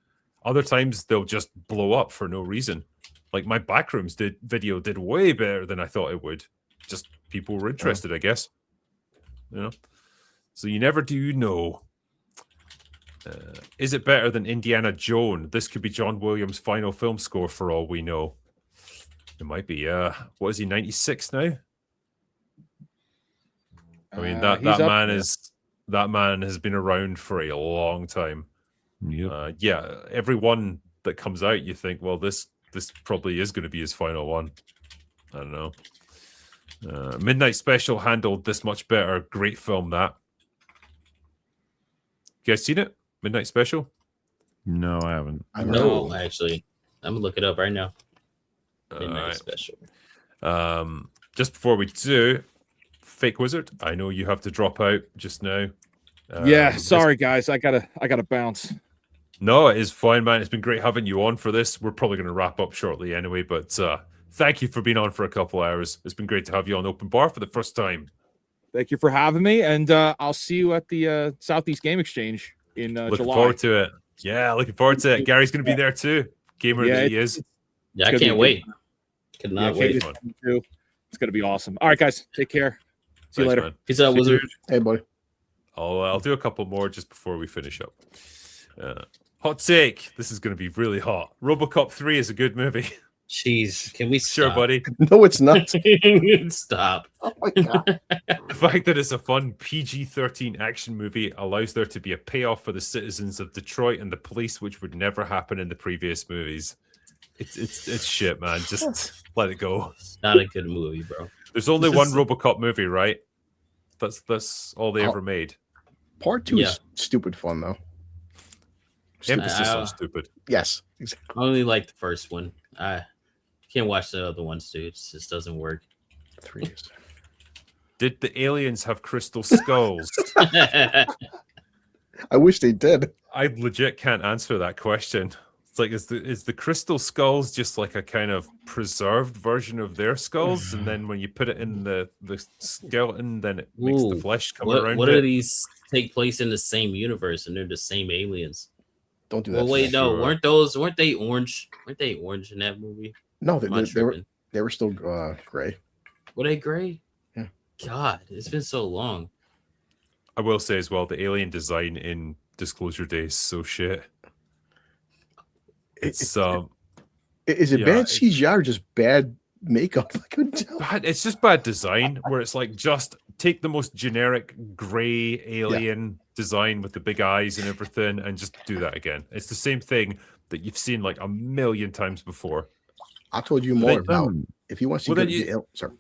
Other times, they'll just blow up for no reason. My Backrooms video did way better than I thought it would. Just people were interested, I guess. So you never do know. Is it better than Indiana Jones? This could be John Williams' final film score for all we know. It might be. What is he, 96 now? I mean, that man has been around for a long time. Yep. Yeah, every one that comes out, you think, well, this probably is going to be his final one. I don't know. Midnight Special handled this much better. Great film, that. You guys seen it? Midnight Special? No, I haven't. No, actually. I'm going to look it up right now. Midnight right. Special. Just before we do, Fake Wizard, I know you have to drop out just now. Sorry guys, I gotta bounce. No, it is fine, man. It's been great having you on for this. We're probably going to wrap up shortly anyway, but thank you for being on for a couple hours. It's been great to have you on Open Bar for the first time. Thank you for having me, and I'll see you at the Southeast Game Exchange in July. Looking forward to it. Yeah, looking forward to it. Gary's going to be there too. Gamer that he is. Yeah, I can't wait. Could not wait. It's going to be awesome. All right, guys. Take care. See you later. Man. Peace out, Wizard. hey, buddy. I'll do a couple more just before we finish up. Hot take. This is going to be really hot. RoboCop 3 is a good movie. Jeez, can we stop? Sure, buddy. No, it's not. Stop. Oh my god. The fact that it's a fun PG-13 action movie allows there to be a payoff for the citizens of Detroit and the police, which would never happen in the previous movies. It's shit, man. Just let it go. It's not a good movie, bro. There's only one RoboCop movie, right? That's all they ever made. Part 2 is stupid fun though. Emphasis on stupid. Yes, exactly. I only like the first one. I can't watch the other ones, dude. It just doesn't work. 3 years. Did the aliens have crystal skulls? I wish they did. I legit can't answer that question. It's like, is the crystal skulls just like a kind of preserved version of their skulls, and then when you put it in the skeleton, then it makes the flesh come around what it? do these take place in the same universe, and they're the same aliens? Don't do that. Well, wait, no, weren't they orange? Weren't they orange in that movie? No, they were still gray. Were they gray? Yeah. God, it's been so long. I will say as well, the alien design in Disclosure Day is so shit. It's is it bad CGI or just bad makeup? I couldn't tell. It's just bad design, where it's like, just take the most generic gray alien design with the big eyes and everything, and just do that again. It's the same thing that you've seen like a million times before. I told you more about if you want to see sorry.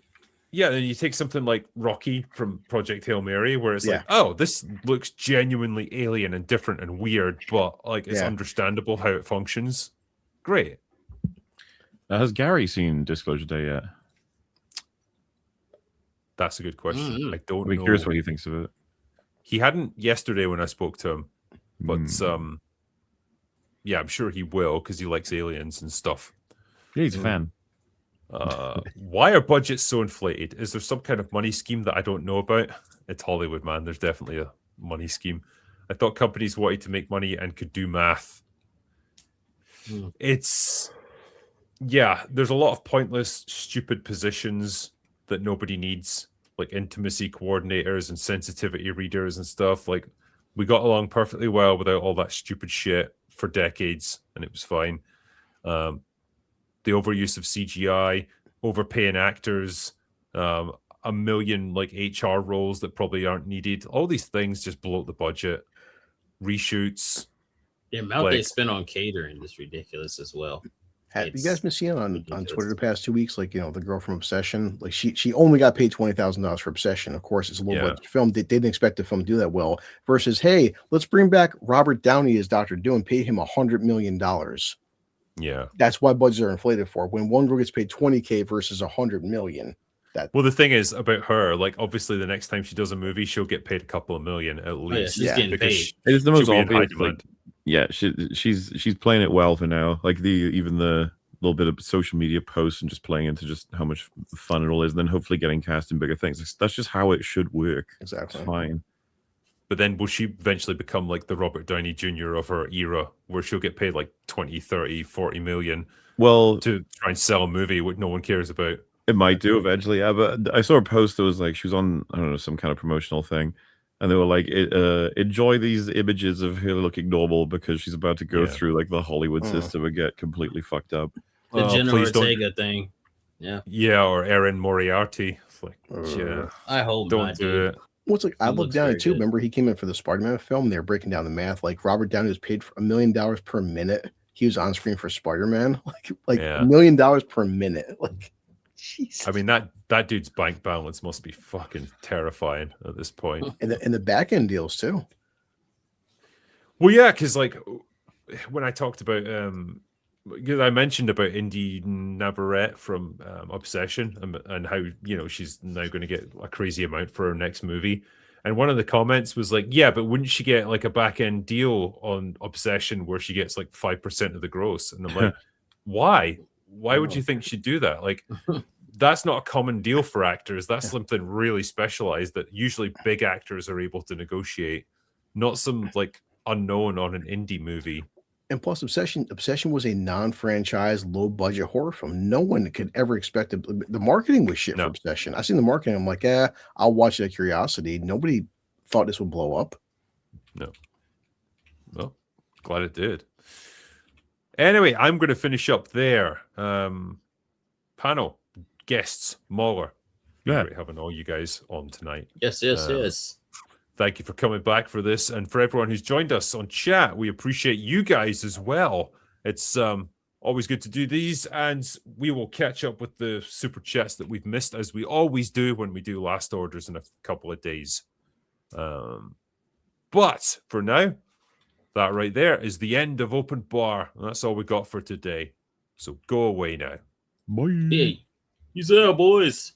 Yeah, then you take something like Rocky from Project Hail Mary, where it's like, oh, this looks genuinely alien and different and weird, but like it's understandable how it functions. Great. Has Gary seen Disclosure Day yet? That's a good question. I don't know. I'm curious what he thinks of it. He hadn't yesterday when I spoke to him, but yeah, I'm sure he will because he likes aliens and stuff. Yeah, he's a fan. Why are budgets so inflated? Is there some kind of money scheme that I don't know about? It's Hollywood, man. There's definitely a money scheme. I thought companies wanted to make money and could do math. There's a lot of pointless, stupid positions that nobody needs, like intimacy coordinators and sensitivity readers and stuff. Like, we got along perfectly well without all that stupid shit for decades, and it was fine. The overuse of CGI, overpaying actors, a million like HR roles that probably aren't needed. All these things just bloat the budget. Reshoots. The amount they spend on catering is ridiculous as well. Have you guys been seeing on Twitter the past 2 weeks? Like, the girl from Obsession, like she only got paid $20,000 for Obsession. Of course, it's a low budget film. They didn't expect the film to do that well. Versus, hey, let's bring back Robert Downey as Dr. Doom and pay him $100 million. Yeah, that's why budgets are inflated for. When one girl gets paid $20K versus $100 million. Well, the thing is about her, like, obviously the next time she does a movie, she'll get paid a couple of million at least. She's getting paid. It is the most obvious. She's playing it well for now. Like even the little bit of social media posts and just playing into just how much fun it all is, and then hopefully getting cast in bigger things. That's just how it should work. Exactly. It's fine. But then will she eventually become like the Robert Downey Jr. of her era, where she'll get paid like 20, 30, 40 million to try and sell a movie what no one cares about? It might do eventually, yeah. But I saw a post that was like, she was on, I don't know, some kind of promotional thing, and they were like, enjoy these images of her looking normal because she's about to go through like the Hollywood system and get completely fucked up. The Jenna Ortega thing. Yeah, or Erin Moriarty. It's like, I hope don't not, do it. Well, it's like, I looked down at it too. Remember, he came in for the Spider-Man film. They were breaking down the math. Like, Robert Downey was paid for $1 million per minute. He was on screen for Spider-Man. Like $1 million per minute. Like, Jesus. I mean, that dude's bank balance must be fucking terrifying at this point. And the back end deals too. Well, yeah, because like when I talked about because I mentioned about Indy Navarrete from Obsession and how, she's now going to get a crazy amount for her next movie. And one of the comments was like, yeah, but wouldn't she get like a back end deal on Obsession where she gets like 5% of the gross? And I'm like, why? Why would you think she'd do that? Like, that's not a common deal for actors. That's something really specialized that usually big actors are able to negotiate, not some like unknown on an indie movie. And plus, Obsession was a non-franchise, low-budget horror film. No one could ever expect it. The marketing was shit for Obsession. I seen the marketing. I'm like, I'll watch it out of curiosity. Nobody thought this would blow up. No. Well, glad it did. Anyway, I'm going to finish up there. Panel, guests, MauLer. Great having all you guys on tonight. Yes. Thank you for coming back for this. And for everyone who's joined us on chat, we appreciate you guys as well. It's always good to do these. And we will catch up with the super chats that we've missed, as we always do when we do last orders in a couple of days. But for now, that right there is the end of Open Bar. And that's all we got for today. So go away now. Bye. Hey, he's out, boys.